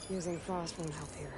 Using frost won't help here.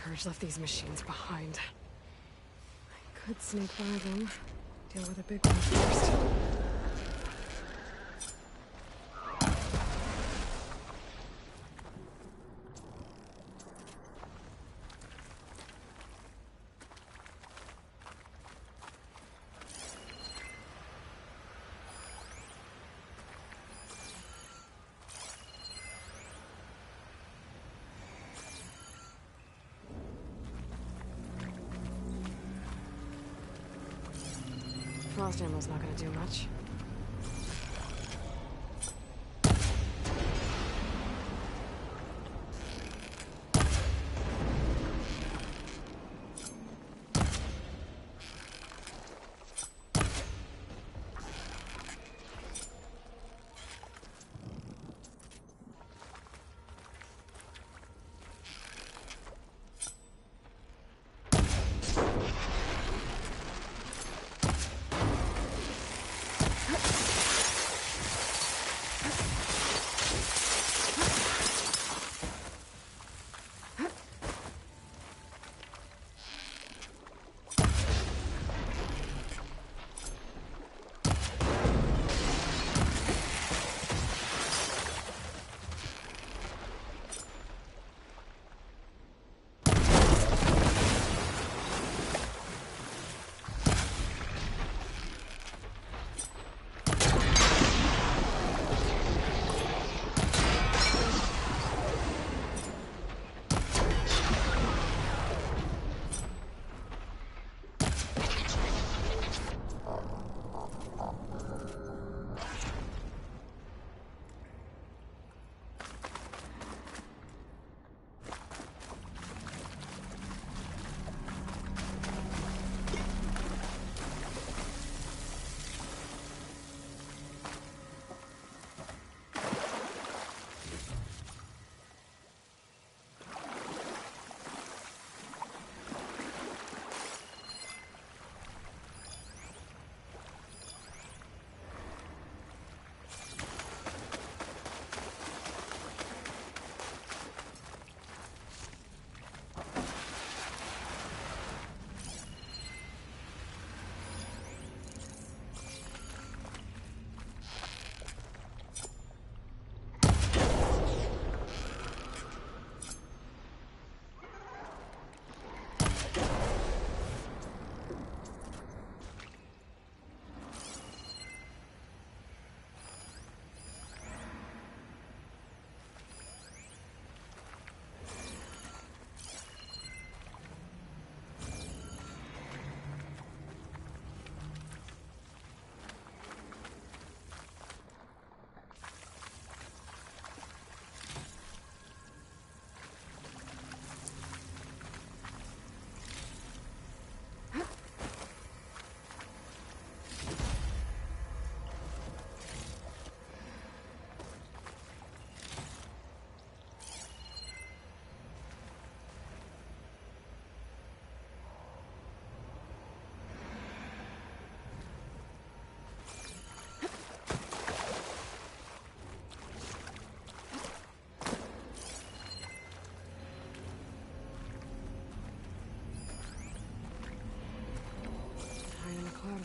Purge left these machines behind. I could sneak by them. Deal with the big one first. frost ammo's not gonna do much.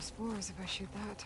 Spores if I shoot that.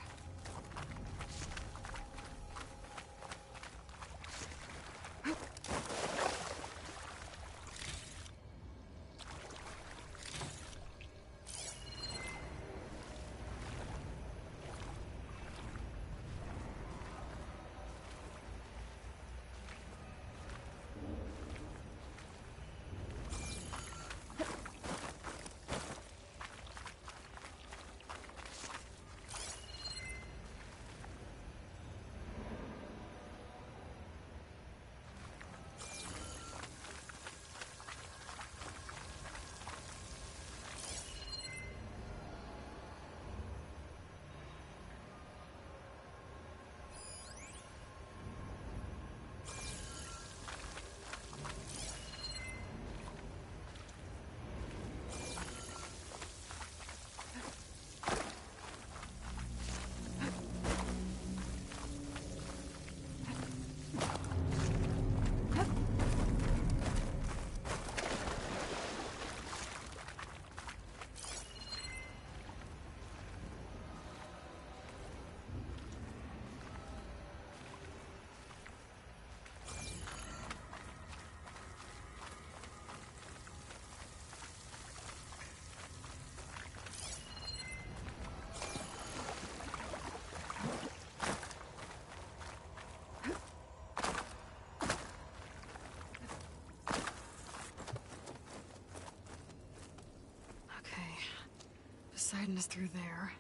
Poseidon is through there.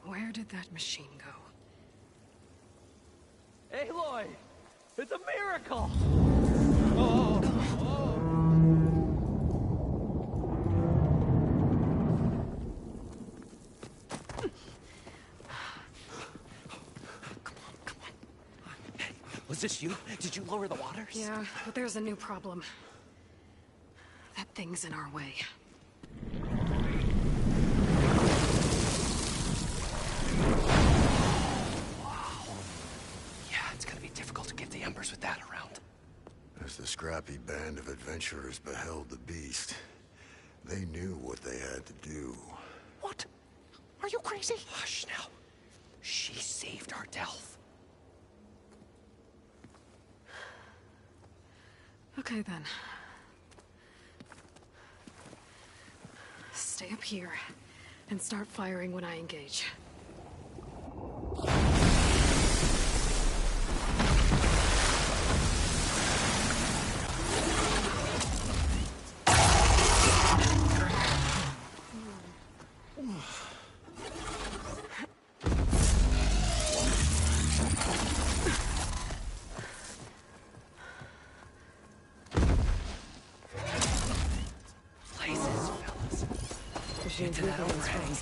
Where did that machine go? Aloy! It's a miracle! Oh! Hey, was this you? Did you lower the waters? Yeah, but there's a new problem. That thing's in our way. With that around. As the scrappy band of adventurers beheld the beast, they knew what they had to do. What? Are you crazy? Hush now. She saved our Delph. Okay then. Stay up here and start firing when I engage. Into that overhang.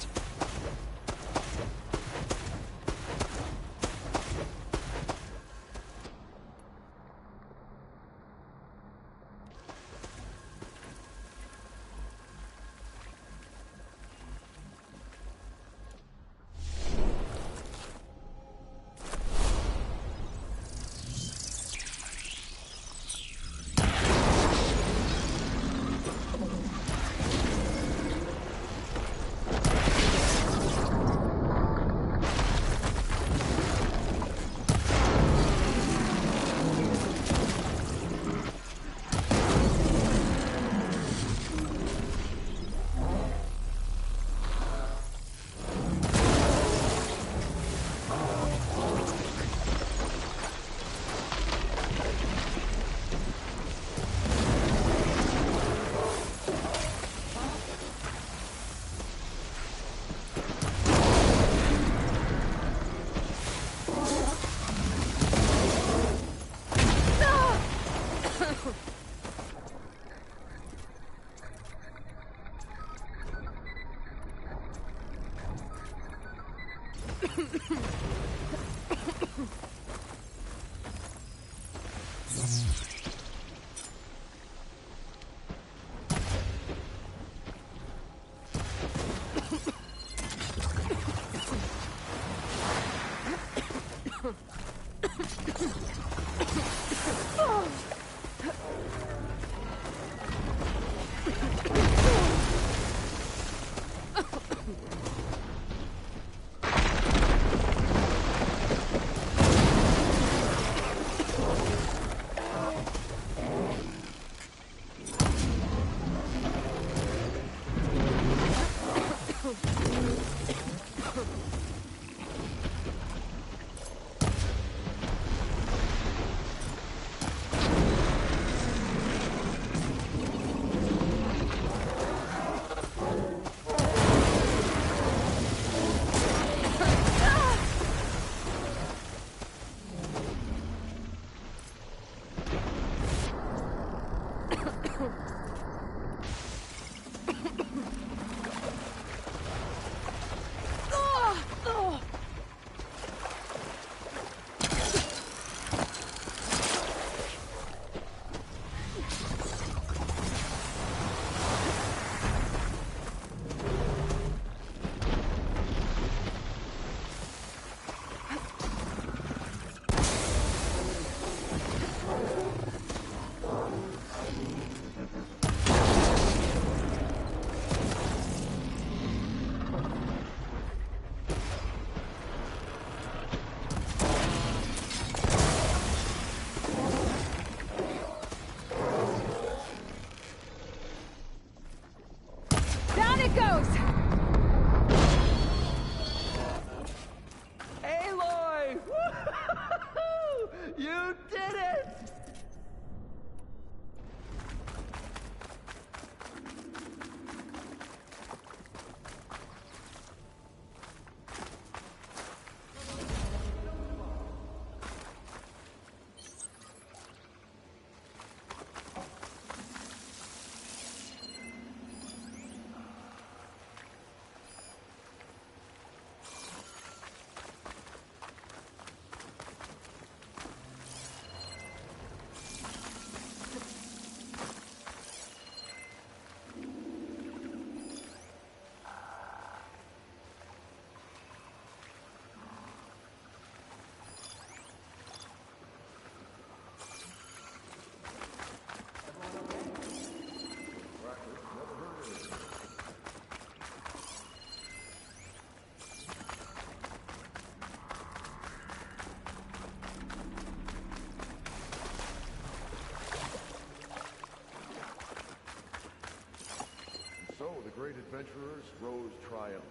rose triumph.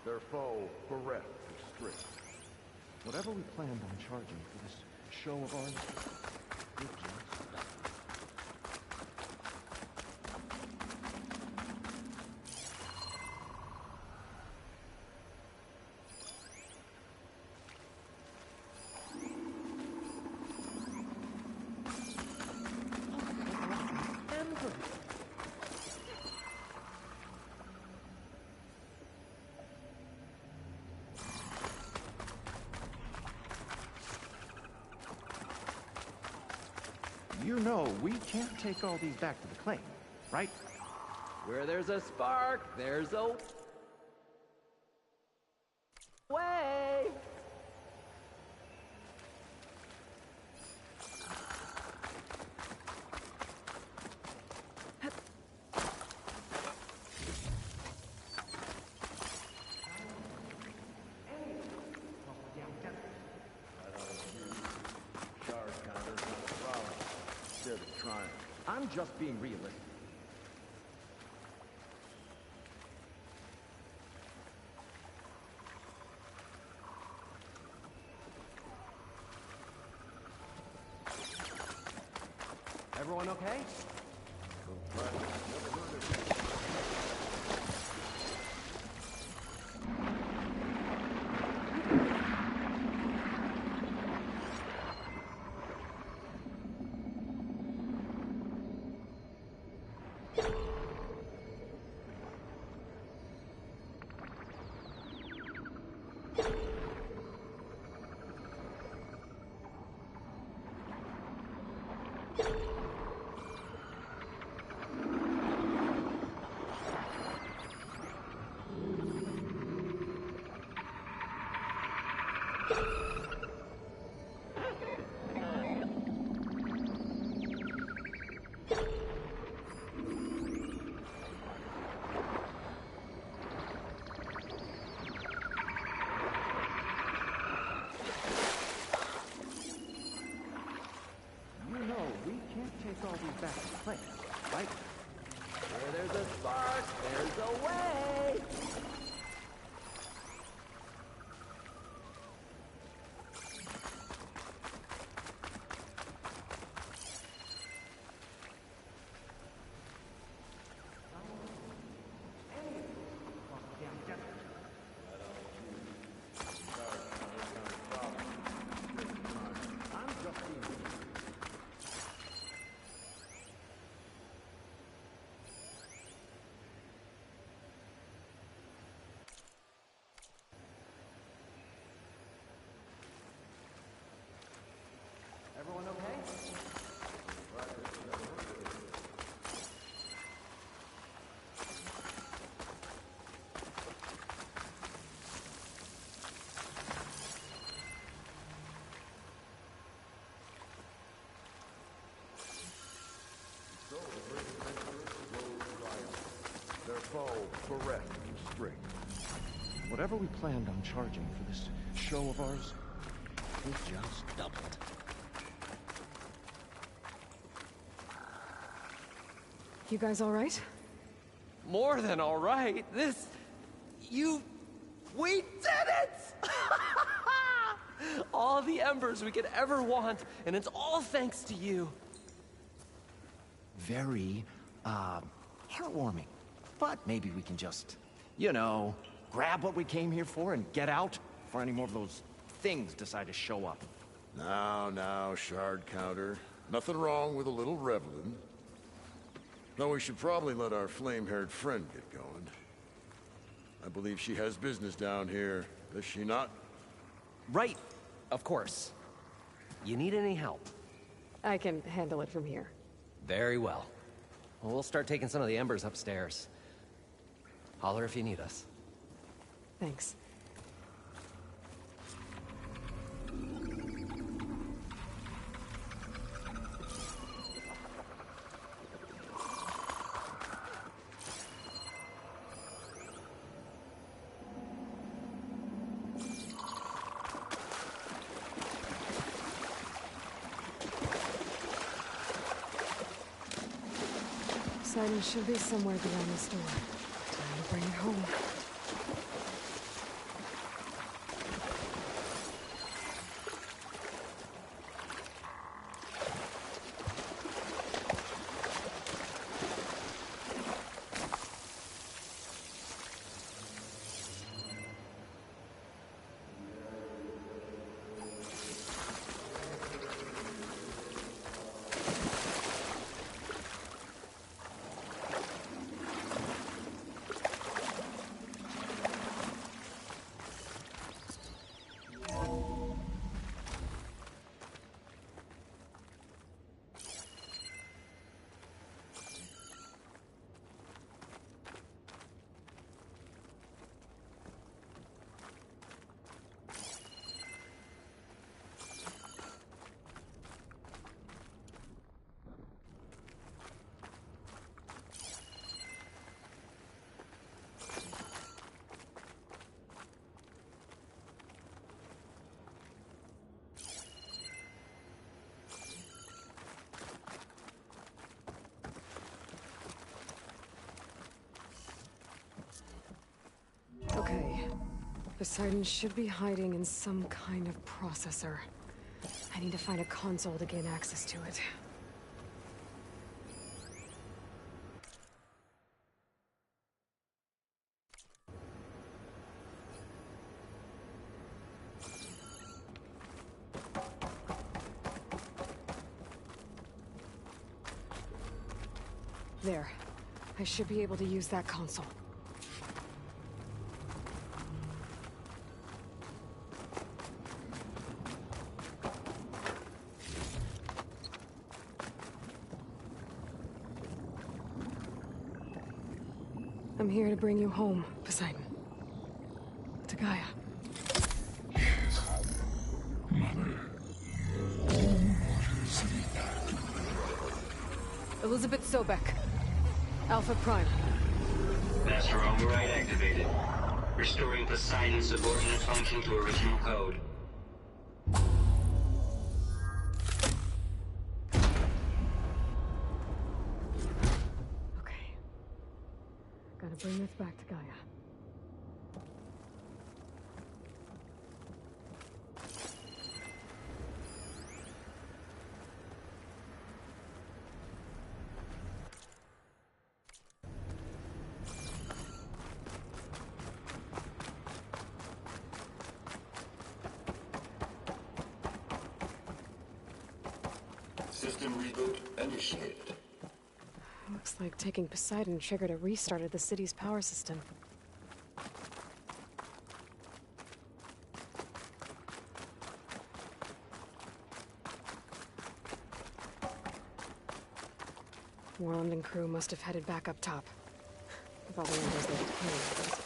Their foe bereft of strength. Whatever we planned on charging for this show of ours, it just doubled. You know, we can't take all these back to the claim, right? Where there's a spark, there's a way. I'm just being realistic. Everyone okay? All these back in place, right? Where there's a spark, there's a way. Everyone okay? So the great adventurers rose triumph. Their foe bereft of strength. Whatever we planned on charging for this show of ours, it just doubled. You guys all right? More than all right. We did it! All the embers we could ever want, and it's all thanks to you. Very, heartwarming. But maybe we can just, grab what we came here for and get out before any more of those things decide to show up. Now, shard counter. Nothing wrong with a little reveling. Though we should probably let our flame-haired friend get going. I believe she has business down here, does she not? Right, of course. You need any help? I can handle it from here. Very well. We'll start taking some of the embers upstairs. Holler if you need us. Thanks. Simon should be somewhere beyond this door. Time to bring it home. Poseidon should be hiding in some kind of processor. I need to find a console to gain access to it. There. I should be able to use that console. I'm here to bring you home, Poseidon. To Gaia. 𝘼𝙧𝙢𝙢𝙗𝙗. Alpha Prime. Master override activated. Restoring Poseidon's subordinate function to original code. Okay. Gotta bring this back to Gaia. System reboot initiated. Looks like taking Poseidon triggered a restart of the city's power system. Worland and crew must have headed back up top. With all the embers they obtained.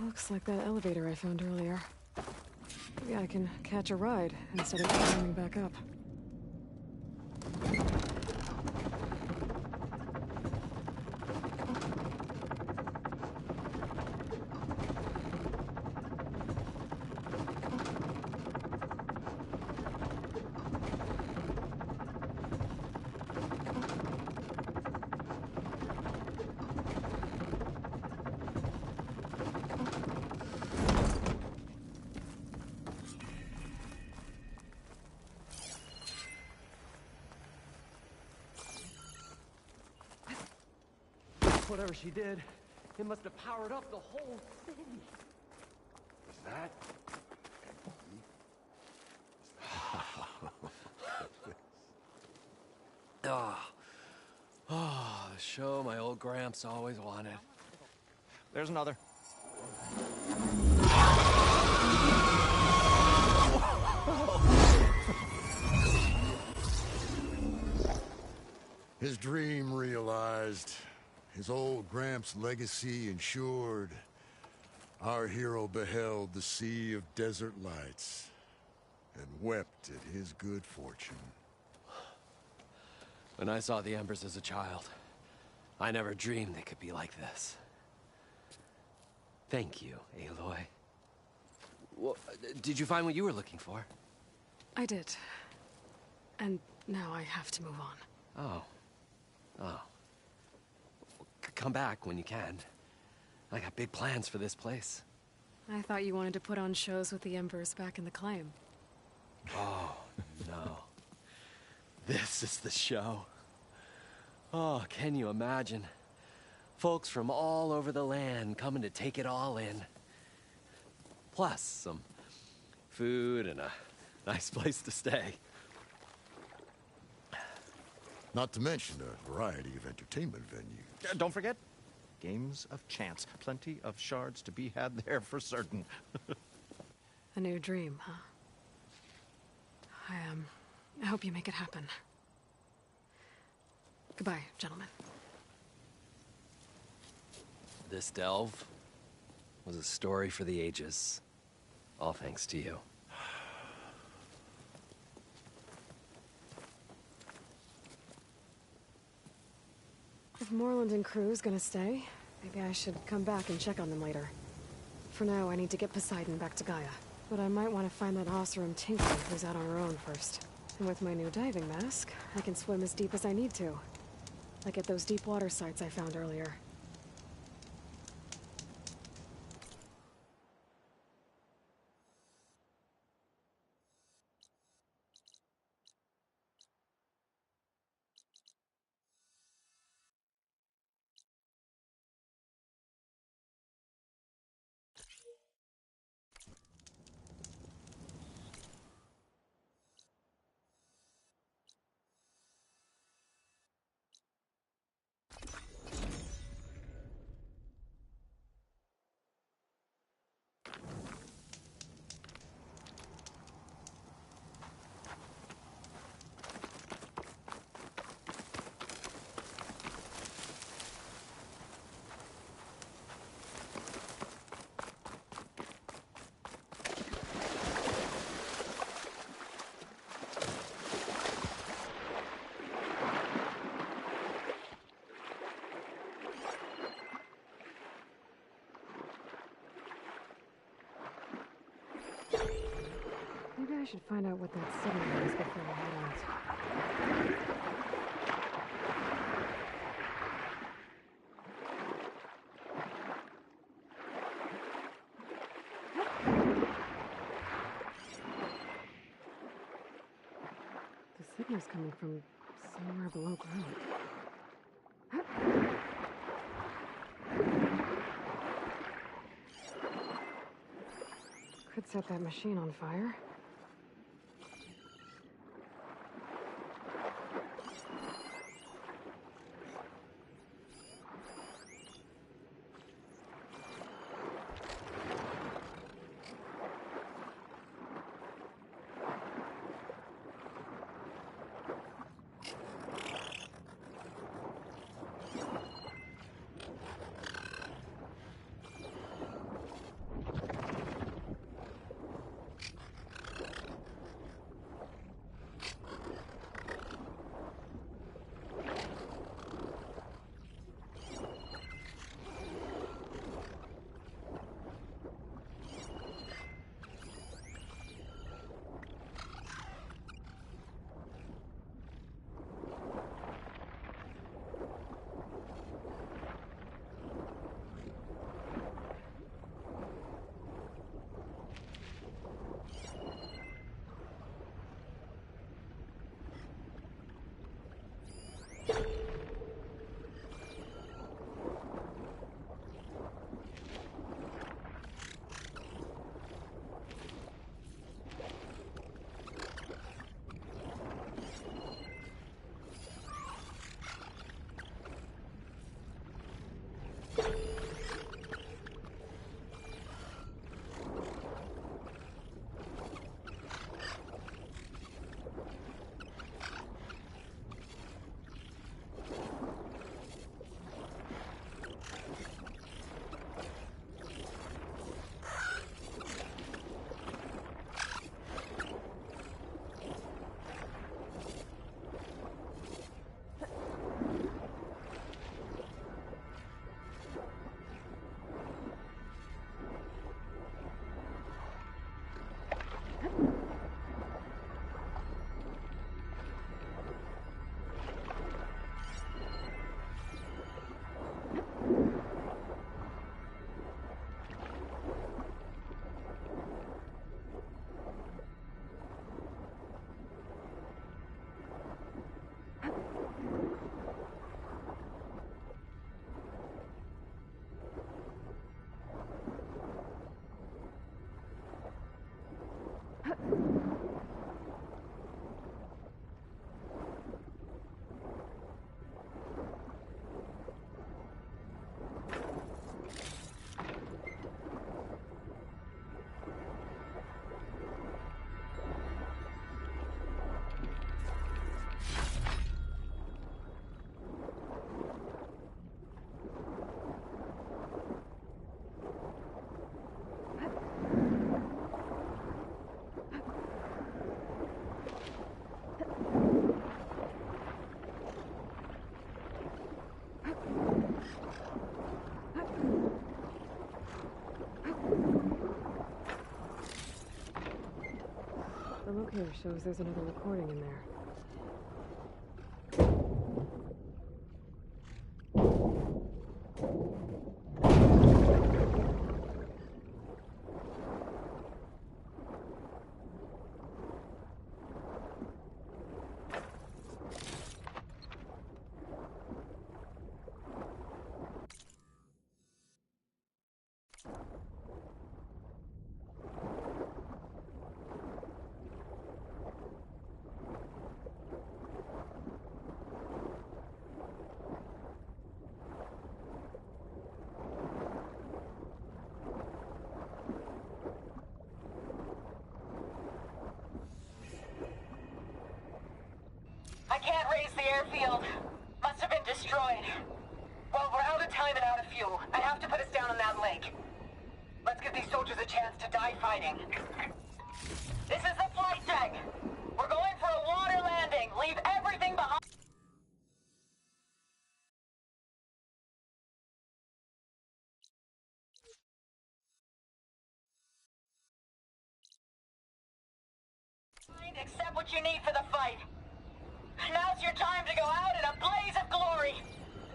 Looks like that elevator I found earlier. Maybe I can catch a ride instead of climbing back up. Whatever she did, it must have powered up the whole thing. Is that? The show my old Gramps always wanted. There's another. His dream realized. His old Gramps' legacy ensured. Our hero beheld the sea of desert lights and wept at his good fortune. When I saw the Embers as a child, I never dreamed they could be like this. Thank you, Aloy. Well, did you find what you were looking for? I did. And now I have to move on. Oh. Oh. Come back when you can. I got big plans for this place. I thought you wanted to put on shows with the Embers back in the claim. Oh, no. This is the show. Oh, can you imagine? Folks from all over the land coming to take it all in. Plus some food and a nice place to stay. Not to mention a variety of entertainment venues. Don't forget, games of chance. Plenty of shards to be had there for certain. A new dream, huh? I hope you make it happen. Goodbye, gentlemen. This delve was a story for the ages. All thanks to you. If Moreland and crew's gonna stay, maybe I should come back and check on them later. For now, I need to get Poseidon back to Gaia. But I might want to find that 𝘋𝙧𝙢𝙀 who's out on her own first. And with my new diving mask, I can swim as deep as I need to. Like at those deep water sites I found earlier. Maybe I should find out what that signal is before I head out. The signal's coming from somewhere below ground. Could set that machine on fire. shows there's another recording in there. I can't raise the airfield. Must have been destroyed. Well, we're out of time and out of fuel. I have to put us down on that lake. Let's give these soldiers a chance to die fighting. This is the flight deck. We're going for a water landing. Leave everything behind. Accept what you need for the fight. Now's your time to go out in a blaze of glory.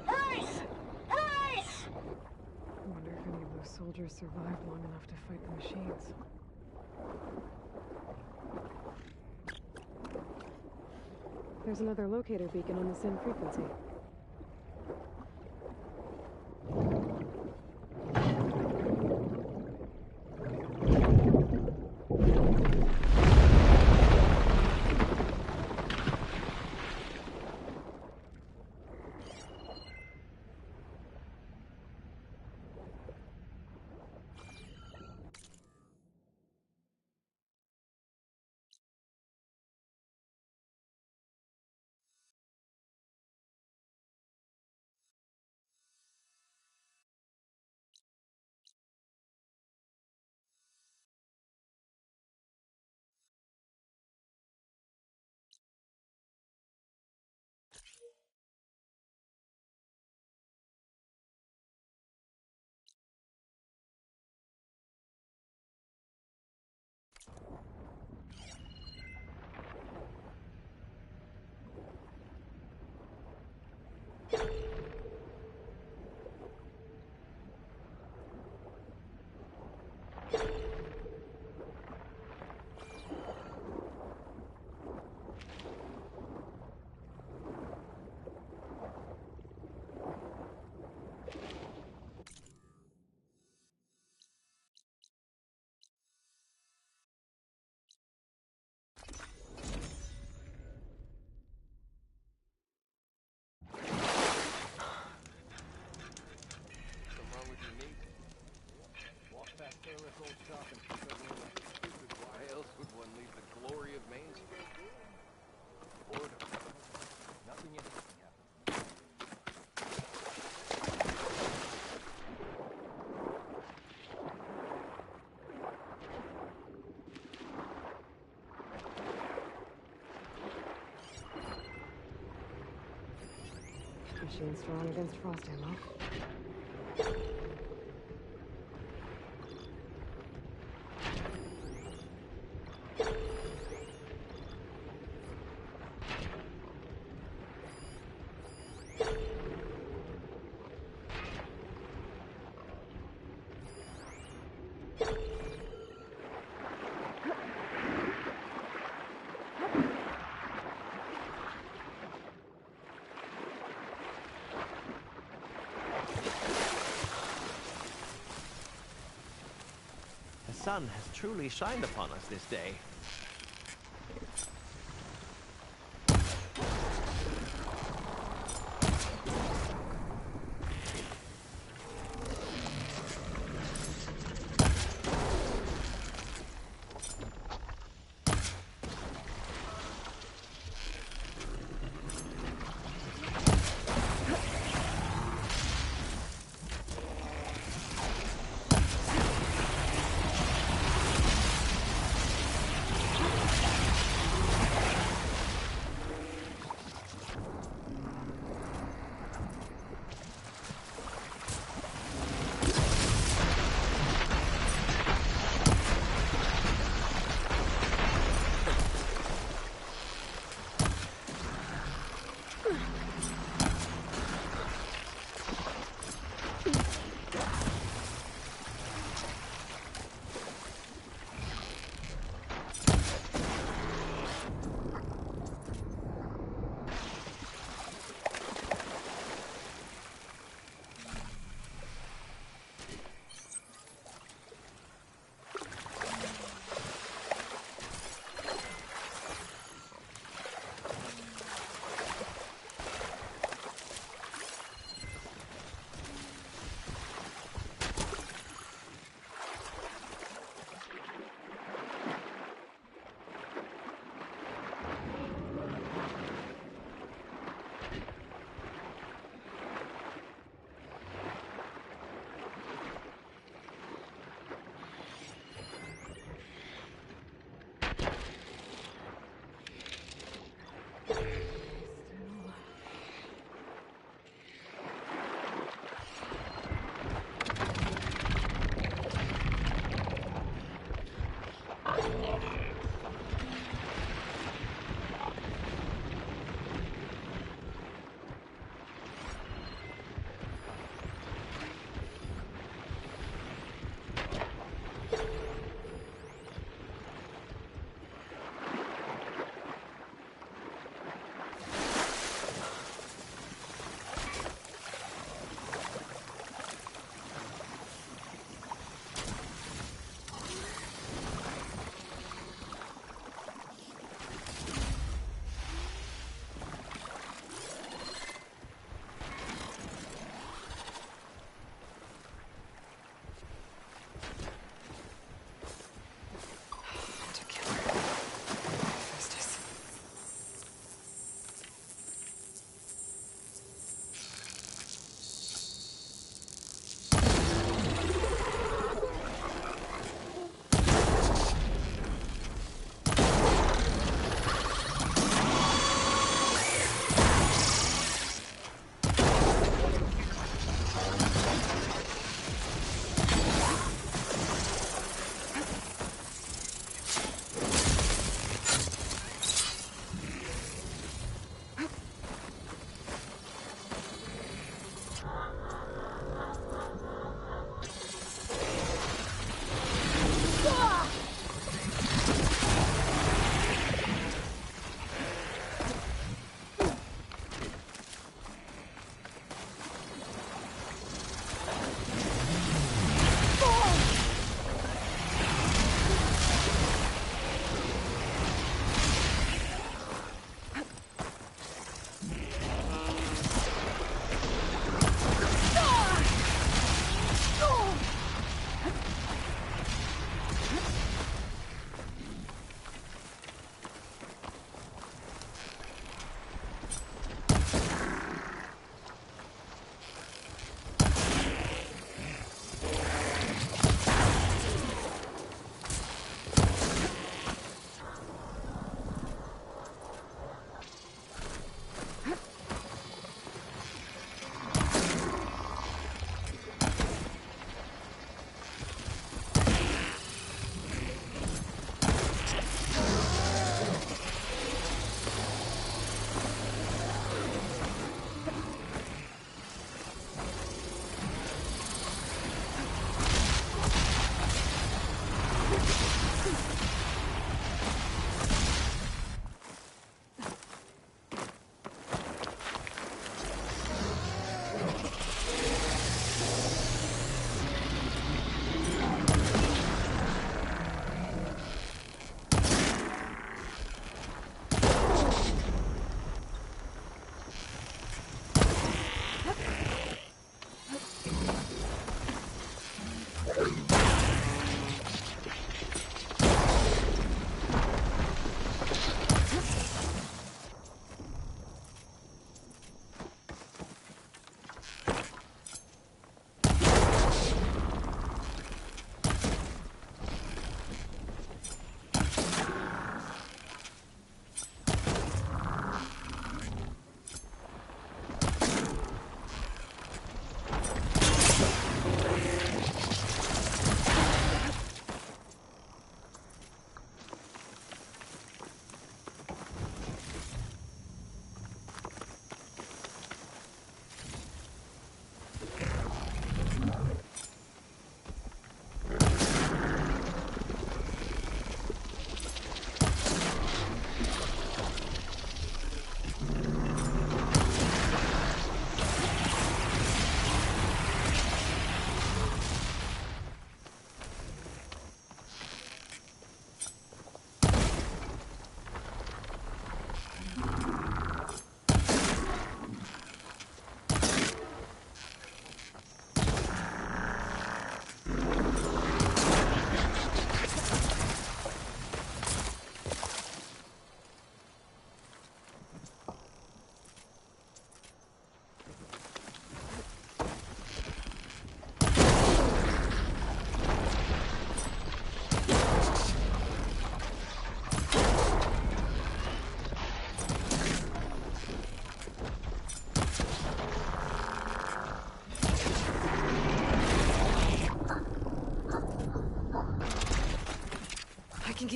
Race! Race! I wonder if any of those soldiers survived long enough to fight the machines. There's another locator beacon on the same frequency. Why else would one leave the glory of Main Street? Boredom. Nothing interesting happens. Machine strong against frost ammo. The sun has truly shined upon us this day.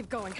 keep going.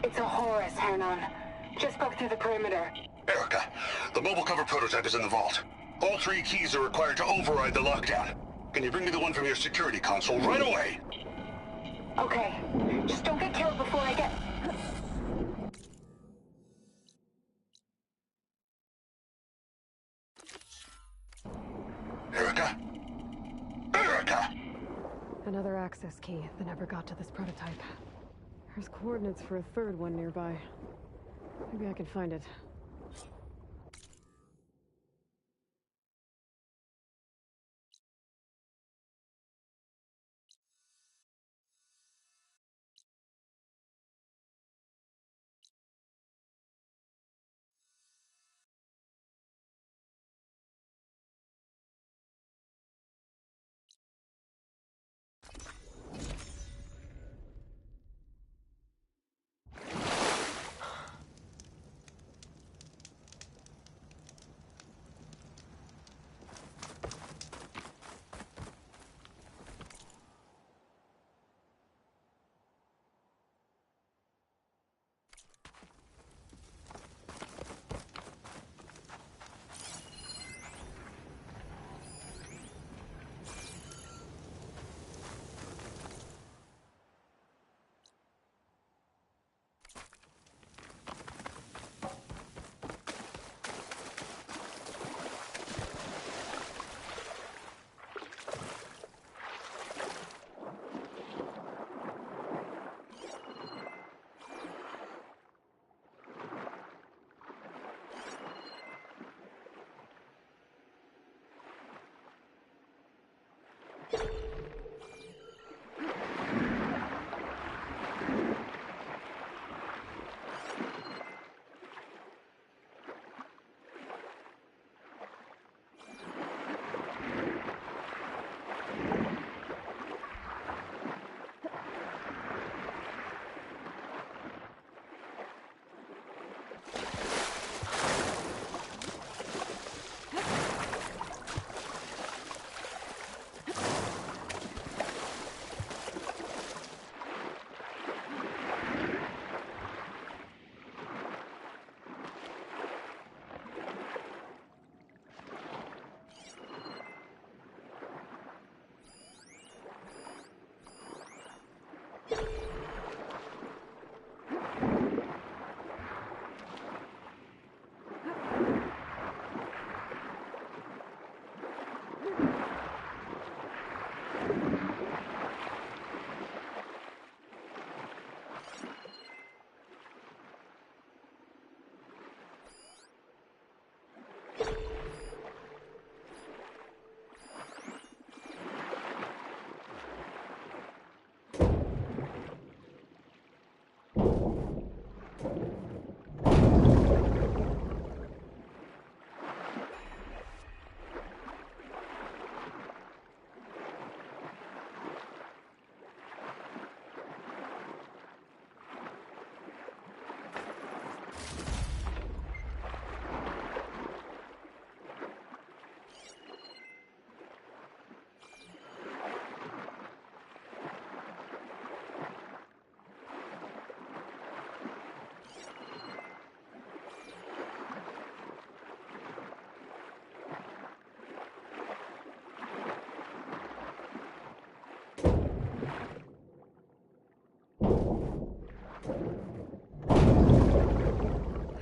It's a Horus, Hernon. Just broke through the perimeter. Erica, the mobile cover prototype is in the vault. All 3 keys are required to override the lockdown. Can you bring me the one from your security console right away? Okay. Just don't get killed before I get... access key that never got to this prototype. There's coordinates for a third one nearby. Maybe I can find it.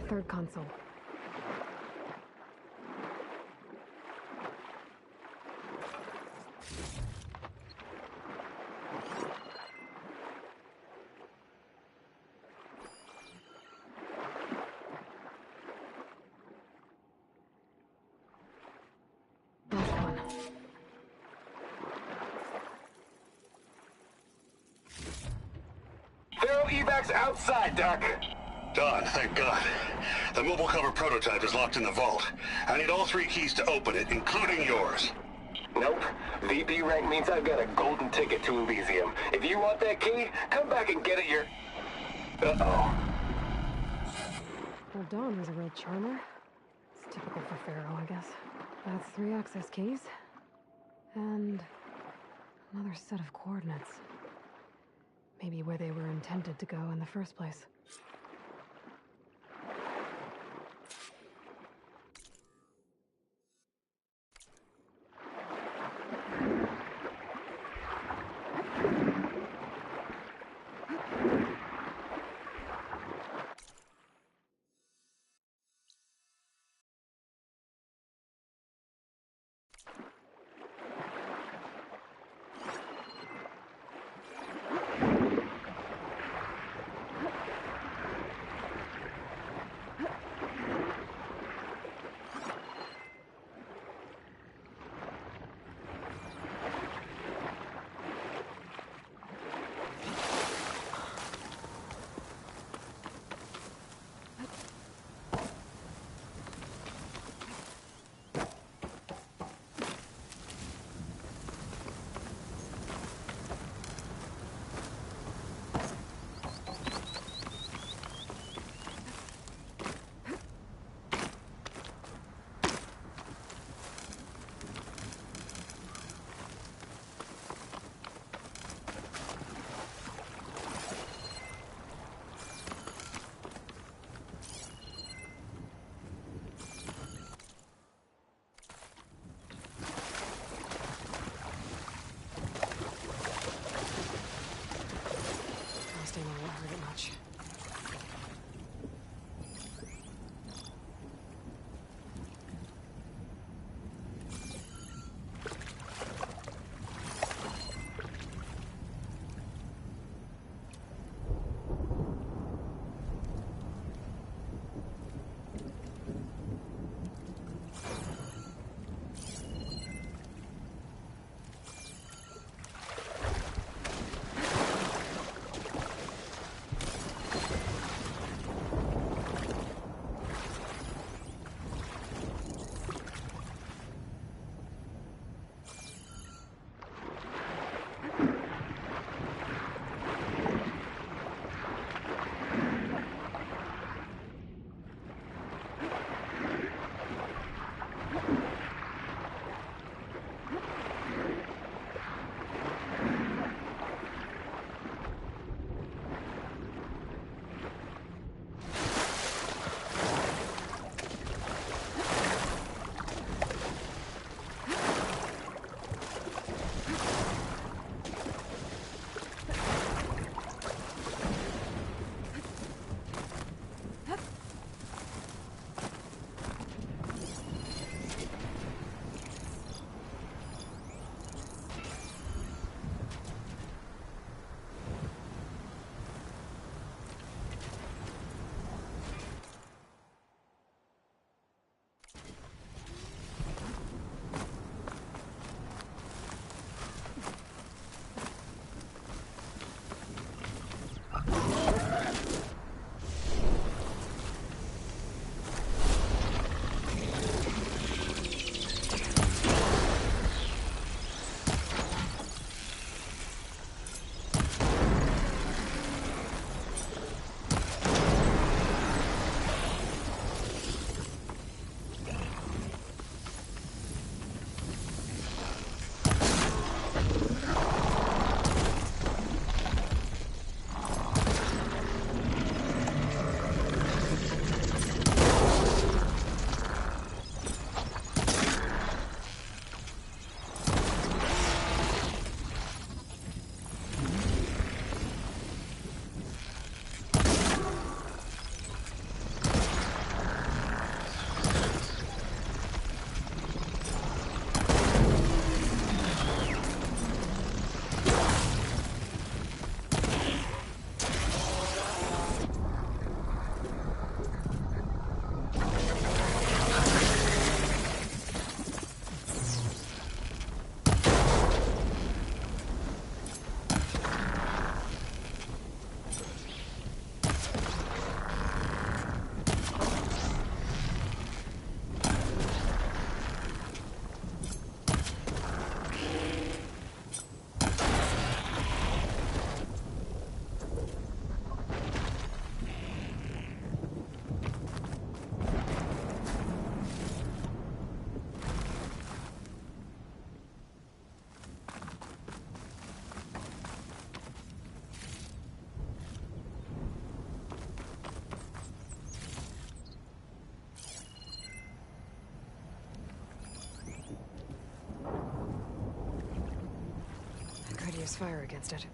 Third console. Last one. They're evacs outside, Doc. Done, thank God. The mobile cover prototype is locked in the vault. I need all 3 keys to open it, including yours. Nope. VP rank means I've got a golden ticket to Elysium. If you want that key, come back and get it your... Uh-oh. Well, Dawn was a real charmer. It's typical for Pharaoh, I guess. That's 3 access keys. And another set of coordinates. Maybe where they were intended to go in the first place. much. Use fire against it.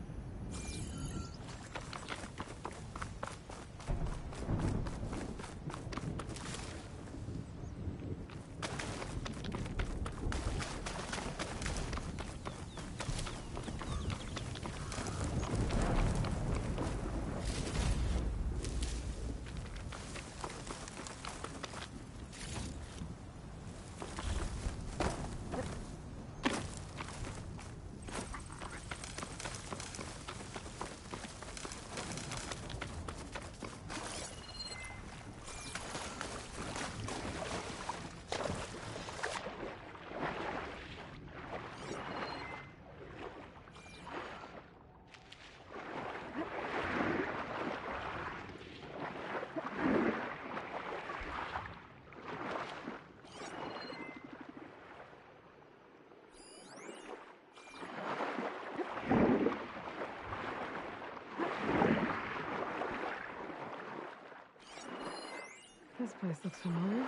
This place looks familiar.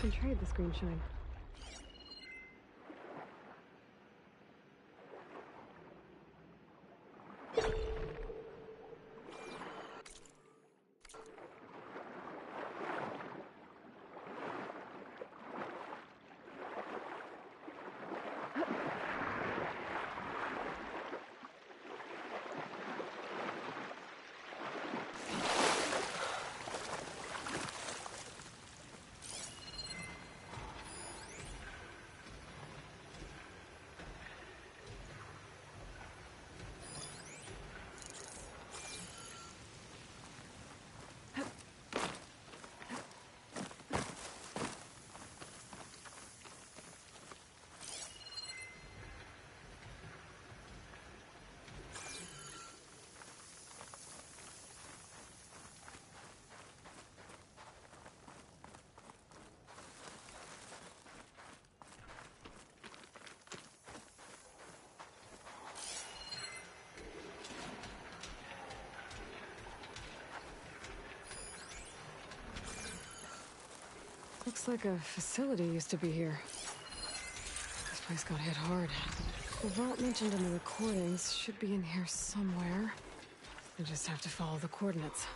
can trade this green shine. Looks like a facility used to be here. This place got hit hard. The vault mentioned in the recordings should be in here somewhere. I just have to follow the coordinates.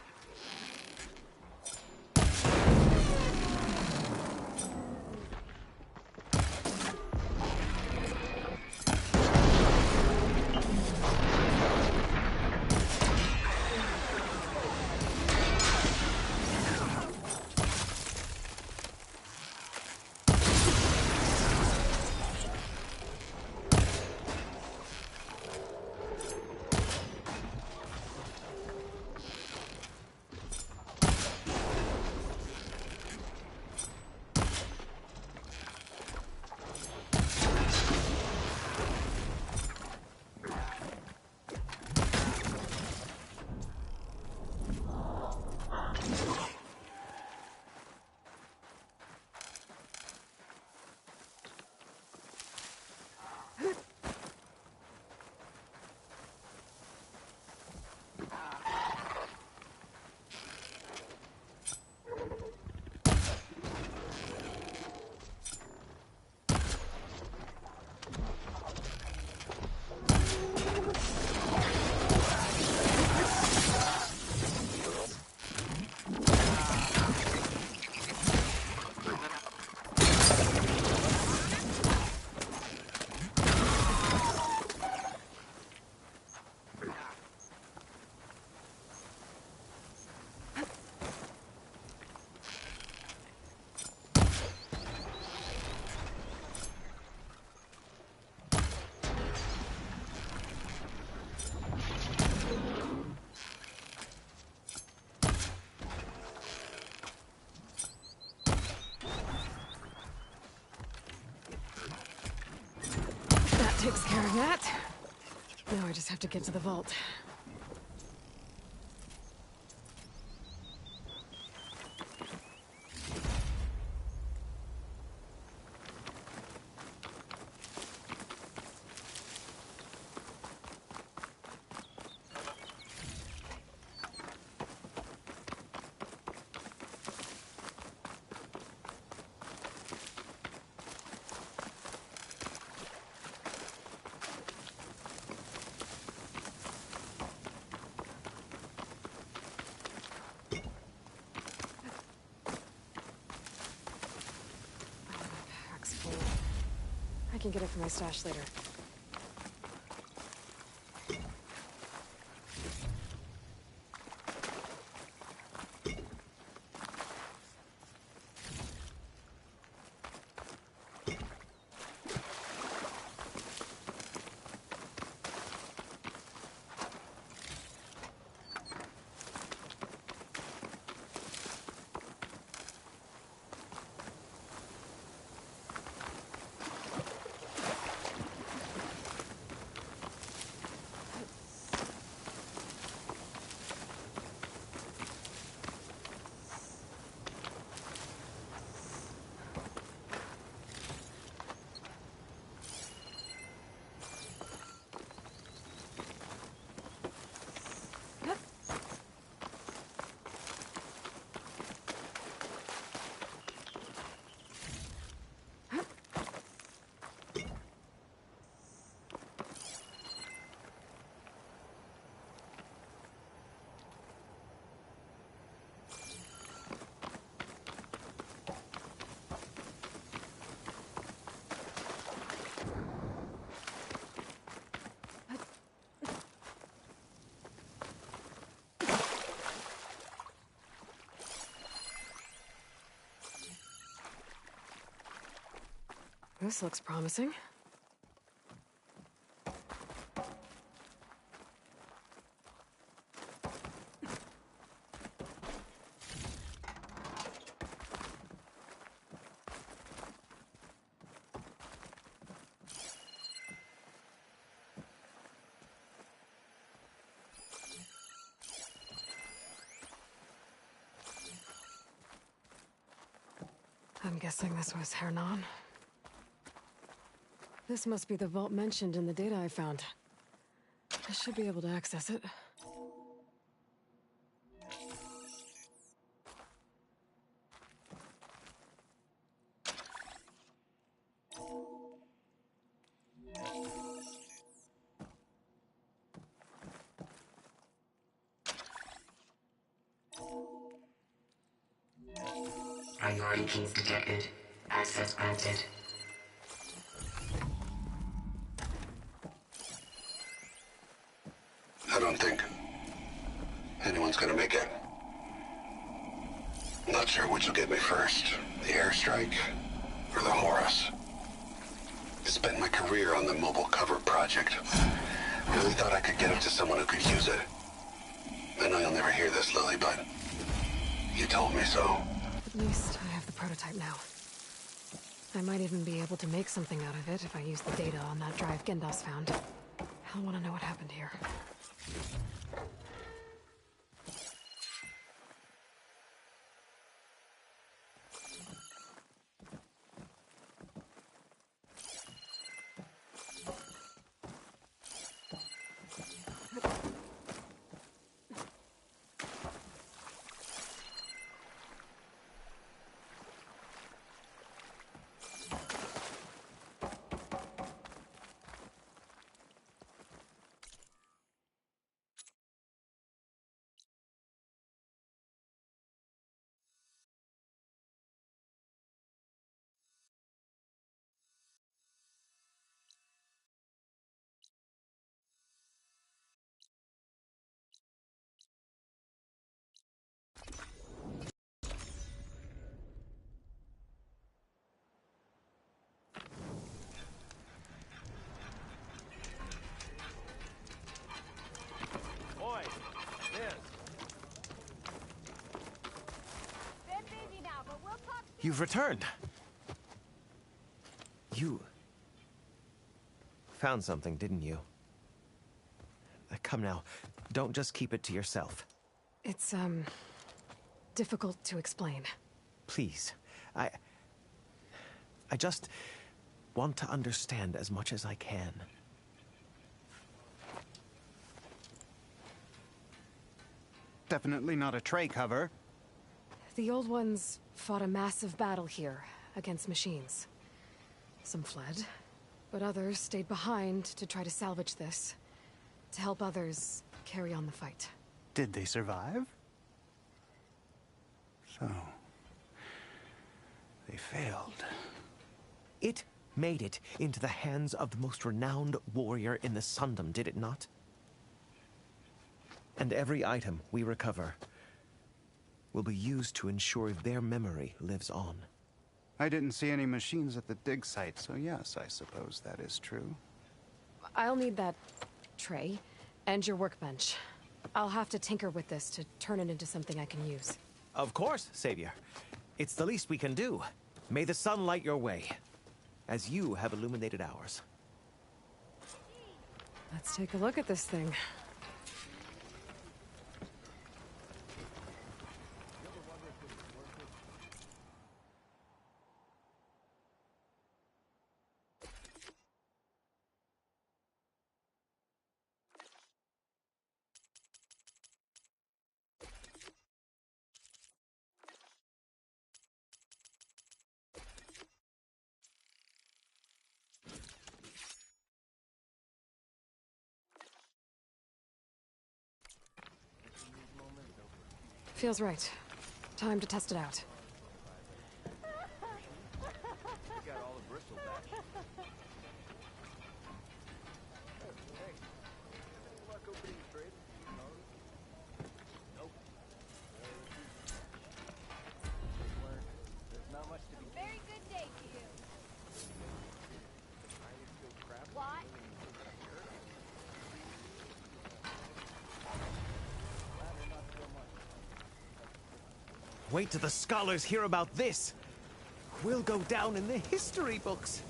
Takes care of that. Now I just have to get to the vault. I can get it from my stash later. This looks promising. I'm guessing this was Hernan. This must be the vault mentioned in the data I found. I should be able to access it. Priority keys detected. Access granted. I don't think anyone's gonna make it. Not sure which will get me first, the airstrike or the Horus. Spent my career on the mobile cover project. Really thought I could get it to someone who could use it. I know you'll never hear this, Lily, but you told me so. At least I have the prototype now. I might even be able to make something out of it if I use the data on that drive Gendas found. I'll want to know what happened here. You've returned. You found something, didn't you? Come now, don't just keep it to yourself. It's, difficult to explain. Please, I just want to understand as much as I can. Definitely not a tray cover. The old ones fought a massive battle here against machines. Some fled, but others stayed behind to try to salvage this, to help others carry on the fight. Did they survive? So, they failed. It made it into the hands of the most renowned warrior in the Sundom, did it not? And every item we recover will be used to ensure their memory lives on. I didn't see any machines at the dig site, so yes, I suppose that is true. I'll need that tray and your workbench. I'll have to tinker with this to turn it into something I can use. Of course, Savior. It's the least we can do. May the sun light your way, as you have illuminated ours. Let's take a look at this thing. Feels right. Time to test it out. Wait till the scholars hear about this. We'll go down in the history books.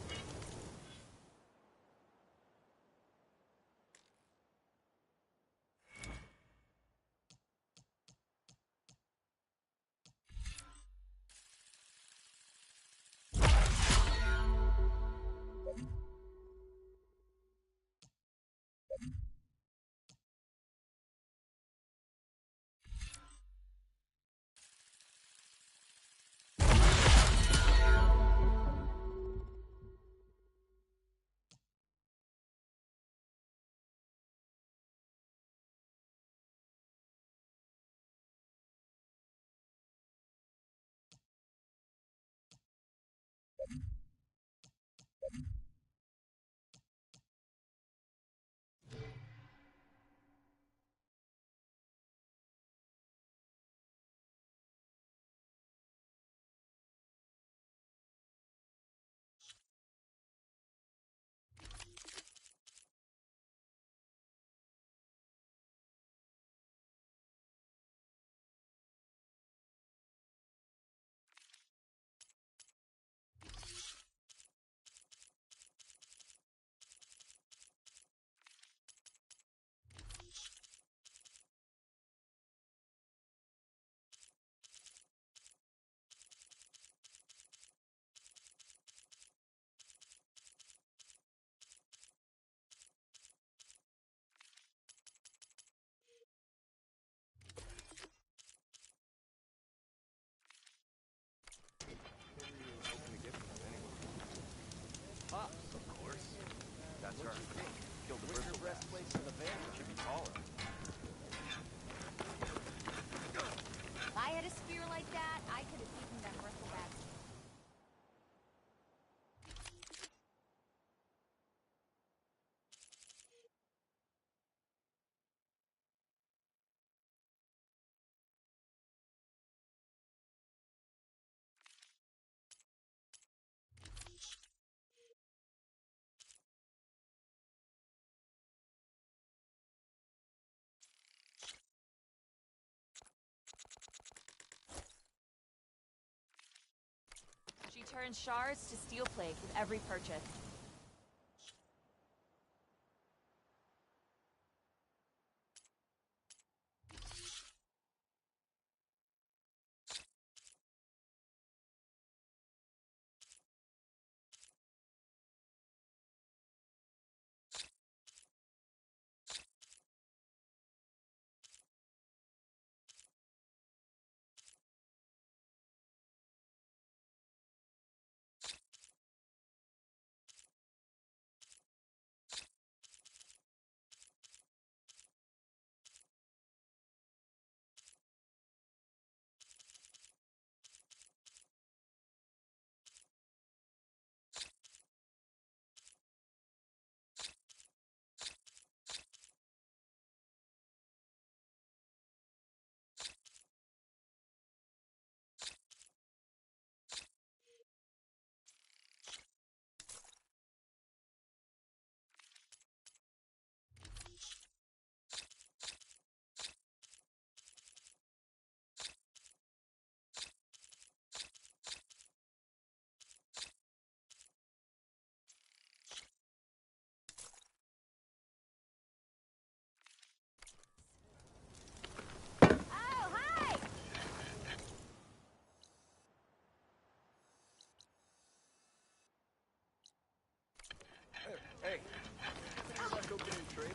If I had a spear like that, I could have beaten that bristleback. She turns shards to steel plate with every purchase. Hey, you like opening trade?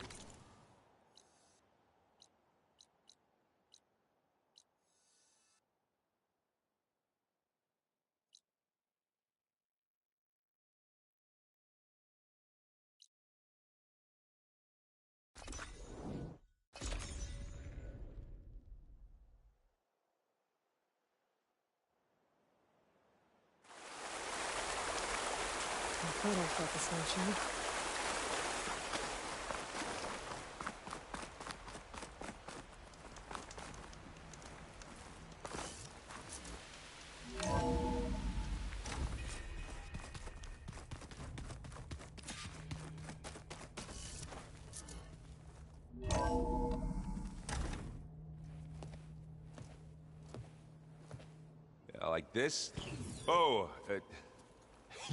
Photo focus motion. this? Oh,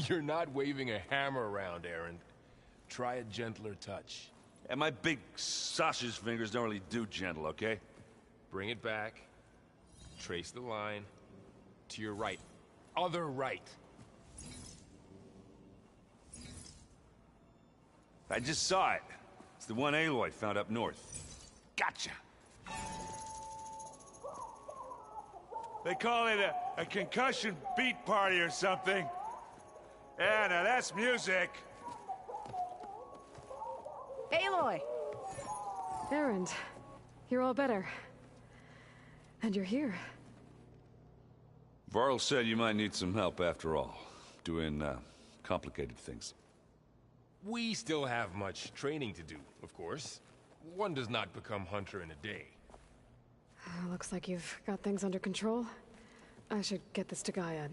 You're not waving a hammer around, Aaron. Try a gentler touch. and my big sausage fingers don't really do gentle, okay? Bring it back. Trace the line. To your right. Other right. I just saw it. It's the one Aloy found up north. Gotcha! They call it a concussion beat party or something. Yeah, now that's music. Aloy! Aaron, you're all better. And you're here. Varl said you might need some help after all. Doing, complicated things. We still have much training to do, of course. One does not become hunter in a day. Looks like you've got things under control. I should get this to Gaia.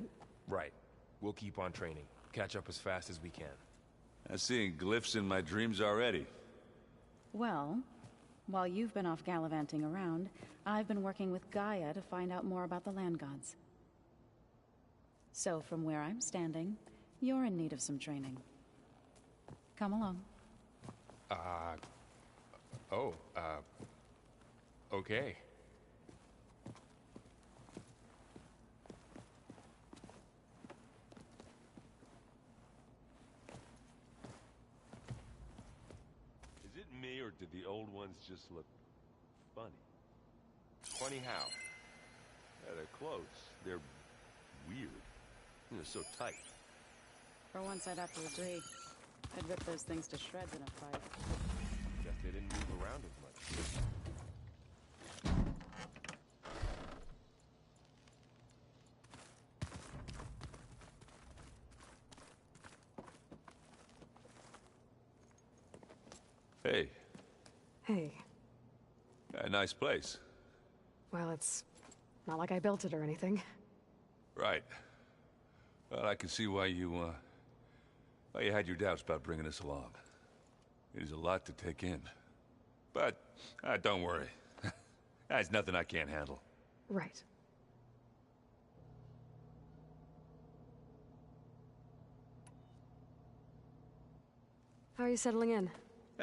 Right. We'll keep on training. Catch up as fast as we can. I'm seeing glyphs in my dreams already. Well, while you've been off gallivanting around, I've been working with Gaia to find out more about the land gods. So from where I'm standing, you're in need of some training. Come along. Okay. Is it me, or did the old ones just look funny? Funny how? Yeah, they're close. They're weird. They're so tight. For once, I'd have to agree. I'd rip those things to shreds in a fight. Guess they didn't move around as much. Hey. Hey. A nice place. Well, it's not like I built it or anything. Right. Well, I can see why you had your doubts about bringing us along. It is a lot to take in. But, don't worry. That's nothing I can't handle. Right. How are you settling in?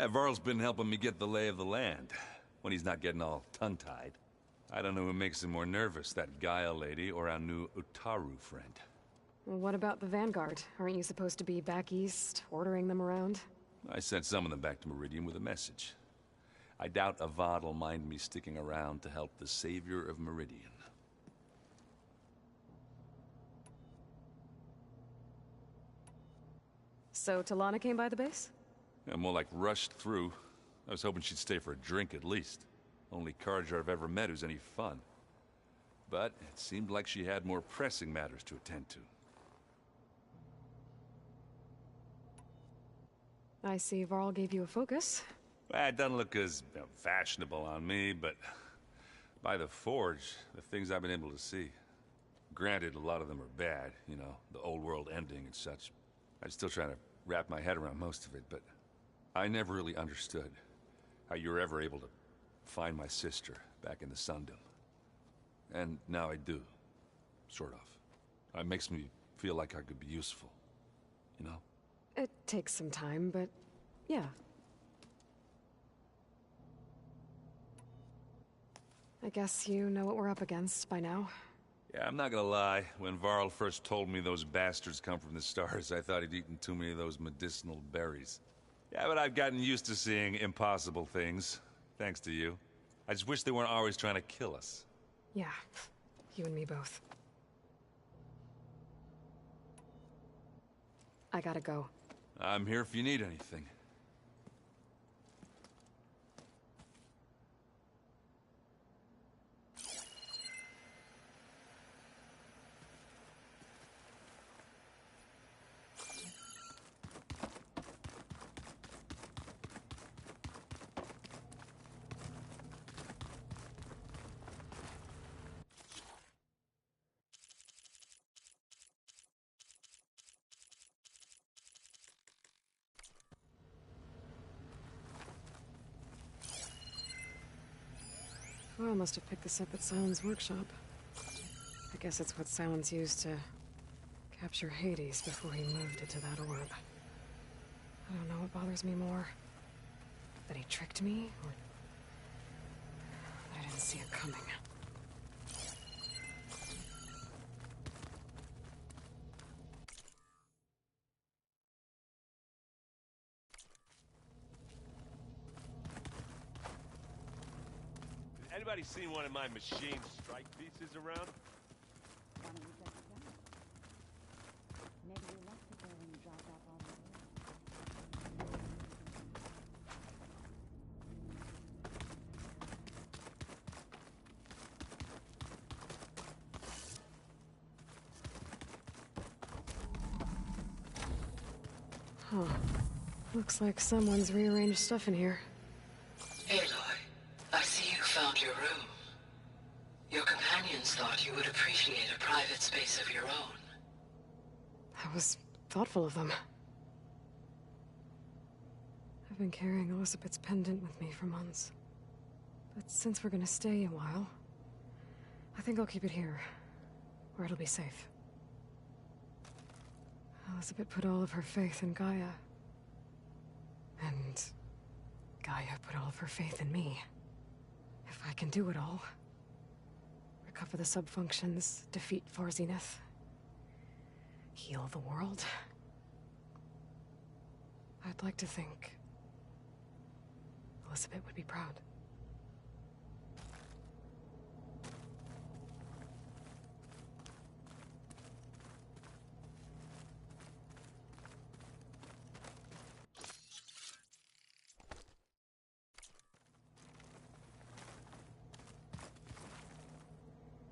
Varl's been helping me get the lay of the land, when he's not getting all tongue-tied. I don't know who makes him more nervous, that Gaia lady or our new Utaru friend. Well, what about the Vanguard? Aren't you supposed to be back east, ordering them around? I sent some of them back to Meridian with a message. I doubt Avad will mind me sticking around to help the savior of Meridian. So Talana came by the base? Yeah, more like rushed through. I was hoping she'd stay for a drink at least. Only Carja I've ever met who's any fun. But it seemed like she had more pressing matters to attend to. I see Varl gave you a focus. Well, it doesn't look as fashionable on me, but by the Forge, the things I've been able to see. Granted, a lot of them are bad, you know, the old world ending and such. I'm still trying to wrap my head around most of it, but I never really understood how you were ever able to find my sister back in the Sundom. And now I do. Sort of. It makes me feel like I could be useful. You know? It takes some time, but yeah. I guess you know what we're up against by now. Yeah, I'm not gonna lie. When Varl first told me those bastards come from the stars, I thought he'd eaten too many of those medicinal berries. Yeah, but I've gotten used to seeing impossible things. Thanks to you. I just wish they weren't always trying to kill us. Yeah, you and me both. I gotta go. I'm here if you need anything. Varl must have picked this up at Sylens' workshop. I Guess it's what Silence used to capture Hades before he moved it to that orb. I don't know what bothers me more. That he tricked me, or that I didn't see it coming. Anybody seen one of my machine strike pieces around? Maybe you left it there when you dropped off all the Huh. Looks like someone's rearranged stuff in here. Aloy, I see you found your room. Your companions thought you would appreciate a private space of your own. That was thoughtful of them. I've been carrying Elizabeth's pendant with me for months. But since we're gonna stay a while, I think I'll keep it here, where it'll be safe. Elizabeth put all of her faith in Gaia. And Gaia put all of her faith in me. If I can do it all, recover the subfunctions, defeat 𝘋𝙧𝙢𝙀, heal the world, I'd like to think Elizabeth would be proud.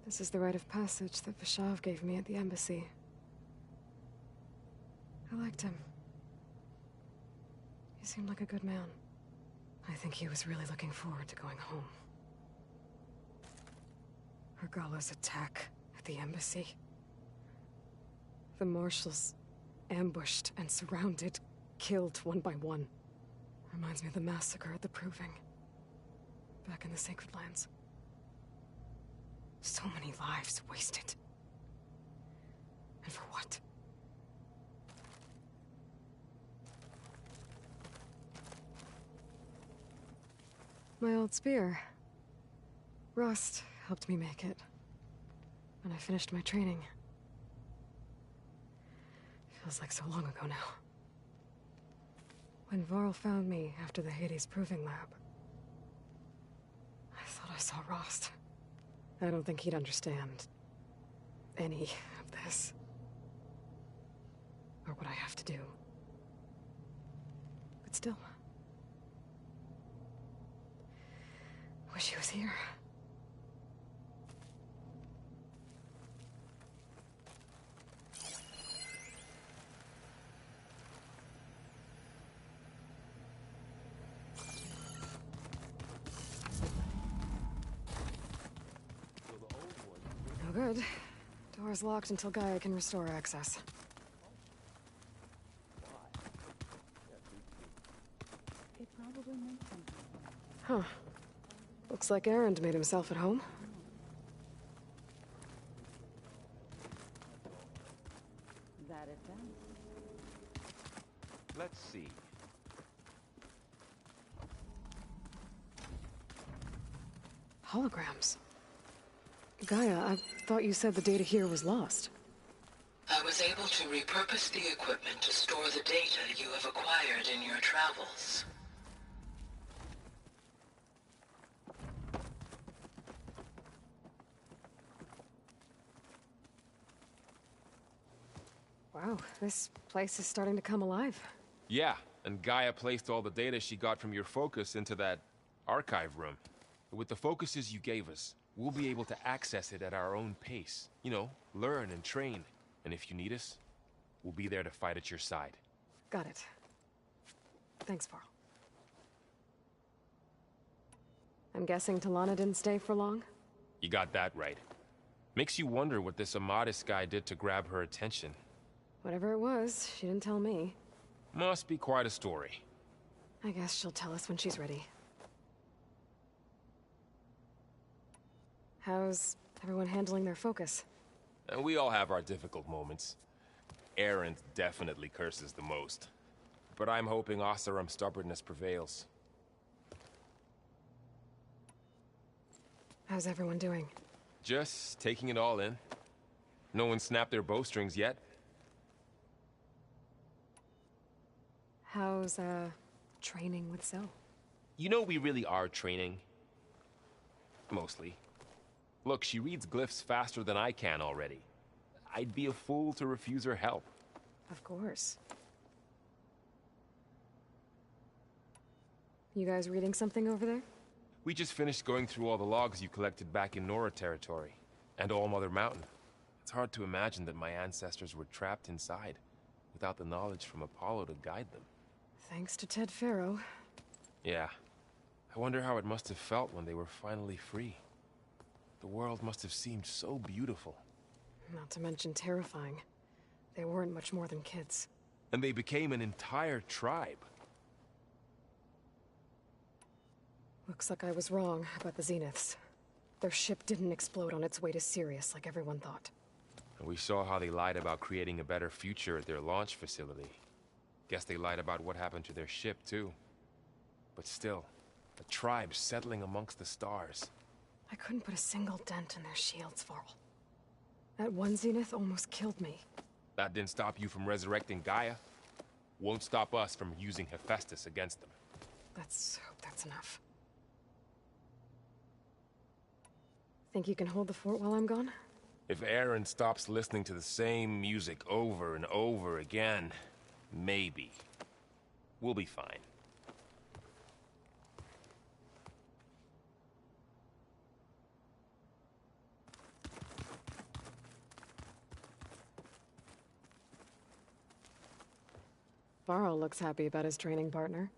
This is the rite of passage that 𝙭 gave me at the embassy. I liked him. He seemed like a good man. I think he was really looking forward to going home. Urgala's attack at the embassy. The marshals ambushed and surrounded, killed one by one. Reminds me of the massacre at the Proving, back in the Sacred Lands. So many lives wasted. And for what? My old spear. Rust helped me make it when I finished my training. Feels like so long ago now. When Varl found me after the Hades Proving Lab, I thought I saw Rost. I don't think he'd understand any of this. Or what I have to do. But still. Wish he was here. No good. Door's locked until Gaia can restore access. It probably meant something. Huh. Looks like Erend made himself at home. That it does. Let's see. Holograms. Gaia, I thought you said the data here was lost. I was able to repurpose the equipment to store the data you have acquired in your travels. Wow, this place is starting to come alive. Yeah, and Gaia placed all the data she got from your focus into that archive room. With the focuses you gave us, we'll be able to access it at our own pace. You know, learn and train. And if you need us, we'll be there to fight at your side. Got it. Thanks, Varl. I'm guessing Talana didn't stay for long? You got that right. Makes you wonder what this 𝘼𝙧𝙢𝙪 guy did to grab her attention. Whatever it was, she didn't tell me. Must be quite a story. I guess she'll tell us when she's ready. How's everyone handling their focus? And we all have our difficult moments. Erend definitely curses the most. But I'm hoping Oseram's stubbornness prevails. How's everyone doing? Just taking it all in. No one snapped their bowstrings yet. How's, training with Zoe? You know we really are training. Mostly. Look, she reads glyphs faster than I can already. I'd be a fool to refuse her help. Of course. You guys reading something over there? We just finished going through all the logs you collected back in Nora territory, and All Mother Mountain. It's hard to imagine that my ancestors were trapped inside, without the knowledge from Apollo to guide them. Thanks to Ted Faro. Yeah. I wonder how it must have felt when they were finally free. The world must have seemed so beautiful. Not to mention terrifying. They weren't much more than kids. And they became an entire tribe. Looks like I was wrong about the Zeniths. Their ship didn't explode on its way to Sirius like everyone thought. And we saw how they lied about creating a better future at their launch facility. Guess they lied about what happened to their ship, too. But still, a tribe settling amongst the stars. I couldn't put a single dent in their shields, Varl. That one Zenith almost killed me. That didn't stop you from resurrecting Gaia. Won't stop us from using Hephaestus against them. Let's hope that's enough. Think you can hold the fort while I'm gone? If Erend stops listening to the same music over and over again, maybe. We'll be fine. Varl looks happy about his training partner.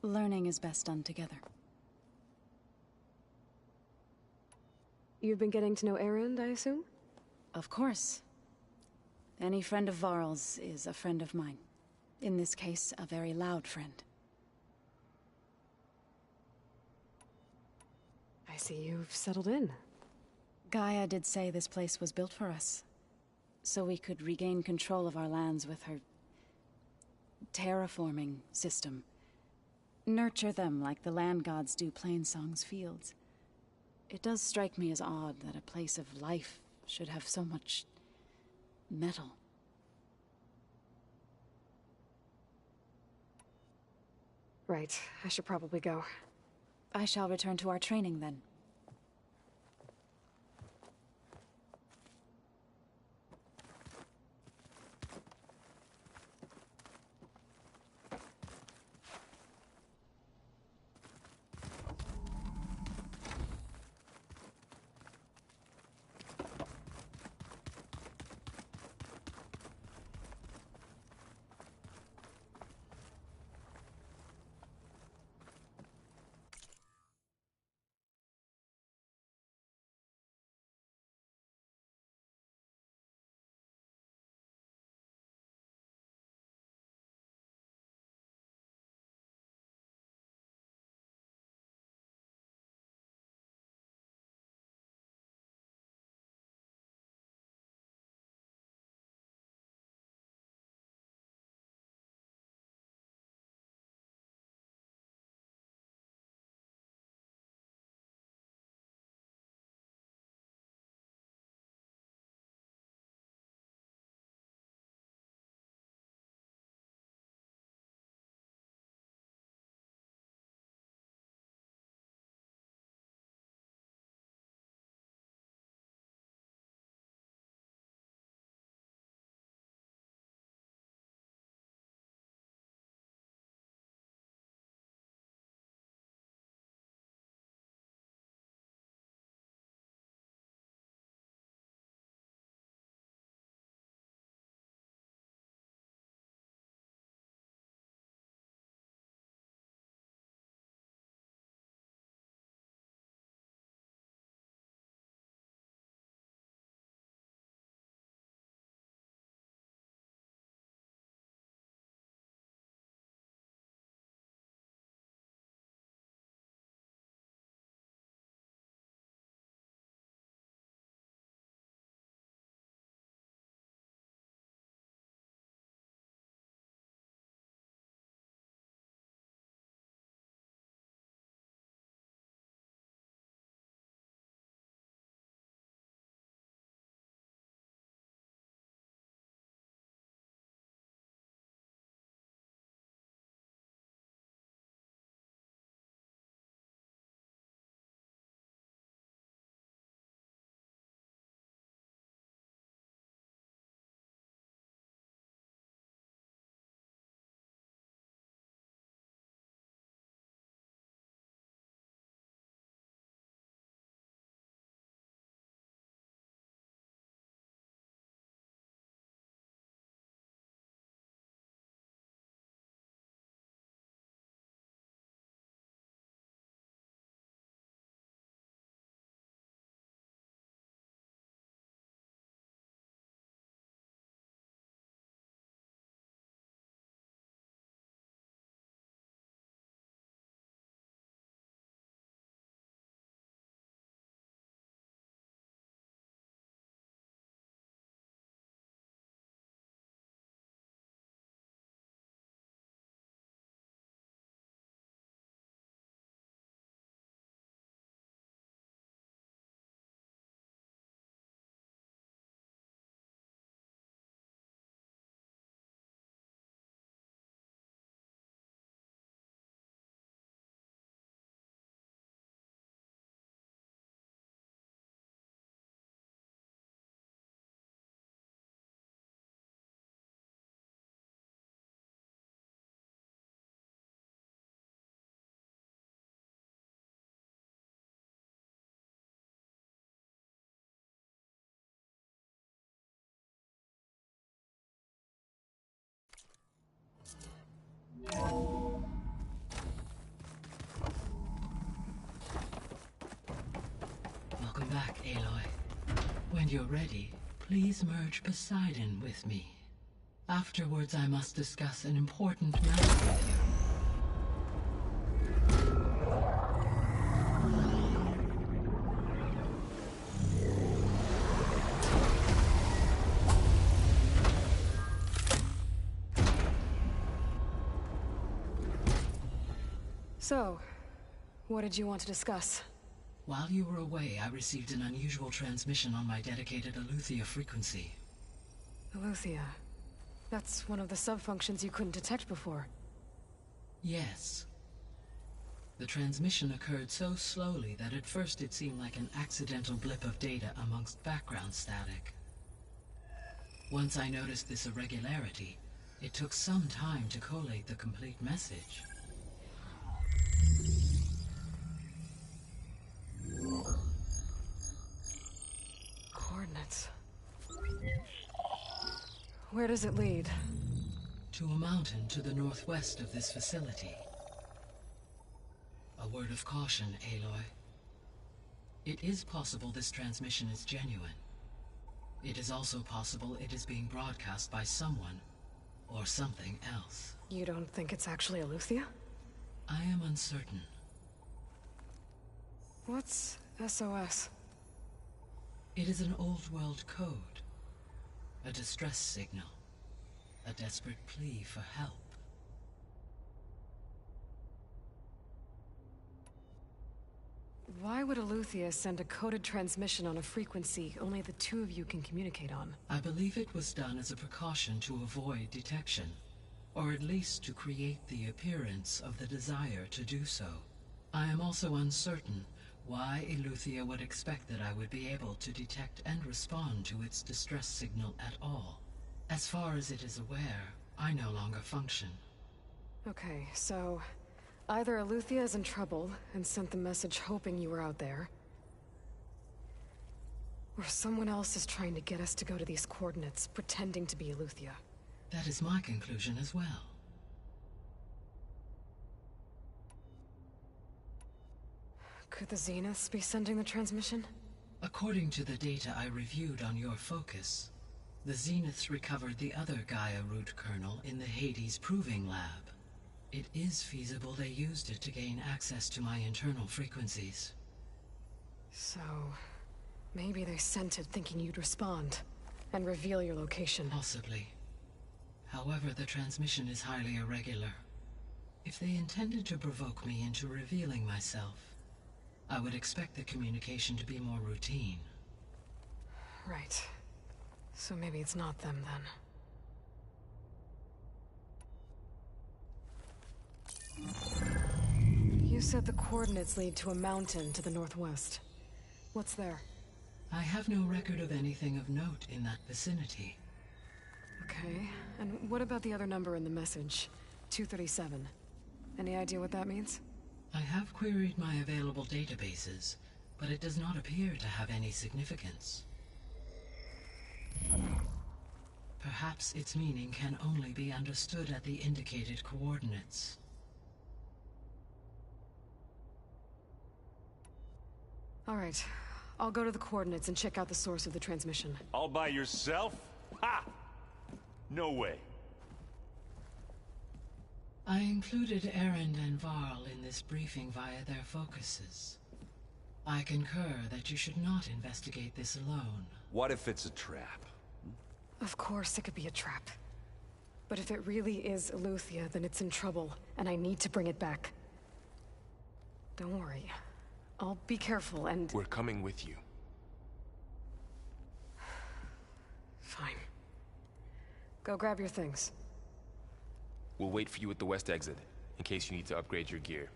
Learning is best done together. You've been getting to know Erend, I assume? Of course. Any friend of Varl's is a friend of mine. In this case, a very loud friend. I see you've settled in. Gaia did say this place was built for us, so we could regain control of our lands with her terraforming system. Nurture them like the land gods do Plainsong's fields. It does strike me as odd that a place of life should have so much metal. Right, I should probably go. I shall return to our training then. When you're ready, please merge Poseidon with me. Afterwards, I must discuss an important matter with you. So, what did you want to discuss? While you were away, I received an unusual transmission on my dedicated 𝙭frequency. 𝙭. That's one of the sub-functions you couldn't detect before. Yes. The transmission occurred so slowly that at first it seemed like an accidental blip of data amongst background static. Once I noticed this irregularity, it took some time to collate the complete message. Coordinates. Where does it lead? To a mountain to the northwest of this facility. A word of caution, Aloy. It is possible this transmission is genuine. It is also possible it is being broadcast by someone or something else. You don't think it's actually 𝙭? I am uncertain. What's SOS? It is an old world code. A distress signal. A desperate plea for help. Why would 𝙭send a coded transmission on a frequency only the two of you can communicate on? I believe it was done as a precaution to avoid detection, or at least to create the appearance of the desire to do so. I am also uncertain why 𝙭would expect that I would be able to detect and respond to its distress signal at all. As far as it is aware, I no longer function. Okay, so either 𝙭is in trouble and sent the message hoping you were out there, or someone else is trying to get us to go to these coordinates, pretending to be 𝙭. That is my conclusion as well. Could the Zeniths be sending the transmission? According to the data I reviewed on your focus, the Zeniths recovered the other 𝙭-Root kernel in the Hades Proving Lab. It is feasible they used it to gain access to my internal frequencies. So, maybe they sent it thinking you'd respond and reveal your location. Possibly. However, the transmission is highly irregular. If they intended to provoke me into revealing myself, I would expect the communication to be more routine. Right. So maybe it's not them then. You said the coordinates lead to a mountain to the northwest. What's there? I have no record of anything of note in that vicinity. Okay, and what about the other number in the message? 237. Any idea what that means? I have queried my available databases, but it does not appear to have any significance. Perhaps its meaning can only be understood at the indicated coordinates. All right. I'll go to the coordinates and check out the source of the transmission. All by yourself? Ha! No way. I included Erend and Varl in this briefing via their focuses. I concur that you should not investigate this alone. What if it's a trap? Of course it could be a trap. But if it really is 𝙭, then it's in trouble, and I need to bring it back. Don't worry. I'll be careful and... We're coming with you. Fine. Go grab your things. We'll wait for you at the west exit, in case you need to upgrade your gear.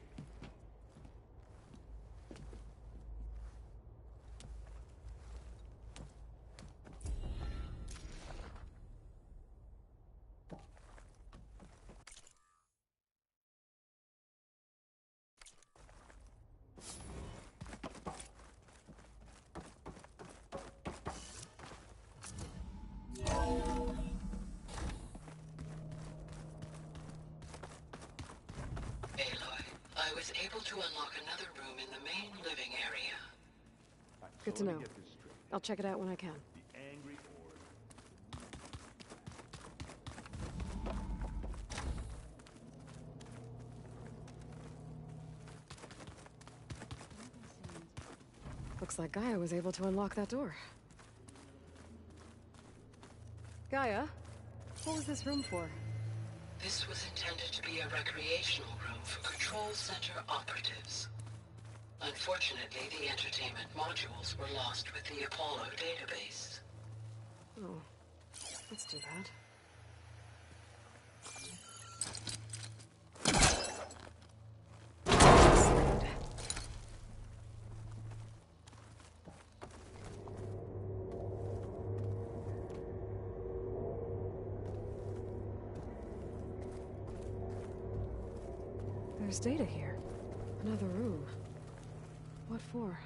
I was able to unlock another room in the main living area. Good to know. I'll check it out when I can. The angry horde. Looks like Gaia was able to unlock that door. Gaia, what was this room for? This was intended to be a recreational room for Control Center operatives. Unfortunately, the entertainment modules were lost with the Apollo database. Oh, that's too bad. There's data here. Another room. What for?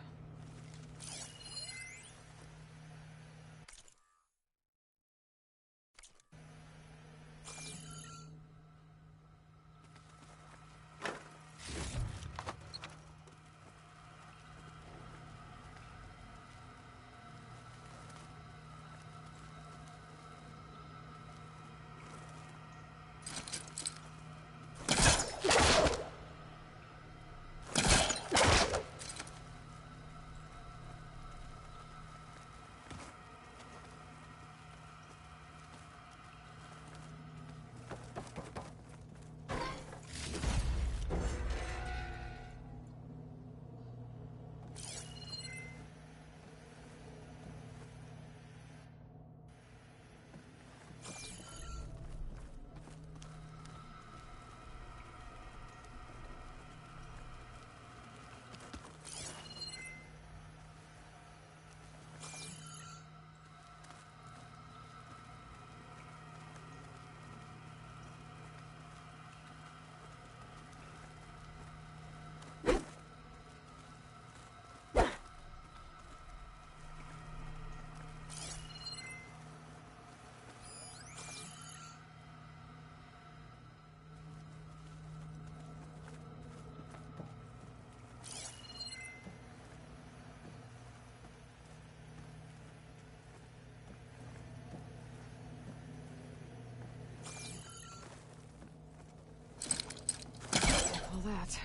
All that.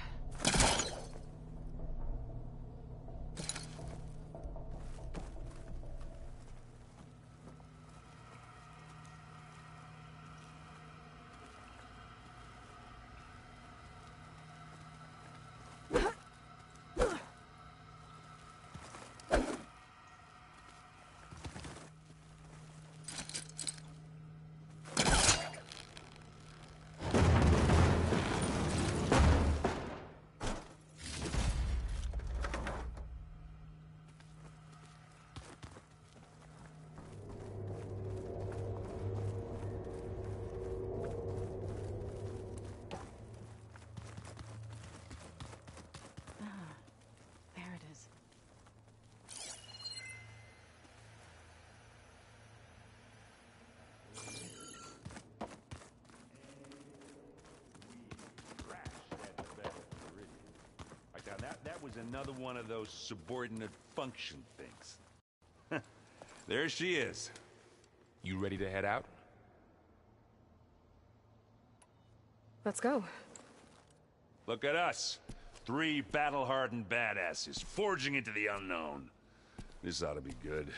That was another one of those subordinate function things. There she is. You ready to head out? Let's go. Look at us. 3 battle-hardened badasses forging into the unknown. This ought to be good.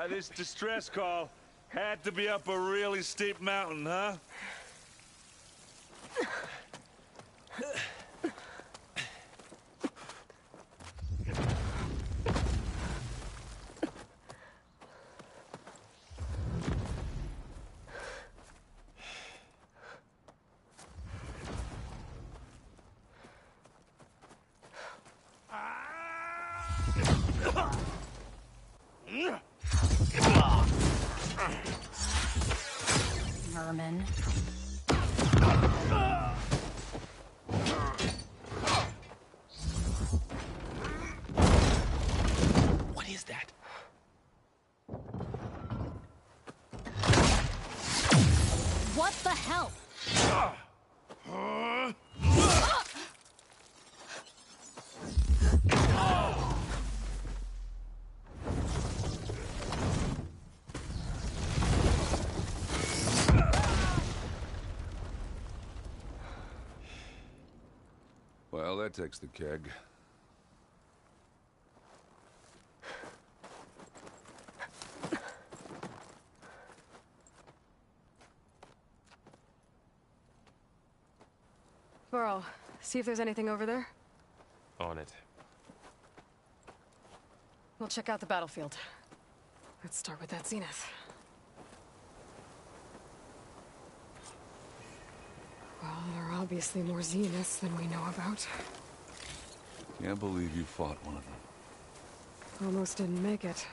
This distress call had to be up a really steep mountain, huh? Merman. What the hell? Well, that takes the keg. Burrow, see if there's anything over there. On it. We'll check out the battlefield. Let's start with that zenith. Well, there are obviously more zeniths than we know about. Can't believe you fought one of them. Almost didn't make it.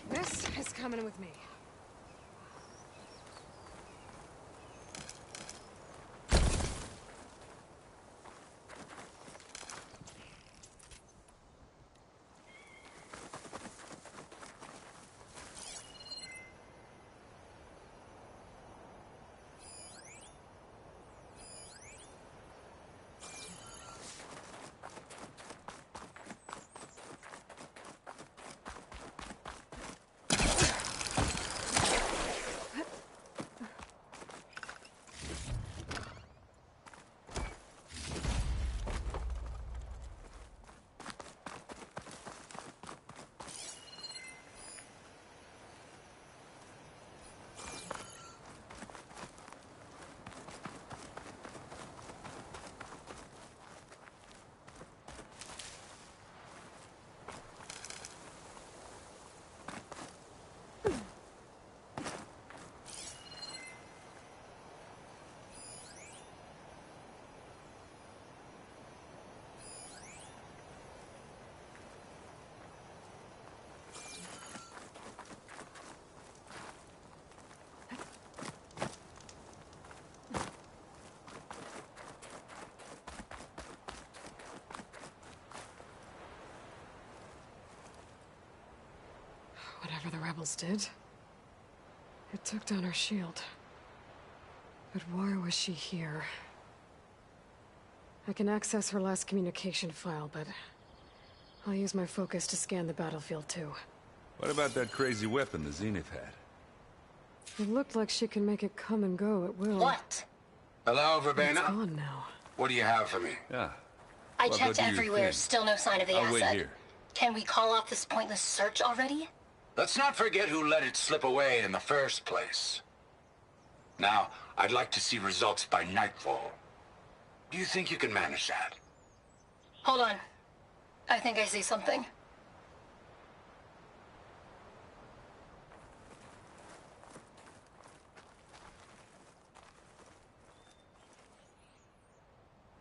This is coming with me. Whatever the rebels did, it took down her shield. But why was she here? I can access her last communication file, but I'll use my focus to scan the battlefield too. What about that crazy weapon the Zenith had? It looked like she can make it come and go at will. What? Hello, Verbena? It's gone now. What do you have for me? Yeah. I checked everywhere, still no sign of the I'll asset. wait here. Can we call off this pointless search already? Let's not forget who let it slip away in the first place. Now, I'd like to see results by nightfall. Do you think you can manage that? Hold on. I think I see something.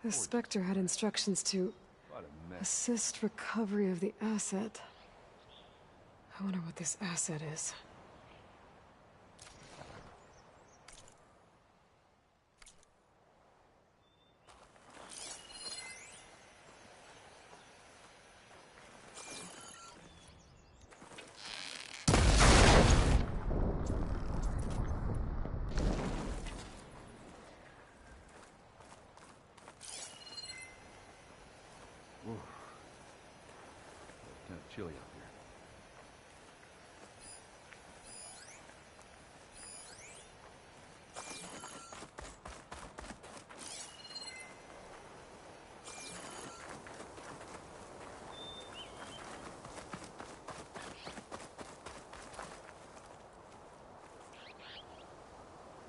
The Spectre had instructions to assist recovery of the asset. I wonder what this asset is. chilly out here.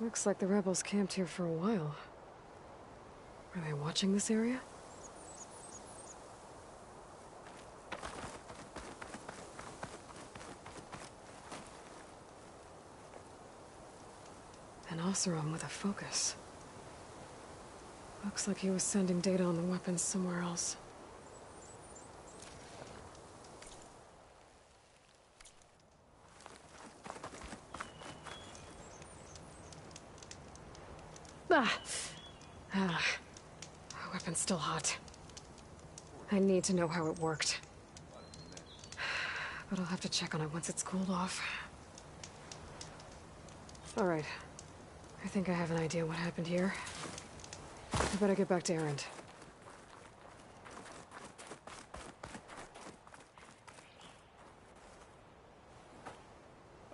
Looks like the rebels camped here for a while. Are they watching this area? An 𝙬𝙧 with a focus. Looks like he was sending data on the weapons somewhere else. Weapon's still hot. I need to know how it worked. But I'll have to check on it once it's cooled off. Alright. I think I have an idea what happened here. I better get back to Erend.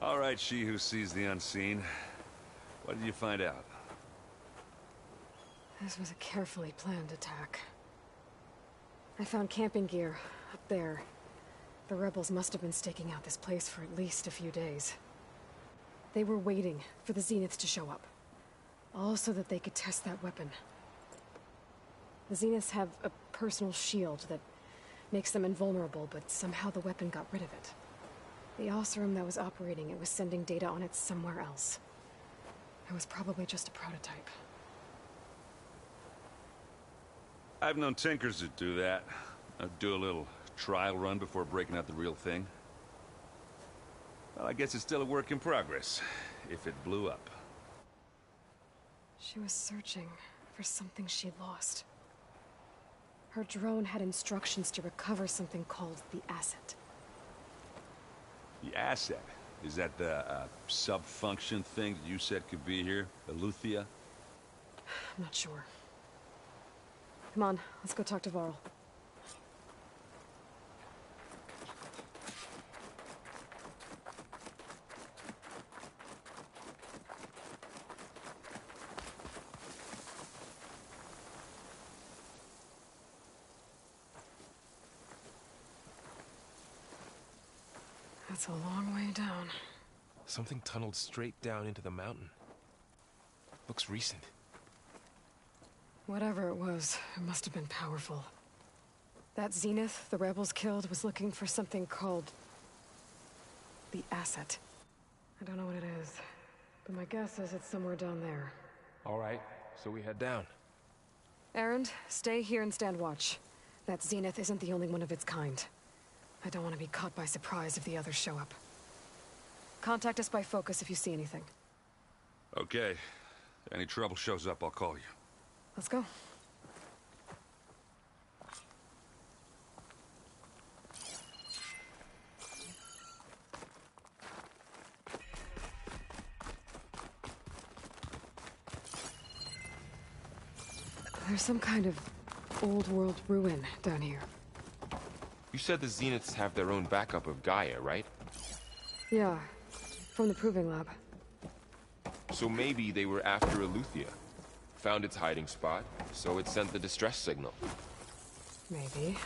All right, she who sees the unseen. What did you find out? This was a carefully planned attack. I found camping gear up there. The rebels must have been staking out this place for at least a few days. They were waiting for the Zeniths to show up. All so that they could test that weapon. The Zeniths have a personal shield that makes them invulnerable, but somehow the weapon got rid of it. The 𝙬𝙧 that was operating it was sending data on it somewhere else. It was probably just a prototype. I've known tinkers that do that. I'd do a little trial run before breaking out the real thing. Well, I guess it's still a work in progress, if it blew up. She was searching for something she lost. Her drone had instructions to recover something called the asset. The asset? Is that the sub-function thing that you said could be here? 𝙬𝙧? I'm not sure. Come on, let's go talk to Varl. That's a long way down. Something tunneled straight down into the mountain. Looks recent. Whatever it was, it must have been powerful. That Zenith the rebels killed was looking for something called the asset. I don't know what it is, but my guess is it's somewhere down there. All right, so we head down. Erend, stay here and stand watch. That Zenith isn't the only one of its kind. I don't want to be caught by surprise if the others show up. Contact us by focus if you see anything. Okay. If any trouble shows up, I'll call you. Let's go. There's some kind of old world ruin down here. You said the Zeniths have their own backup of Gaia, right? Yeah, from the proving lab. So maybe they were after 𝙬𝙧. Found its hiding spot, so it sent the distress signal. Maybe.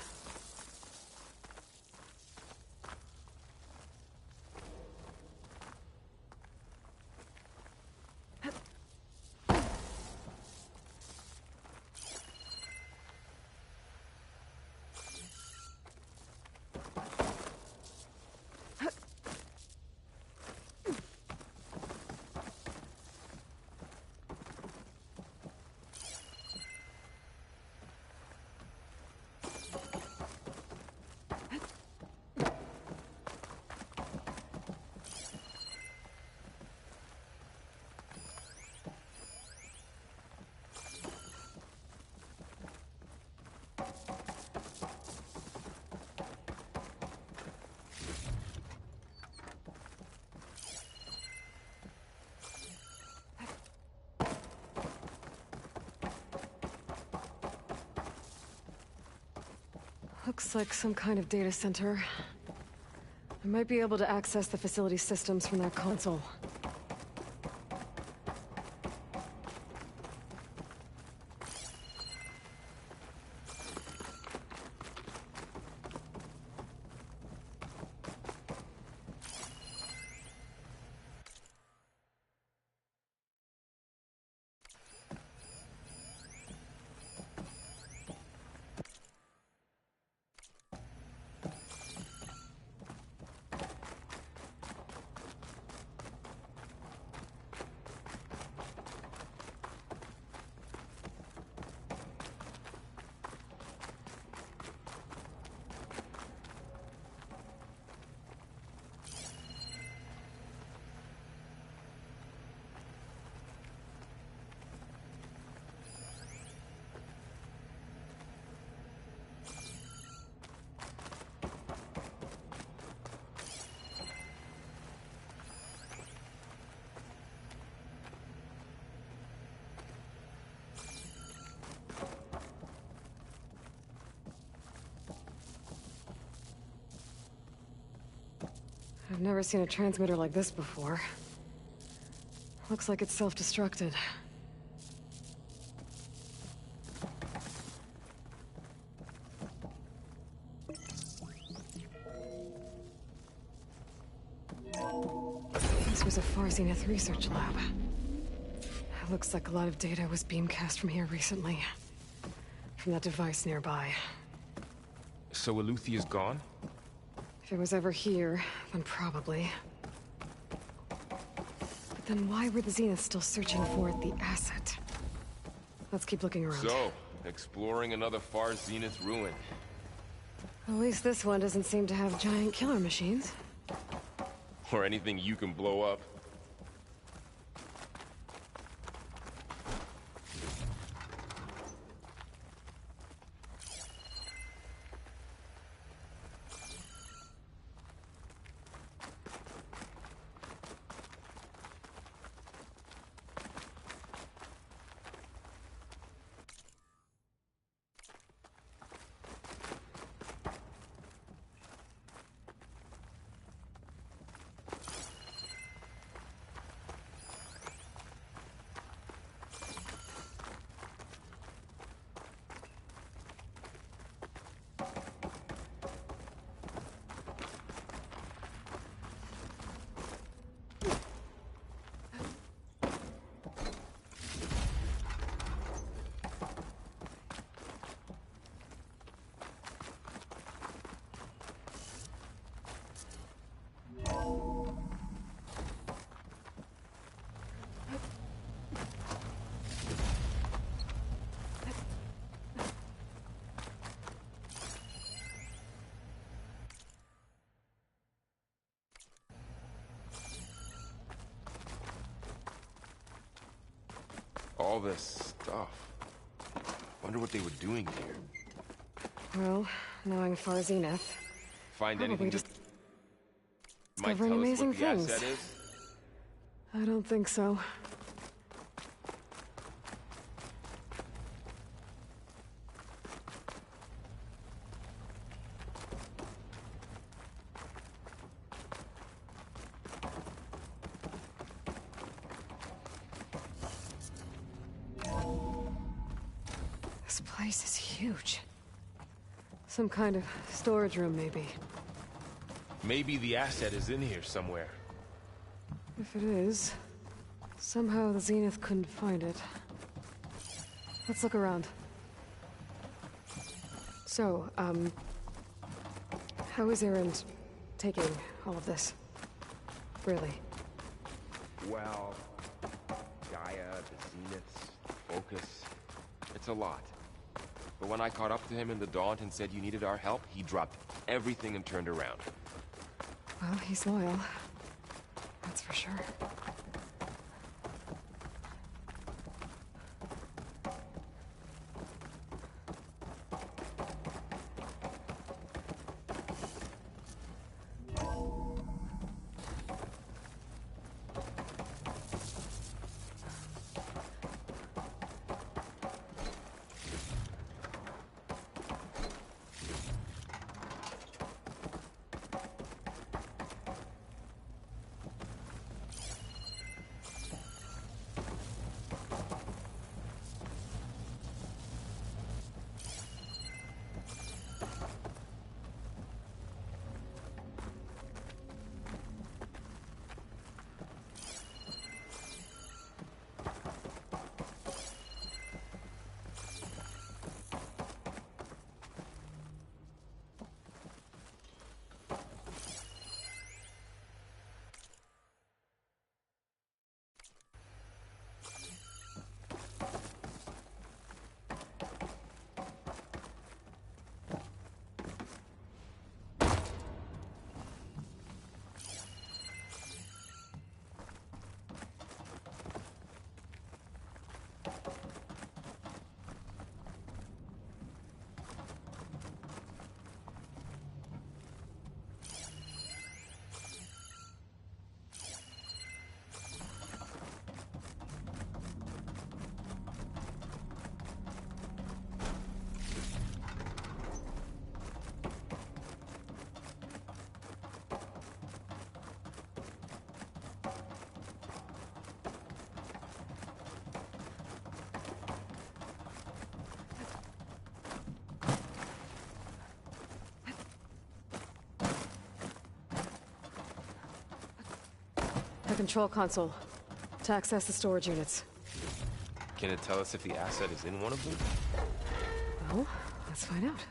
Looks like some kind of data center. I might be able to access the facility systems from that console. I've never seen a transmitter like this before. Looks like it's self-destructed. This was a Far Zenith research lab. It looks like a lot of data was beamcast from here recently. From that device nearby. So Eleuthea's gone? If it was ever here, then probably. But then why were the Zeniths still searching for the asset? Let's keep looking around. So, exploring another Far Zenith ruin. At least this one doesn't seem to have giant killer machines. Or anything you can blow up. All this stuff. Wonder what they were doing here. Well, knowing Far Zenith, Find probably anything just that might discovering tell us amazing what the things. asset is? I don't think so. This place is huge. Some kind of storage room, maybe. Maybe the asset is in here somewhere. If it is, somehow the Zenith couldn't find it. Let's look around. So, how is Erend taking all of this? Really? Well, Gaia, the Zeniths, Focus. It's a lot. But when I caught up to him in the Daunt and said you needed our help, he dropped everything and turned around. Well, he's loyal. That's for sure. The control console. To access the storage units. Can it tell us if the asset is in one of them? Well, let's find out.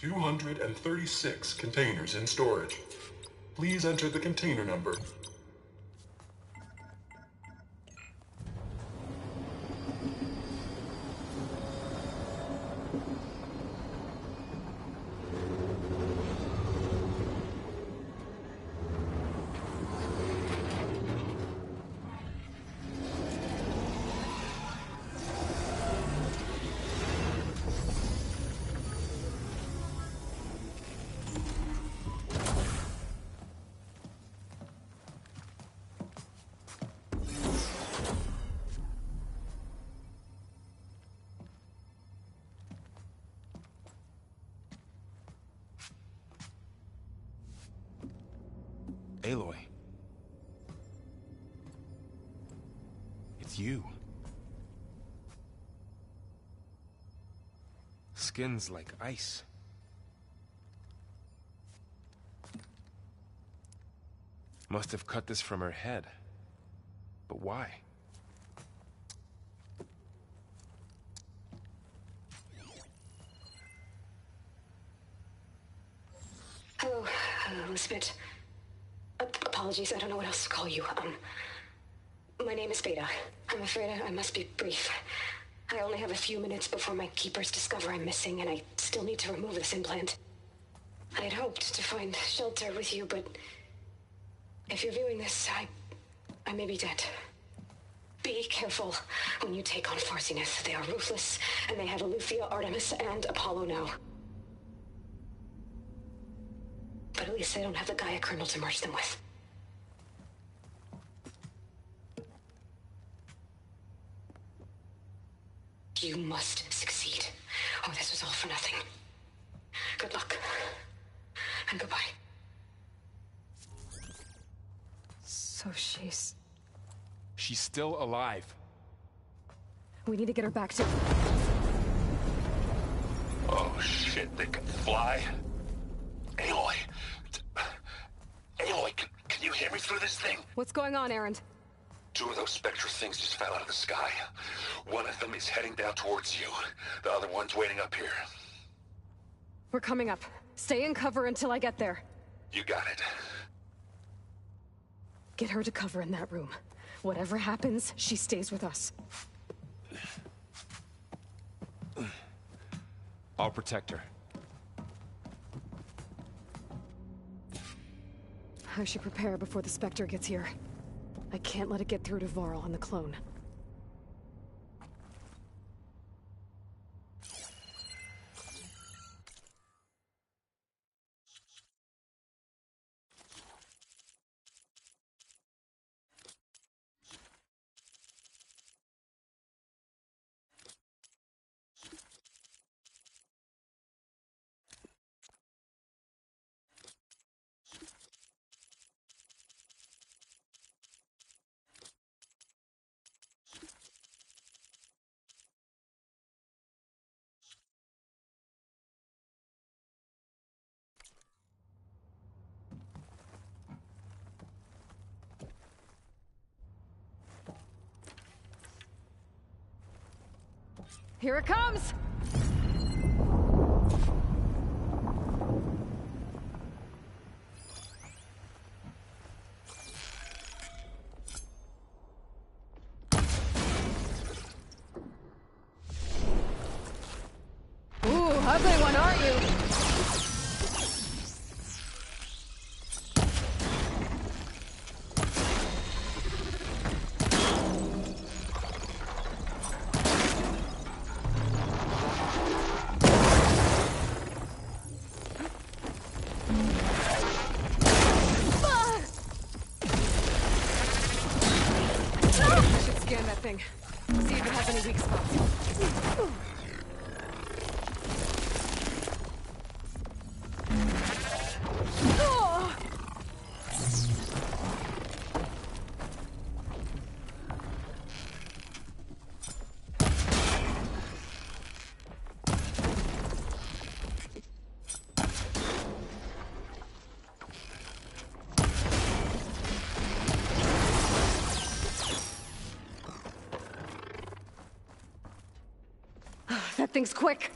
$236 containers in storage. Please enter the container number. Aloy. It's you. Skin's like ice. Must have cut this from her head. But why? Hello, 𝙾𝙧𝙢𝙀. Apologies, I don't know what else to call you. My name is Beta. I'm afraid I must be brief. I only have a few minutes before my keepers discover I'm missing, and I still need to remove this implant. I had hoped to find shelter with you, but if you're viewing this, I may be dead. Be careful when you take on Farsiness. They are ruthless, and they have Eleuthia, Artemis, and Apollo now. But at least they don't have the Gaia kernel to merge them with. You must succeed. Oh, this was all for nothing. Good luck. And goodbye. So she's... She's still alive. We need to get her back to... Oh, shit, they can fly? Aloy. Aloy, can you hear me through this thing? What's going on, Erend? Two of those spectral things just fell out of the sky. One of them is heading down towards you. The other one's waiting up here. We're coming up. Stay in cover until I get there. You got it. Get her to cover in that room. Whatever happens, she stays with us. I'll protect her. I should prepare before the Spectre gets here. I can't let it get through to Varl and the clone. Here it comes! Ooh, ugly one, aren't you? I should scan that thing. See if it has any weak spots. That thing's quick.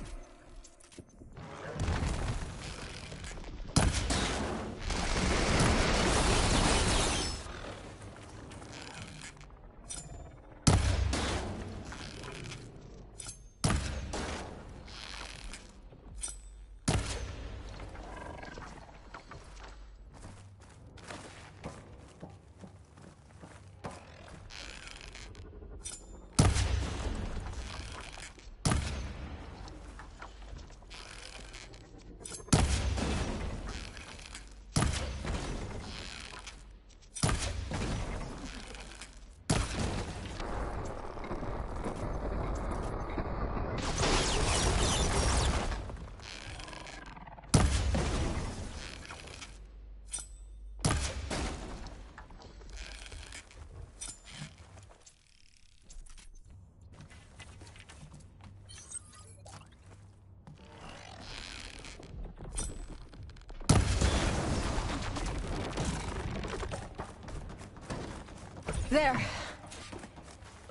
There.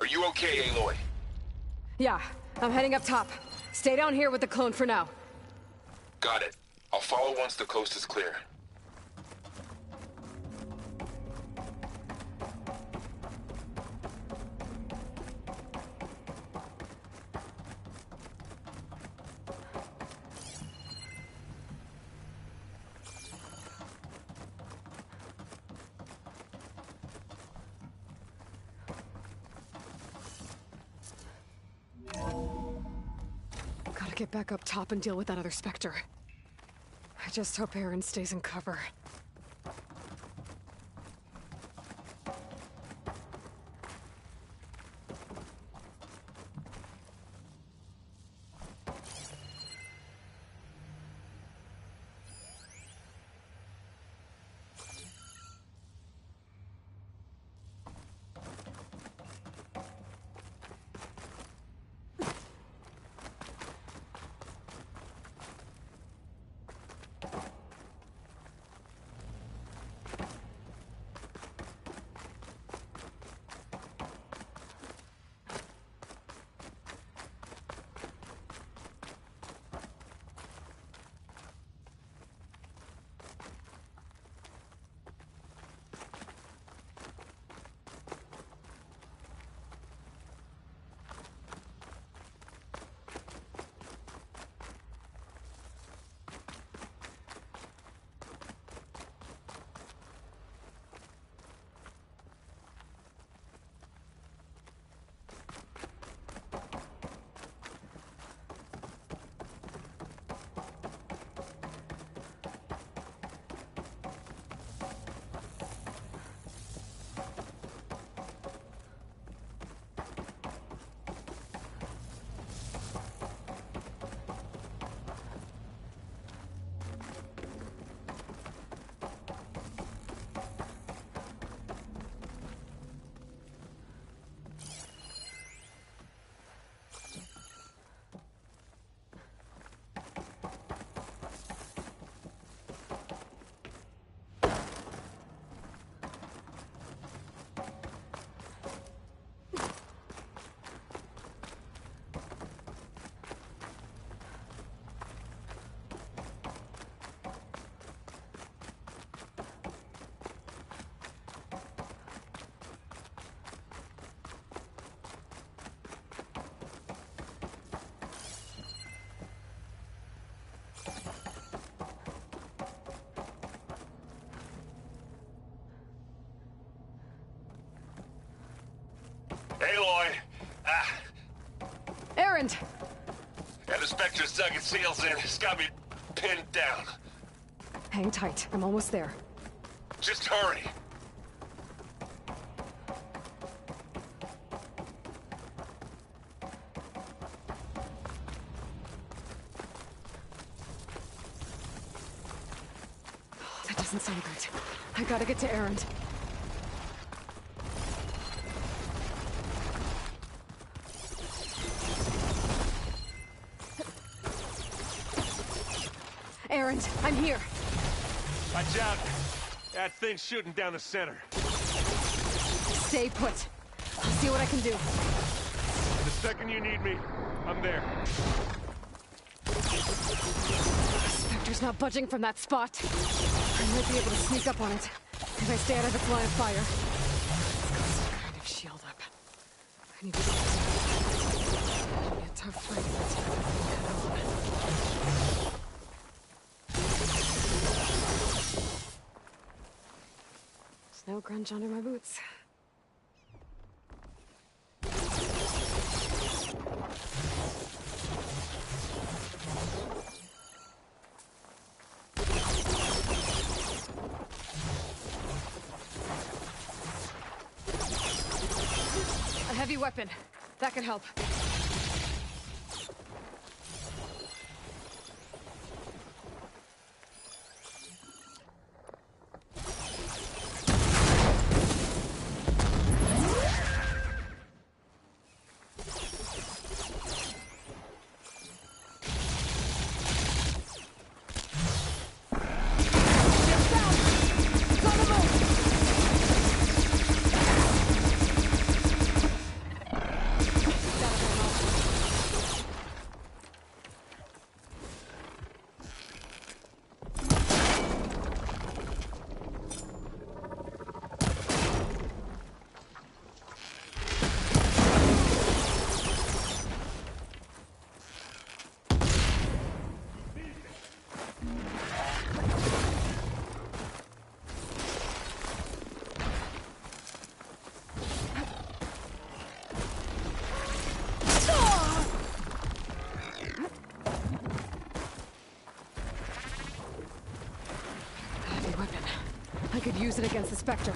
Are you okay, Aloy? Yeah, I'm heading up top. Stay down here with the clone for now. Got it. I'll follow once the coast is clear. Gotta get back up top and deal with that other Spectre. I just hope Aaron stays in cover. Erend! Yeah, the Spectre's dug its heels in. It's got me pinned down. Hang tight. I'm almost there. Just hurry. That doesn't sound good. I gotta get to Erend. Erend, I'm here. Watch out. That thing's shooting down the center. Stay put. I'll see what I can do. The second you need me, I'm there. Spectre's not budging from that spot. I might be able to sneak up on it if I stay out of its line of fire. It's got some kind of shield up. I need to get it. It'll be a tough fight if I take everything head on. Snow crunch under my boots. A heavy weapon. That could help. I could use it against the Spectre.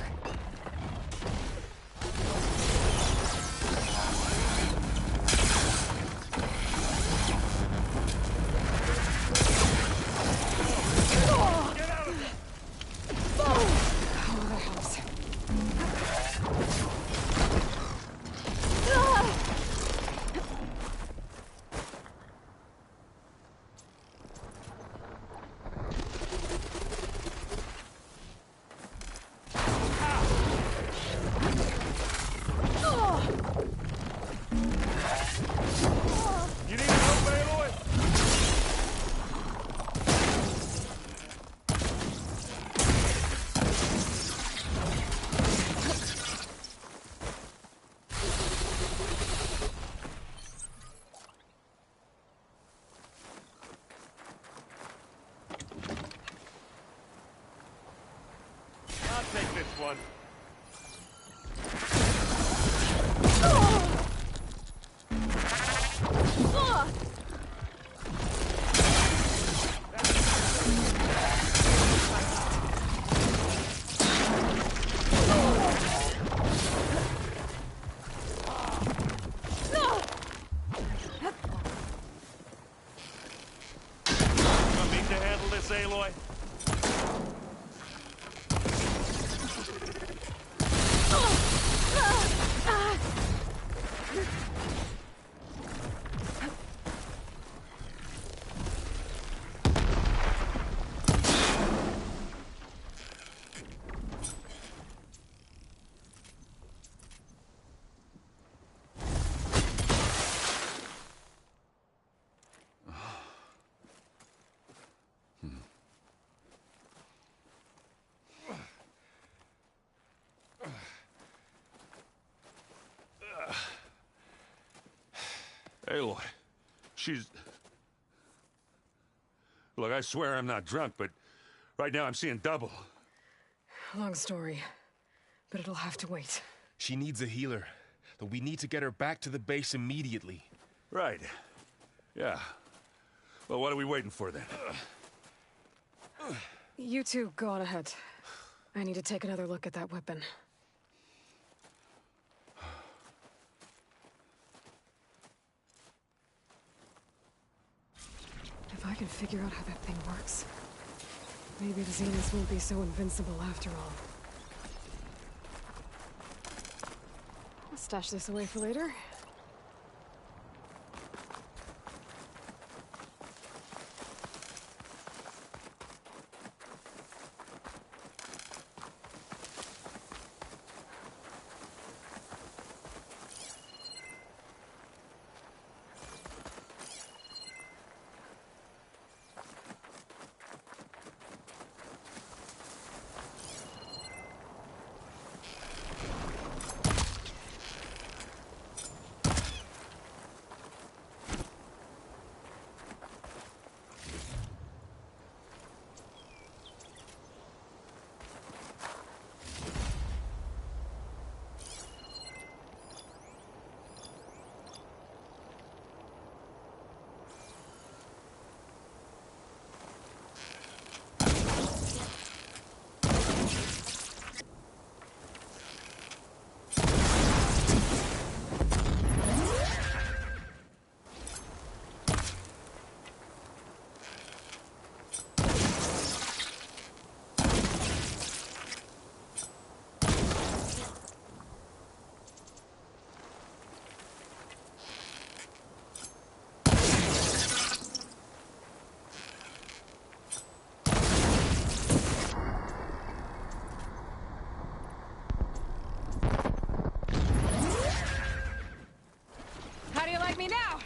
Take this one. Want me to handle this, Aloy? Aloy, she's... Look, I swear I'm not drunk, but right now I'm seeing double. Long story, but it'll have to wait. She needs a healer, but we need to get her back to the base immediately. Right. Yeah. Well, what are we waiting for then? You two go on ahead. I need to take another look at that weapon. If I can figure out how that thing works, maybe the Zeniths won't be so invincible after all. I'll stash this away for later. Me now!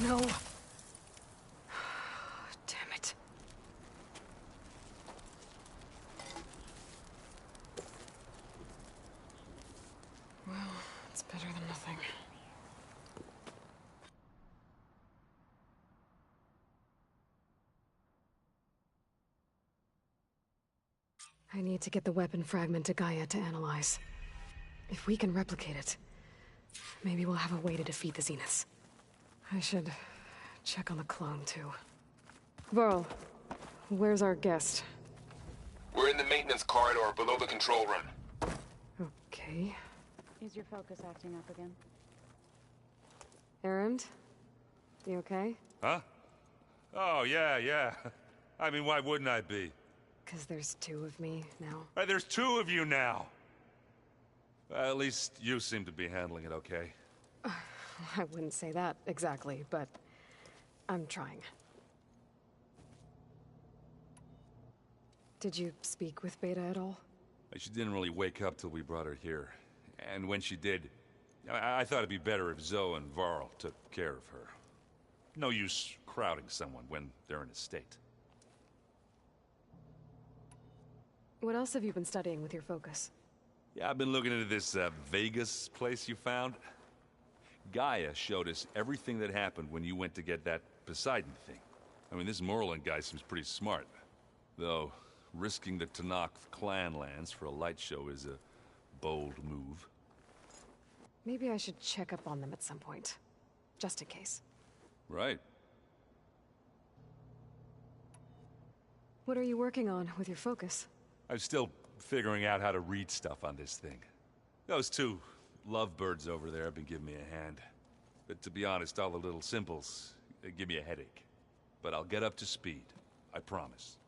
No. Damn it. Well, it's better than nothing. I need to get the weapon fragment to Gaia to analyze. If we can replicate it, maybe we'll have a way to defeat the Zeniths. I should check on the clone, too. Varl, where's our guest? We're in the maintenance corridor below the control room. Okay. Is your focus acting up again? Erend? You okay? Huh? Oh, yeah. I mean, why wouldn't I be? 'Cause there's two of me now. Right, there's two of you now! At least you seem to be handling it okay. I wouldn't say that exactly, but I'm trying. Did you speak with Beta at all? She didn't really wake up till we brought her here. And when she did, I thought it'd be better if Zoe and Varl took care of her. No use crowding someone when they're in a state. What else have you been studying with your focus? Yeah, I've been looking into this Vegas place you found. Gaia showed us everything that happened when you went to get that Poseidon thing. I mean, this Merlin guy seems pretty smart. Though, risking the Tenakth clan lands for a light show is a bold move. Maybe I should check up on them at some point. Just in case. Right. What are you working on with your focus? I'm still figuring out how to read stuff on this thing. Those two lovebirds over there have been giving me a hand. But to be honest, all the little symbols give me a headache. But I'll get up to speed. I promise.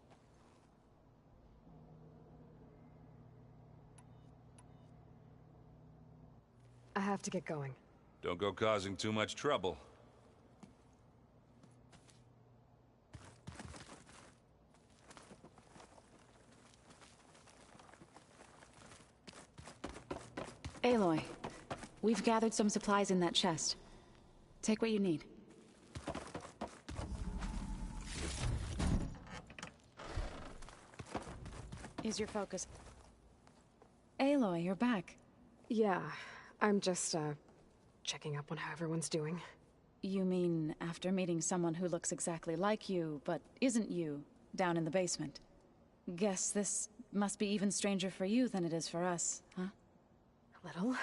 I have to get going. Don't go causing too much trouble. Aloy, we've gathered some supplies in that chest. Take what you need. Is your focus? Aloy, you're back. Yeah, I'm just, checking up on how everyone's doing. You mean after meeting someone who looks exactly like you, but isn't you, down in the basement? Guess this must be even stranger for you than it is for us, huh? A little.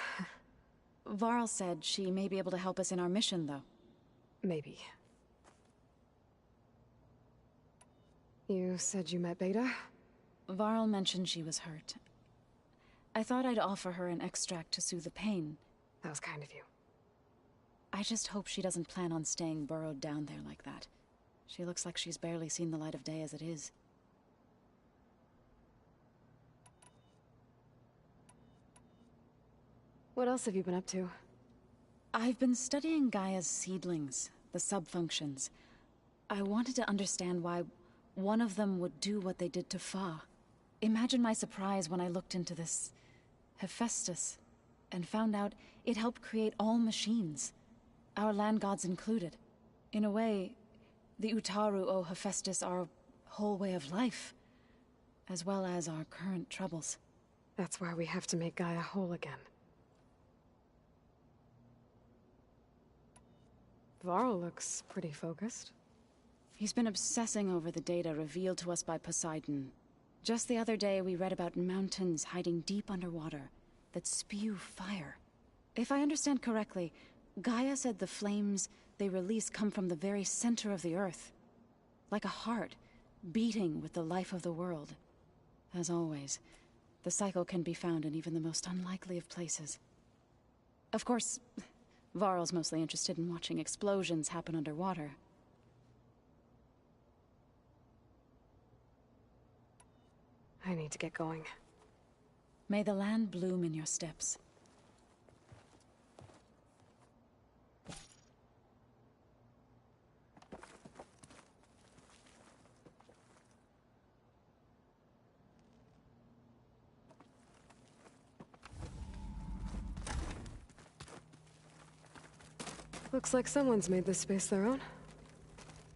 Varl said she may be able to help us in our mission, though. Maybe. You said you met Beta? Varl mentioned she was hurt. I thought I'd offer her an extract to soothe the pain. That was kind of you. I just hope she doesn't plan on staying burrowed down there like that. She looks like she's barely seen the light of day as it is. What else have you been up to? I've been studying Gaia's seedlings, the subfunctions. I wanted to understand why one of them would do what they did to Fa. Imagine my surprise when I looked into this Hephaestus and found out it helped create all machines, our land gods included. In a way, the Utaru owe Hephaestus our whole way of life, as well as our current troubles. That's why we have to make Gaia whole again. Varl looks pretty focused. He's been obsessing over the data revealed to us by Poseidon. Just the other day, we read about mountains hiding deep underwater that spew fire. If I understand correctly, Gaia said the flames they release come from the very center of the Earth. Like a heart, beating with the life of the world. As always, the cycle can be found in even the most unlikely of places. Of course, Varl's mostly interested in watching explosions happen underwater. I need to get going. May the land bloom in your steps. Looks like someone's made this space their own.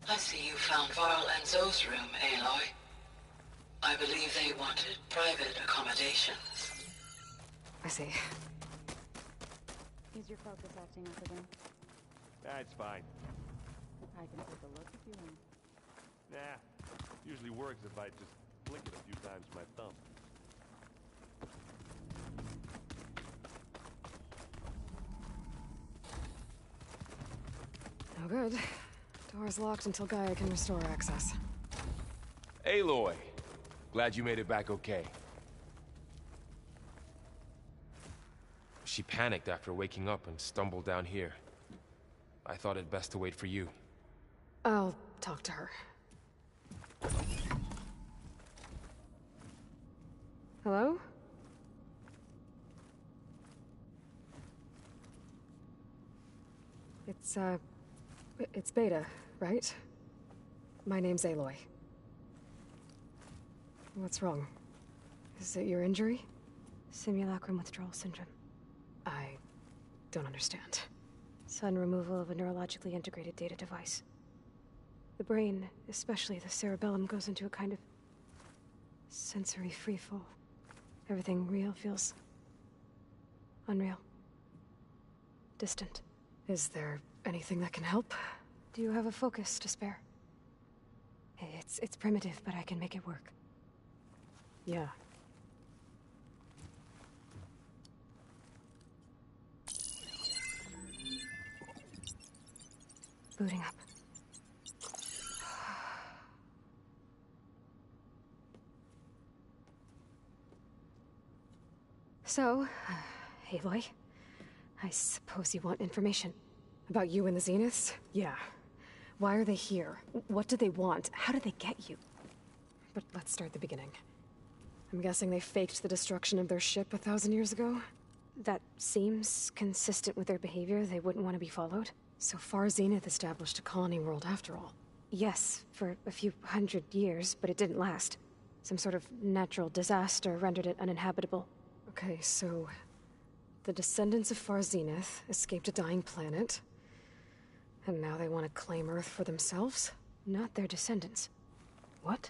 I see you found Varl and Zoe's room, Aloy. I believe they wanted private accommodations. I see. Is your focus acting up again? That's fine. I can take a look if you want. Nah, usually works if I just blink it a few times with my thumb. No good. Door's locked until Gaia can restore access. Aloy! Glad you made it back okay. She panicked after waking up and stumbled down here. I thought it best to wait for you. I'll talk to her. Hello? It's Beta, right? My name's Aloy. What's wrong? Is it your injury? Simulacrum withdrawal syndrome. I don't understand. Sudden removal of a neurologically integrated data device. The brain, especially the cerebellum, goes into a kind of sensory freefall. Everything real feels unreal. Distant. Is there anything that can help? Do you have a focus to spare? It's primitive, but I can make it work. Yeah. Booting up. So, Aloy, I suppose you want information. About you and the Zeniths? Yeah. Why are they here? What do they want? How did they get you? But let's start at the beginning. I'm guessing they faked the destruction of their ship 1,000 years ago? That seems consistent with their behavior. They wouldn't want to be followed. So far, Zenith established a colony world after all. Yes, for a few hundred years, but it didn't last. Some sort of natural disaster rendered it uninhabitable. Okay, so the descendants of Far Zenith escaped a dying planet, and now they want to claim Earth for themselves? Not their descendants. What?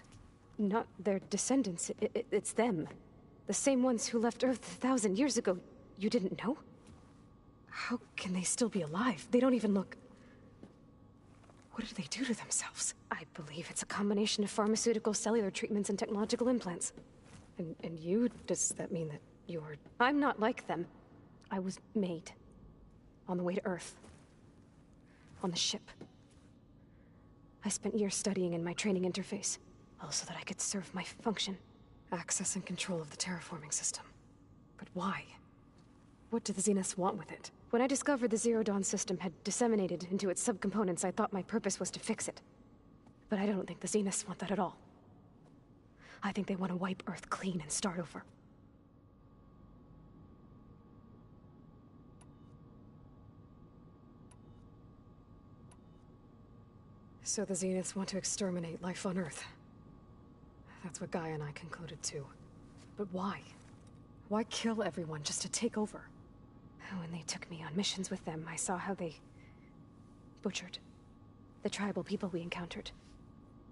Not their descendants. It's them. The same ones who left Earth 1,000 years ago. You didn't know? How can they still be alive? They don't even look... What did they do to themselves? I believe it's a combination of pharmaceutical, cellular treatments, and technological implants. And you? Does that mean that you're... I'm not like them. I was made. On the way to Earth. On the ship. I spent years studying in my training interface, all so that I could serve my function. Access and control of the terraforming system. But why? What do the Zeniths want with it? When I discovered the Zero Dawn system had disseminated into its subcomponents, I thought my purpose was to fix it. But I don't think the Zeniths want that at all. I think they want to wipe Earth clean and start over. So the Zeniths want to exterminate life on Earth. That's what Gaia and I concluded too. But why? Why kill everyone just to take over? When they took me on missions with them, I saw how they butchered the tribal people we encountered.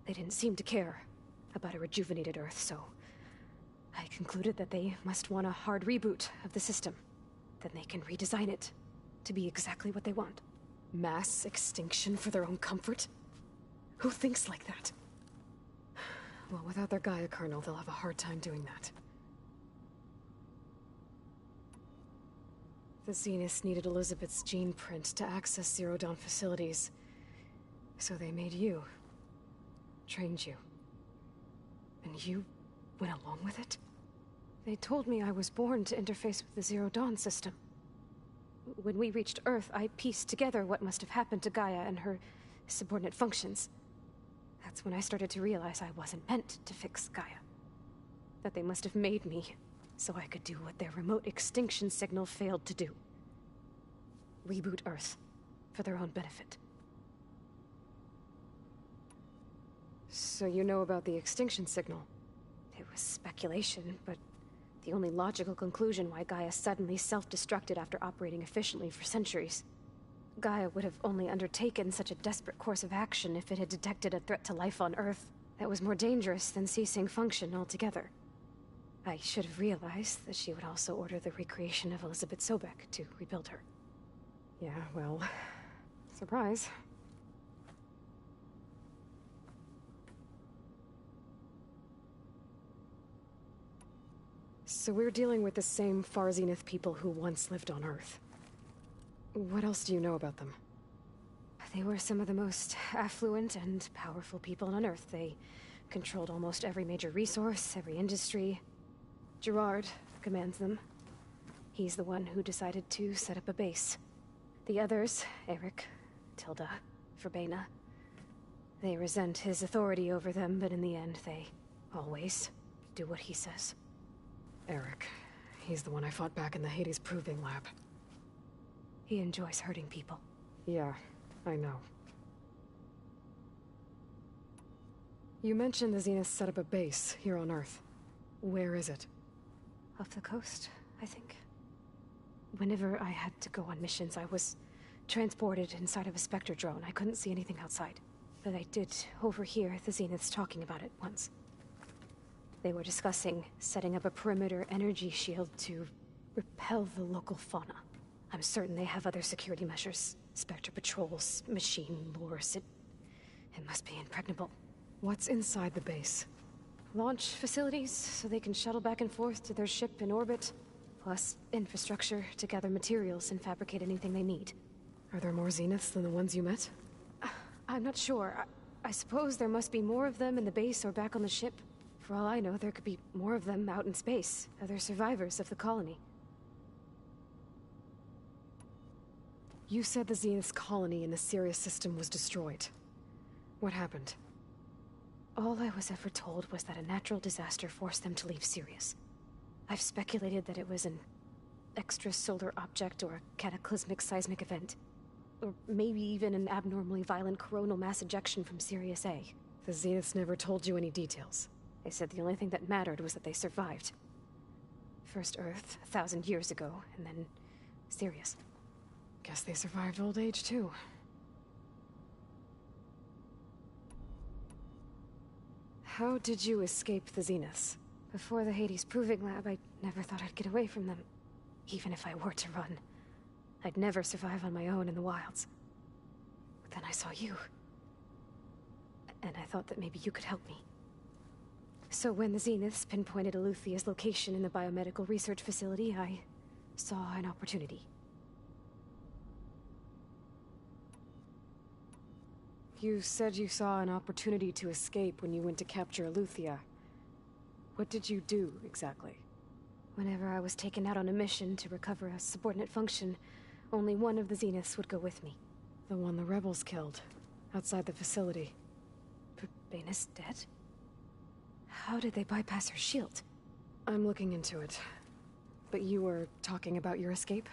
They didn't seem to care about a rejuvenated Earth, so I concluded that they must want a hard reboot of the system. Then they can redesign it to be exactly what they want. Mass extinction for their own comfort? Who thinks like that? Well, without their Gaia kernel, they'll have a hard time doing that. The Zeniths needed Elizabeth's gene print to access Zero Dawn facilities. So they made you. Trained you. And you went along with it? They told me I was born to interface with the Zero Dawn system. When we reached Earth, I pieced together what must have happened to Gaia and her subordinate functions. That's when I started to realize I wasn't meant to fix Gaia. That they must have made me so I could do what their remote extinction signal failed to do. Reboot Earth, for their own benefit. So you know about the extinction signal? It was speculation, but the only logical conclusion why Gaia suddenly self-destructed after operating efficiently for centuries. Gaia would have only undertaken such a desperate course of action if it had detected a threat to life on Earth that was more dangerous than ceasing function altogether. I should have realized that she would also order the recreation of 𝘼𝙧𝙢𝙯 to rebuild her. Yeah, well, surprise. So we're dealing with the same Far Zenith people who once lived on Earth. What else do you know about them? They were some of the most affluent and powerful people on Earth. They controlled almost every major resource, every industry. Gerard commands them. He's the one who decided to set up a base. The others, Eric, Tilda, Verbena, they resent his authority over them, but in the end, they always do what he says. Eric. He's the one I fought back in the Hades Proving Lab. He enjoys hurting people. Yeah, I know. You mentioned the Zeniths set up a base here on Earth. Where is it? Off the coast, I think. Whenever I had to go on missions, I was transported inside of a Spectre drone. I couldn't see anything outside. But I did overhear the Zeniths talking about it once. They were discussing setting up a perimeter energy shield to repel the local fauna. I'm certain they have other security measures. Spectre patrols, machine lures. It must be impregnable. What's inside the base? Launch facilities, so they can shuttle back and forth to their ship in orbit. Plus infrastructure to gather materials and fabricate anything they need. Are there more Zeniths than the ones you met? I'm not sure. I suppose there must be more of them in the base or back on the ship. For all I know, there could be more of them out in space, other survivors of the colony. You said the Zenith's colony in the Sirius system was destroyed. What happened? All I was ever told was that a natural disaster forced them to leave Sirius. I've speculated that it was an extrasolar object or a cataclysmic seismic event. Or maybe even an abnormally violent coronal mass ejection from Sirius A. The Zeniths never told you any details. They said the only thing that mattered was that they survived. First Earth, 1,000 years ago, and then Sirius. Guess they survived old age, too. How did you escape the Zeniths? Before the Hades Proving Lab, I never thought I'd get away from them. Even if I were to run. I'd never survive on my own in the wilds. But then I saw you. And I thought that maybe you could help me. So when the Zeniths pinpointed Eleuthea's location in the biomedical research facility, I saw an opportunity. You said you saw an opportunity to escape when you went to capture Eleuthia. What did you do, exactly? Whenever I was taken out on a mission to recover a subordinate function, only one of the Zeniths would go with me. The one the rebels killed, outside the facility. Baina's dead? How did they bypass her shield? I'm looking into it. But you were talking about your escape?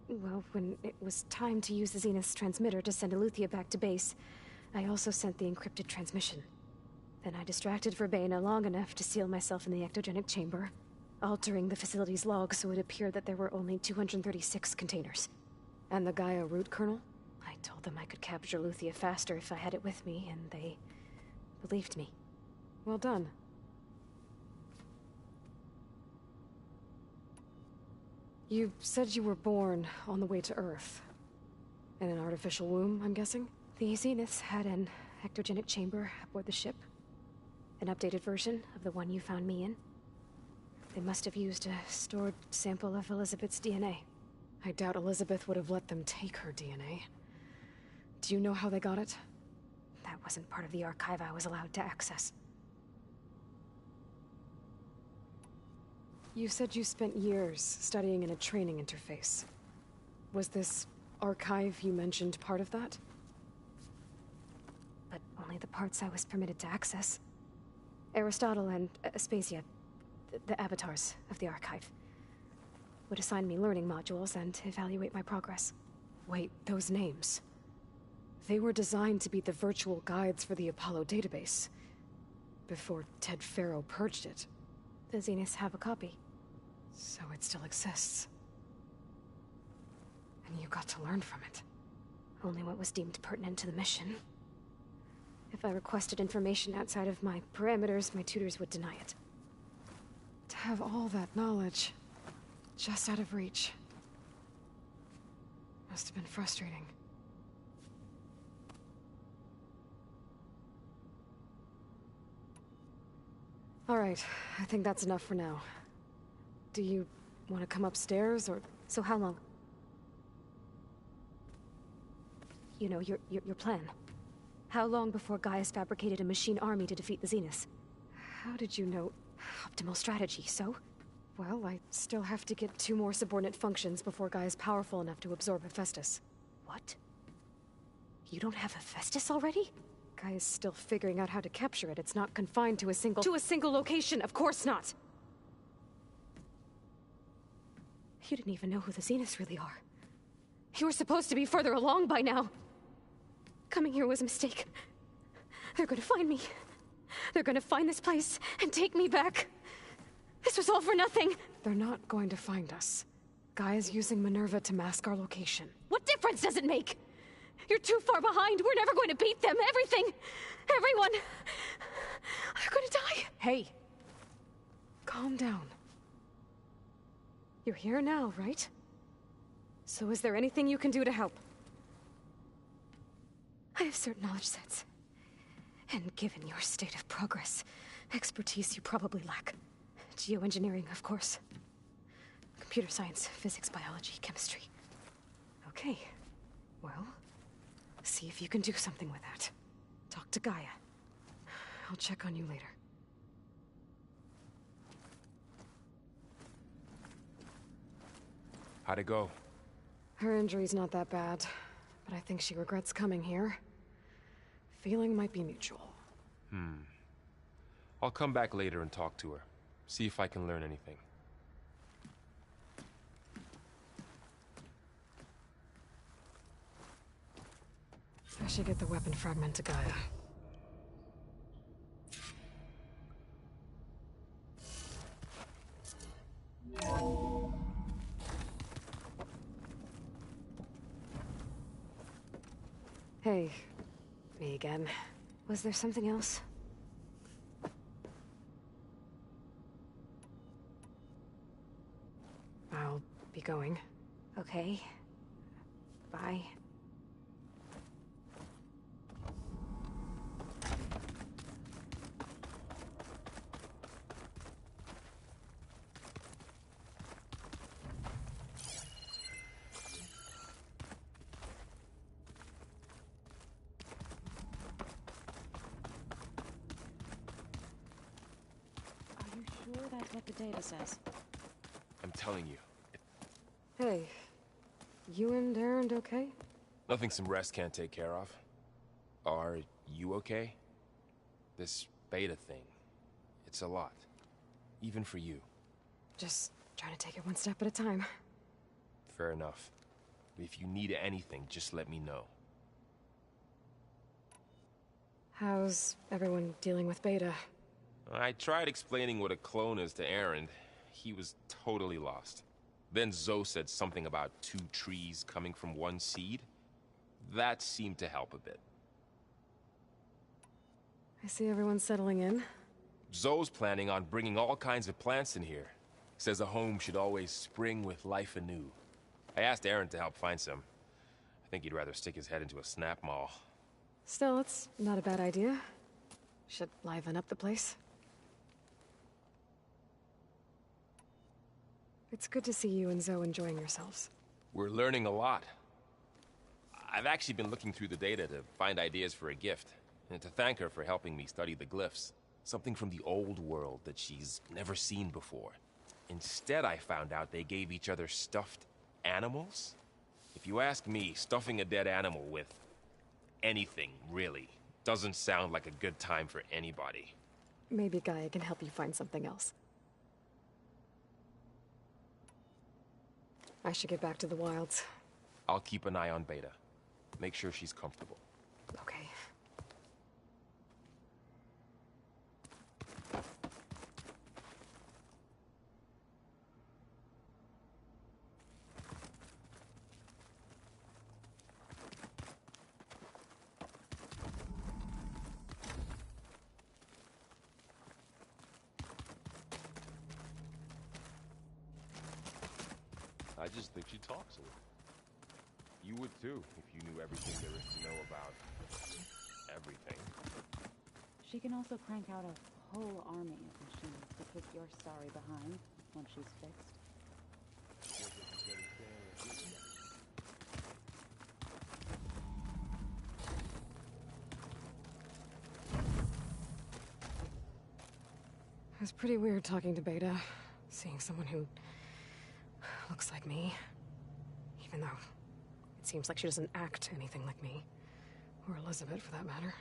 Well, when it was time to use the Zenith's transmitter to send Eleuthia back to base, I also sent the encrypted transmission. Then I distracted Verbena long enough to seal myself in the ectogenic chamber, altering the facility's log so it appeared that there were only 236 containers. And the Gaia root kernel? I told them I could capture Eleuthia faster if I had it with me, and they believed me. Well done. You said you were born on the way to Earth. In an artificial womb, I'm guessing? The Zeniths had an ectogenic chamber aboard the ship. An updated version of the one you found me in. They must have used a stored sample of Elizabeth's DNA. I doubt Elizabeth would have let them take her DNA. Do you know how they got it? That wasn't part of the archive I was allowed to access. You said you spent years studying in a training interface. Was this archive you mentioned part of that? But only the parts I was permitted to access. Aristotle and Aspasia, the avatars of the archive, would assign me learning modules and evaluate my progress. Wait, those names. They were designed to be the virtual guides for the Apollo database. Before Ted Faro purged it. The Zeniths have a copy. So it still exists. And you got to learn from it. Only what was deemed pertinent to the mission. If I requested information outside of my parameters, my tutors would deny it. To have all that knowledge, just out of reach. Must have been frustrating. All right, I think that's enough for now. Do you want to come upstairs, or... So how long? You know, your plan. How long before Gaius fabricated a machine army to defeat the Zeniths? How did you know? Optimal strategy, so? Well, I still have to get 2 more subordinate functions before Gaia's powerful enough to absorb Hephaestus. What? You don't have Hephaestus already? Gaia's still figuring out how to capture it. It's not confined to a single... To a single location, of course not! You didn't even know who the Zeniths really are. You were supposed to be further along by now. Coming here was a mistake. They're gonna find me. They're gonna find this place and take me back. This was all for nothing. They're not going to find us. Gaia's using Minerva to mask our location. What difference does it make? You're too far behind. We're never going to beat them. Everything. Everyone. They're gonna die. Hey. Calm down. You're here now, right? So is there anything you can do to help? I have certain knowledge sets. And given your state of progress, expertise you probably lack. Geoengineering, of course. Computer science, physics, biology, chemistry. Okay. Well, see if you can do something with that. Talk to Gaia. I'll check on you later. How'd it go? Her injury's not that bad, but I think she regrets coming here. Feeling might be mutual. I'll come back later and talk to her. See if I can learn anything. should get the weapon fragment to Gaia. Hey, me again. Was there something else? I'll be going. Okay. Bye. Are you sure that's what the data says? I'm telling you, Hey, you and Aaron okay? nothing some rest can't take care of. Are you okay? This beta thing, it's a lot. Even for you. Just trying to take it one step at a time. Fair enough. If you need anything, just let me know. How's everyone dealing with Beta? I tried explaining what a clone is to Aaron. He was totally lost. Then Zoe said something about 2 trees coming from 1 seed. That seemed to help a bit. I see everyone settling in. Zoe's planning on bringing all kinds of plants in here. Says a home should always spring with life anew. I asked Aaron to help find some. I think he'd rather stick his head into a snap mall. Still, it's not a bad idea. Should liven up the place. It's good to see you and Zoe enjoying yourselves. We're learning a lot. I've actually been looking through the data to find ideas for a gift, and to thank her for helping me study the glyphs. Something from the old world that she's never seen before. Instead, I found out they gave each other stuffed animals. If you ask me, stuffing a dead animal with anything, really, doesn't sound like a good time for anybody. Maybe Gaia can help you find something else. I should get back to the wilds. I'll keep an eye on Beta. Make sure she's comfortable. Okay. I just think she talks a little. You would too, if you knew everything there is to know about everything. She can also crank out a whole army of machines to kick your sorry behind once she's fixed. It was pretty weird talking to Beta, seeing someone who looks like me. Even though it seems like she doesn't act anything like me. Or Elizabeth, for that matter.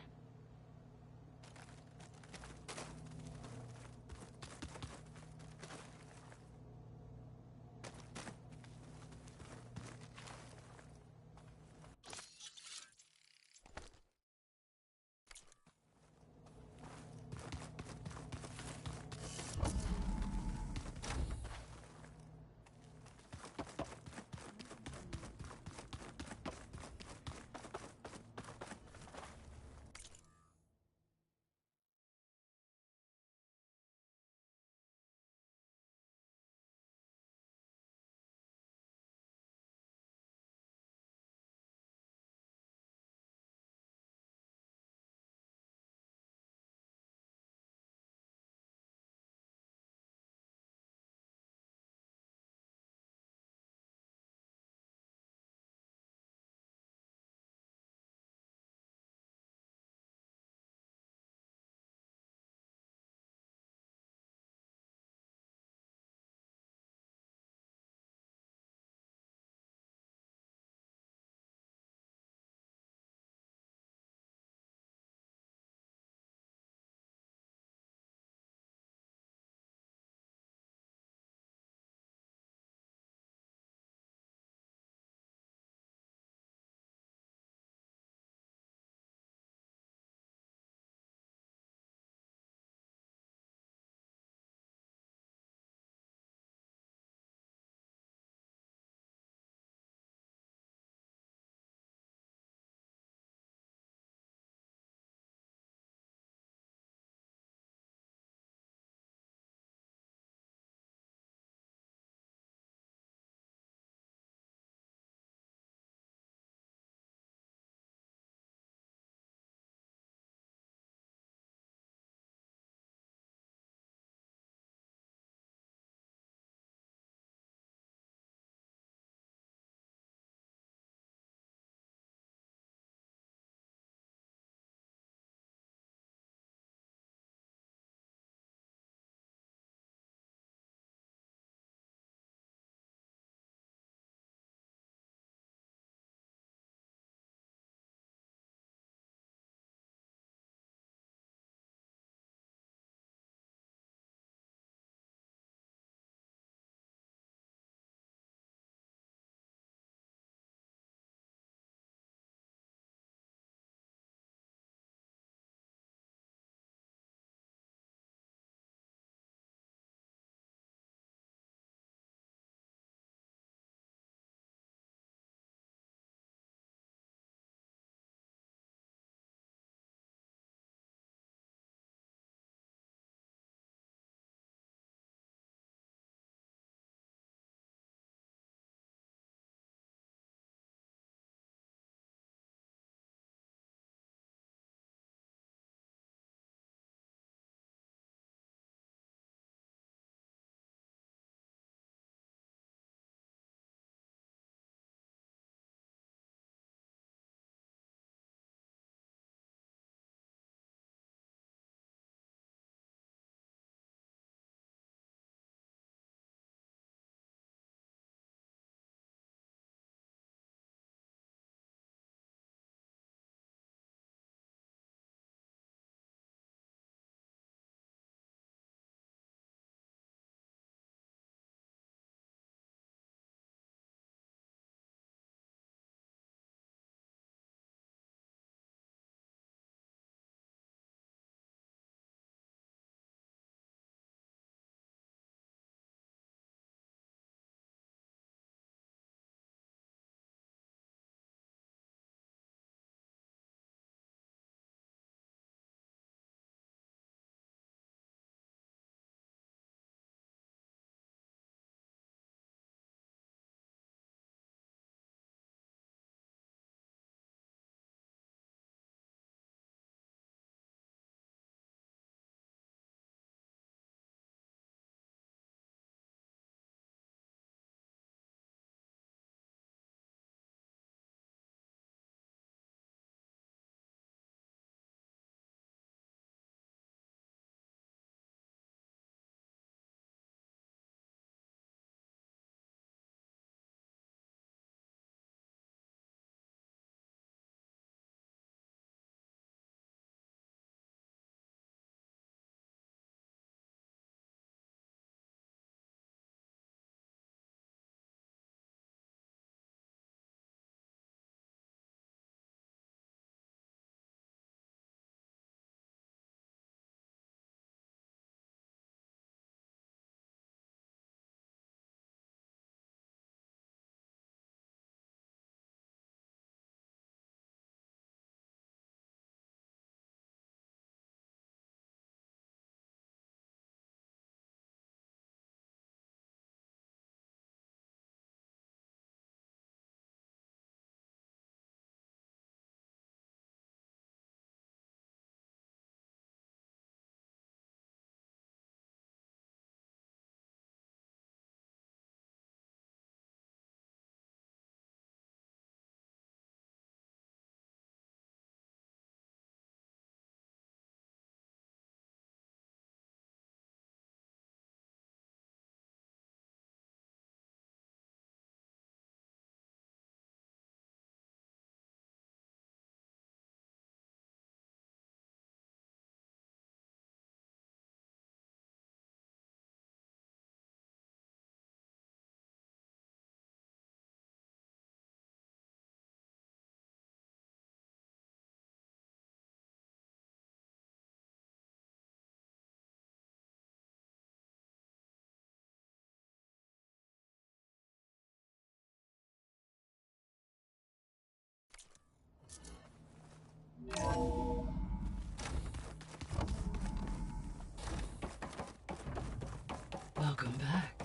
Welcome back.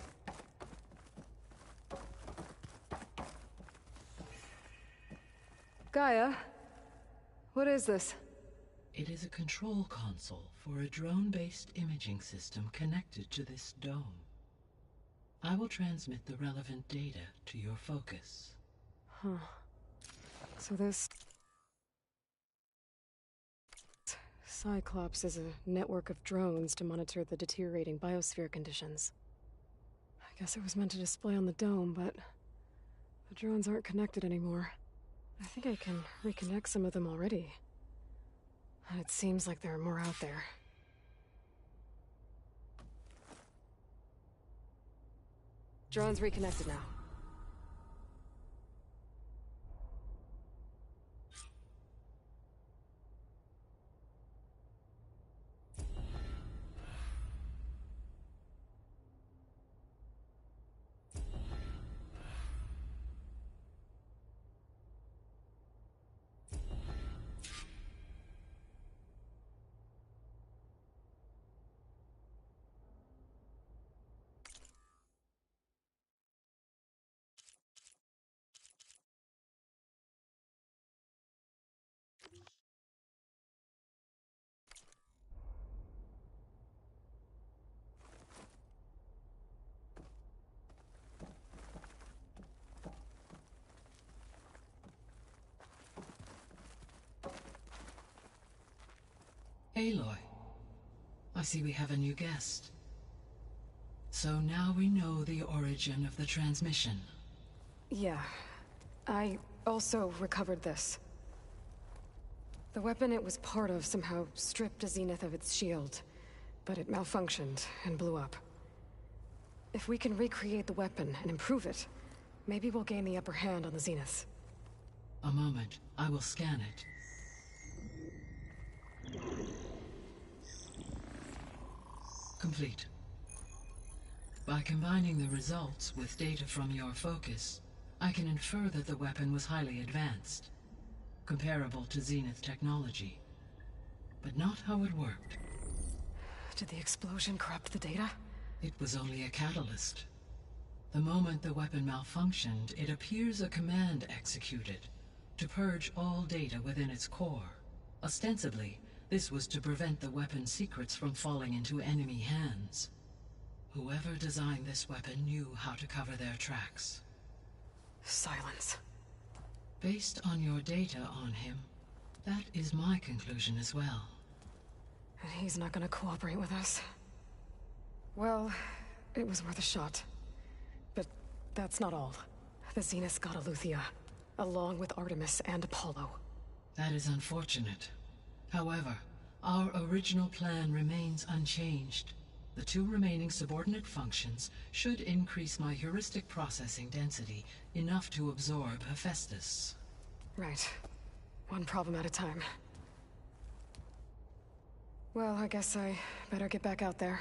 Gaia, what is this? It is a control console for a drone-based imaging system connected to this dome. I will transmit the relevant data to your focus. Huh. So this Cyclops is a network of drones to monitor the deteriorating biosphere conditions. I guess it was meant to display on the dome, but the drones aren't connected anymore. I think I can reconnect some of them already. And it seems like there are more out there. Drones reconnected now. Aloy, I see we have a new guest. So now we know the origin of the transmission. Yeah. I also recovered this. The weapon it was part of somehow stripped Zenith of its shield, but it malfunctioned and blew up. If we can recreate the weapon and improve it, maybe we'll gain the upper hand on the Zeniths. A moment, I will scan it. Complete. By combining the results with data from your focus, I can infer that the weapon was highly advanced, comparable to Zenith technology, but not how it worked. Did the explosion corrupt the data? It was only a catalyst. The moment the weapon malfunctioned, it appears a command executed to purge all data within its core. Ostensibly, this was to prevent the weapon's secrets from falling into enemy hands. Whoever designed this weapon knew how to cover their tracks. Silence. Based on your data on him, that is my conclusion as well. And he's not gonna cooperate with us. Well, it was worth a shot. But that's not all. The Zeniths got Eleuthia, along with Artemis and Apollo. That is unfortunate. However, our original plan remains unchanged. The two remaining subordinate functions should increase my heuristic processing density enough to absorb Hephaestus. Right. One problem at a time. Well, I guess I better get back out there.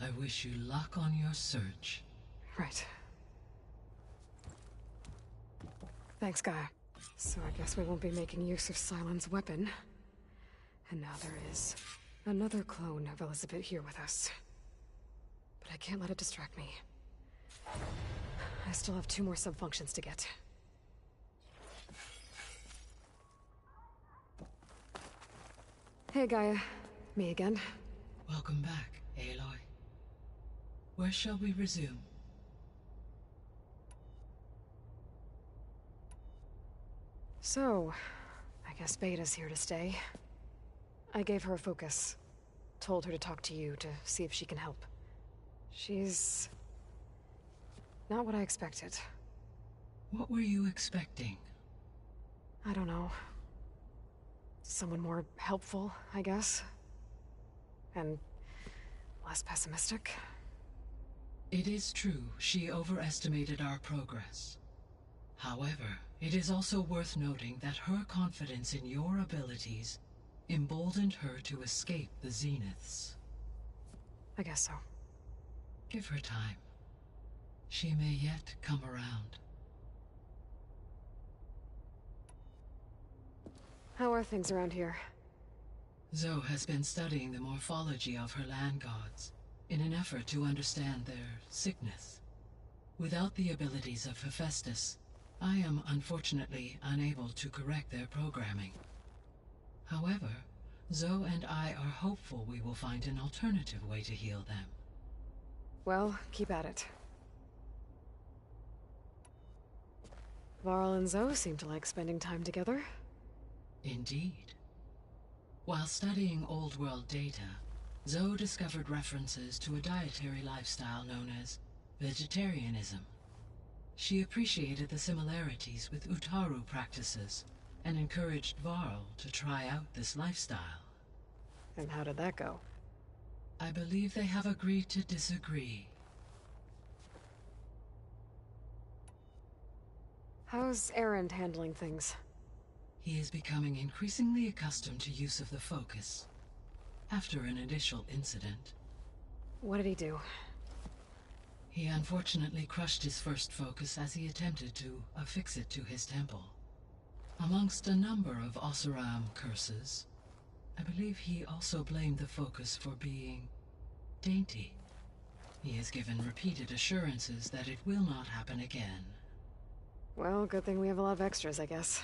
I wish you luck on your search. Right. Thanks, Gaia. So I guess we won't be making use of Cylon's weapon. And now there is another clone of Elizabeth here with us. But I can't let it distract me. I still have 2 more sub-functions to get. Hey, Gaia. Me again. Welcome back, Aloy. Where shall we resume? So, I guess Beta's here to stay. I gave her a focus. Told her to talk to you to see if she can help. She's not what I expected. What were you expecting? I don't know. Someone more helpful, I guess. And less pessimistic. It is true, she overestimated our progress. However, it is also worth noting that her confidence in your abilities emboldened her to escape the Zeniths. I guess so. Give her time. She may yet come around. How are things around here? Zoe has been studying the morphology of her land gods in an effort to understand their sickness. Without the abilities of Hephaestus, I am unfortunately unable to correct their programming. However, Zoe and I are hopeful we will find an alternative way to heal them. Well, keep at it. Varl and Zoe seem to like spending time together. Indeed. While studying Old World data, Zoe discovered references to a dietary lifestyle known as vegetarianism. She appreciated the similarities with Utaru practices and encouraged Varl to try out this lifestyle. And how did that go? I believe they have agreed to disagree. How's Erend handling things? He is becoming increasingly accustomed to use of the focus, after an initial incident. What did he do? He unfortunately crushed his first focus as he attempted to affix it to his temple. Amongst a number of Oseram curses, I believe he also blamed the focus for being dainty. He has given repeated assurances that it will not happen again. Well, good thing we have a lot of extras, I guess.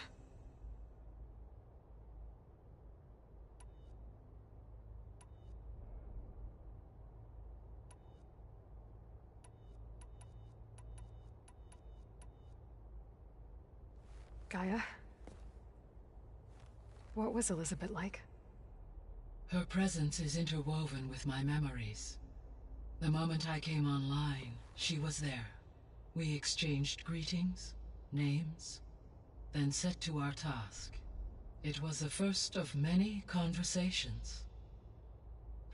Gaia? What was Elizabeth like? Her presence is interwoven with my memories. The moment I came online, she was there. We exchanged greetings, names, then set to our task. It was the first of many conversations.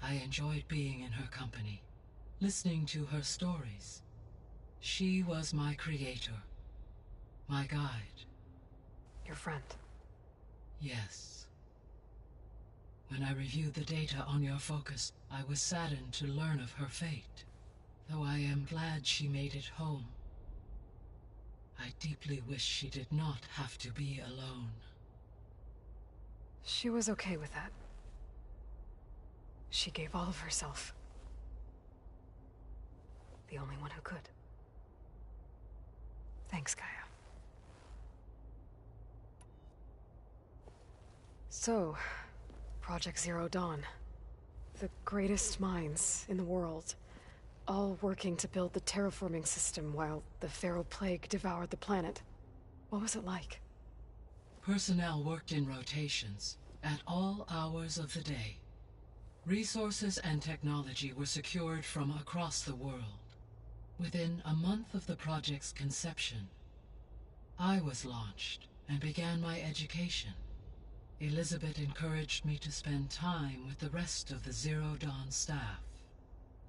I enjoyed being in her company, listening to her stories. She was my creator, my guide. Your friend? Yes. When I reviewed the data on your focus, I was saddened to learn of her fate, though I am glad she made it home. I deeply wish she did not have to be alone. She was okay with that. She gave all of herself. The only one who could. Thanks, Gaia. So, Project Zero Dawn. The greatest minds in the world, all working to build the terraforming system while the Pharaoh Plague devoured the planet. What was it like? Personnel worked in rotations, at all hours of the day. Resources and technology were secured from across the world. Within a month of the project's conception, I was launched and began my education. Elizabeth encouraged me to spend time with the rest of the Zero Dawn staff.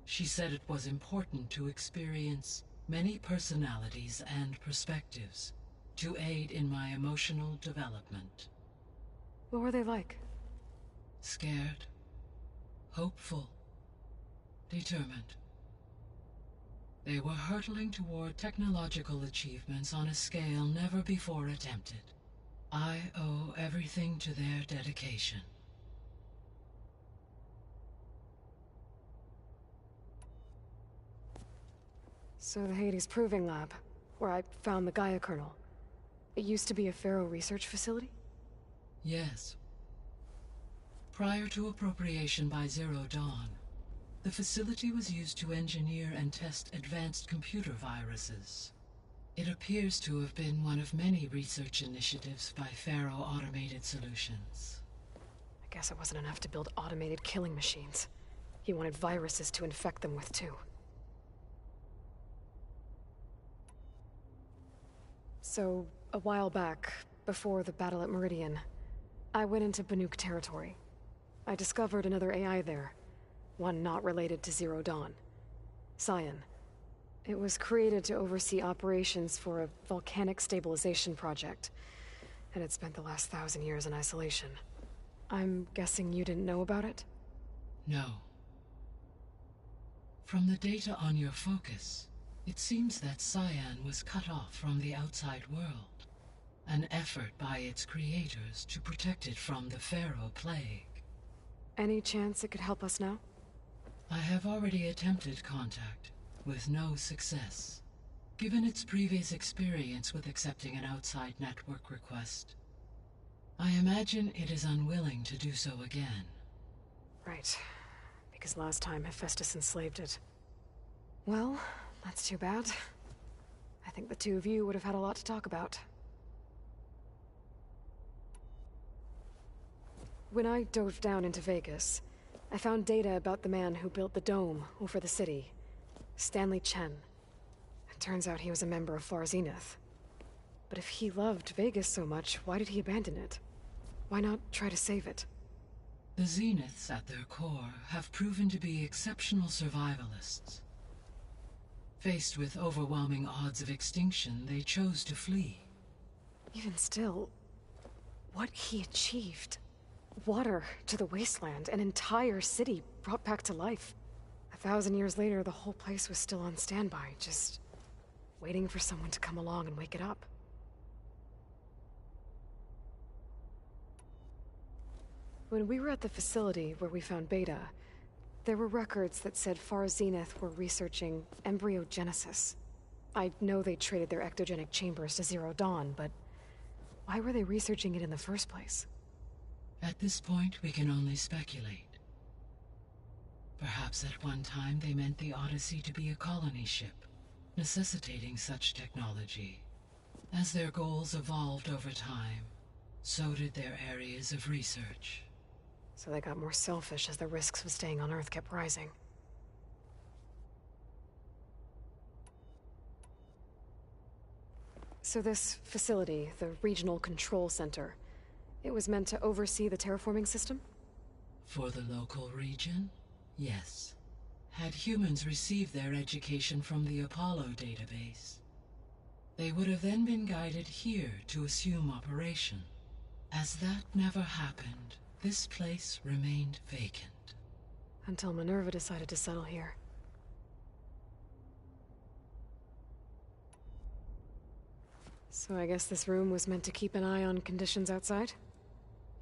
She said it was important to experience many personalities and perspectives to aid in my emotional development. What were they like? Scared, hopeful, determined. They were hurtling toward technological achievements on a scale never before attempted. I owe everything to their dedication. So the Hades Proving Lab, where I found the Gaia kernel, it used to be a Pharaoh research facility? Yes. Prior to appropriation by Zero Dawn, the facility was used to engineer and test advanced computer viruses. It appears to have been one of many research initiatives by Pharaoh Automated Solutions. I guess it wasn't enough to build automated killing machines. He wanted viruses to infect them with, too. So, a while back, before the battle at Meridian, I went into Banuk territory. I discovered another AI there, one not related to Zero Dawn. Sion. It was created to oversee operations for a volcanic stabilization project, and it spent the last 1,000 years in isolation. I'm guessing you didn't know about it? No. From the data on your focus, it seems that Sion was cut off from the outside world. an effort by its creators to protect it from the Pharaoh plague. Any chance it could help us now? I have already attempted contact, with no success. Given its previous experience with accepting an outside network request, I imagine it is unwilling to do so again. Right. Because last time Hephaestus enslaved it. Well, that's too bad. I think the two of you would have had a lot to talk about. When I dove down into Vegas, I found data about the man who built the dome over the city, Stanley Chen. It turns out he was a member of 𝘖𝙧𝙢𝙀. But if he loved Vegas so much, why did he abandon it? Why not try to save it? The Zeniths at their core have proven to be exceptional survivalists. Faced with overwhelming odds of extinction, they chose to flee. Even still, what he achieved. Water to the wasteland, an entire city brought back to life. 1,000 years later, the whole place was still on standby, just waiting for someone to come along and wake it up. When we were at the facility where we found Beta, there were records that said 𝘖𝙧𝙢𝙀 were researching embryogenesis. I know they traded their ectogenic chambers to Zero Dawn, but why were they researching it in the first place? At this point, we can only speculate. Perhaps at one time they meant the Odyssey to be a colony ship, necessitating such technology. As their goals evolved over time, so did their areas of research. So they got more selfish as the risks of staying on Earth kept rising. So this facility, the Regional Control Center, it was meant to oversee the terraforming system? For the local region, yes. Had humans received their education from the Apollo database, they would have then been guided here to assume operation. As that never happened, this place remained vacant. Until Minerva decided to settle here. So I guess this room was meant to keep an eye on conditions outside?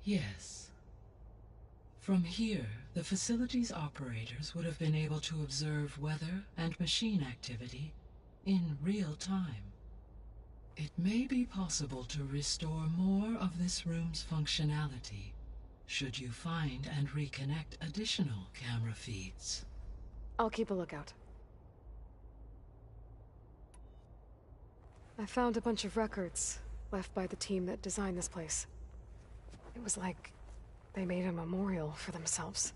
Yes. From here, the facility's operators would have been able to observe weather and machine activity in real time. It may be possible to restore more of this room's functionality, should you find and reconnect additional camera feeds. I'll keep a lookout. I found a bunch of records left by the team that designed this place. It was like they made a memorial for themselves,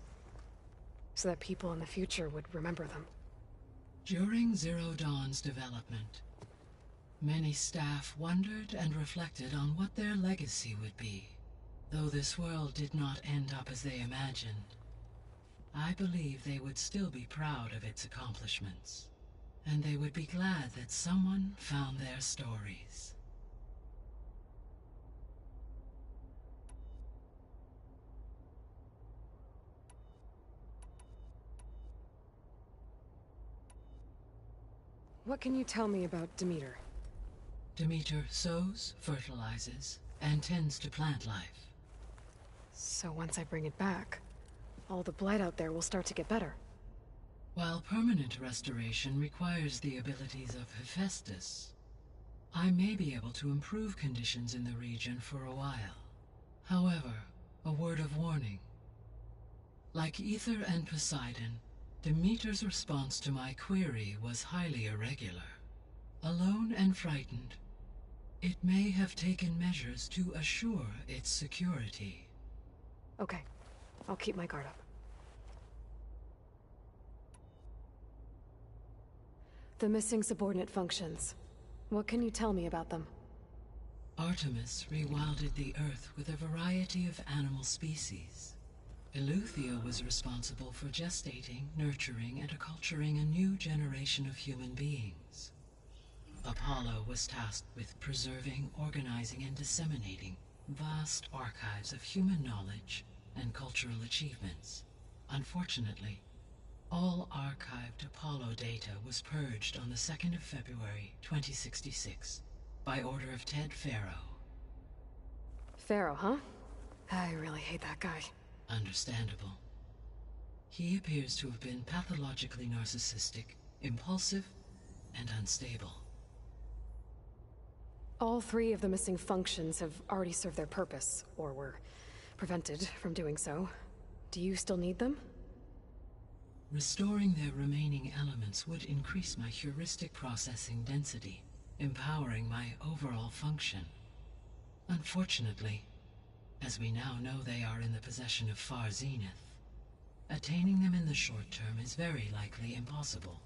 so that people in the future would remember them. During Zero Dawn's development, many staff wondered and reflected on what their legacy would be. Though this world did not end up as they imagined, I believe they would still be proud of its accomplishments, and they would be glad that someone found their stories. What can you tell me about Demeter? Demeter sows, fertilizes, and tends to plant life. So once I bring it back, all the blight out there will start to get better. While permanent restoration requires the abilities of Hephaestus, I may be able to improve conditions in the region for a while. However, a word of warning. Like Ether and Poseidon, Demeter's response to my query was highly irregular. Alone and frightened, it may have taken measures to assure its security. Okay, I'll keep my guard up. The missing subordinate functions. What can you tell me about them? Artemis rewilded the Earth with a variety of animal species. Eleuthia was responsible for gestating, nurturing, and acculturating a new generation of human beings. Apollo was tasked with preserving, organizing, and disseminating vast archives of human knowledge and cultural achievements. Unfortunately, all archived Apollo data was purged on the 2nd of February, 2066, by order of Ted Pharaoh. Pharaoh, huh? I really hate that guy. Understandable. He appears to have been pathologically narcissistic, impulsive, and unstable. All three of the missing functions have already served their purpose, or were prevented from doing so. Do you still need them? Restoring their remaining elements would increase my heuristic processing density, empowering my overall function. Unfortunately, as we now know they are in the possession of 𝘖𝙧𝙢𝙀, attaining them in the short term is very likely impossible.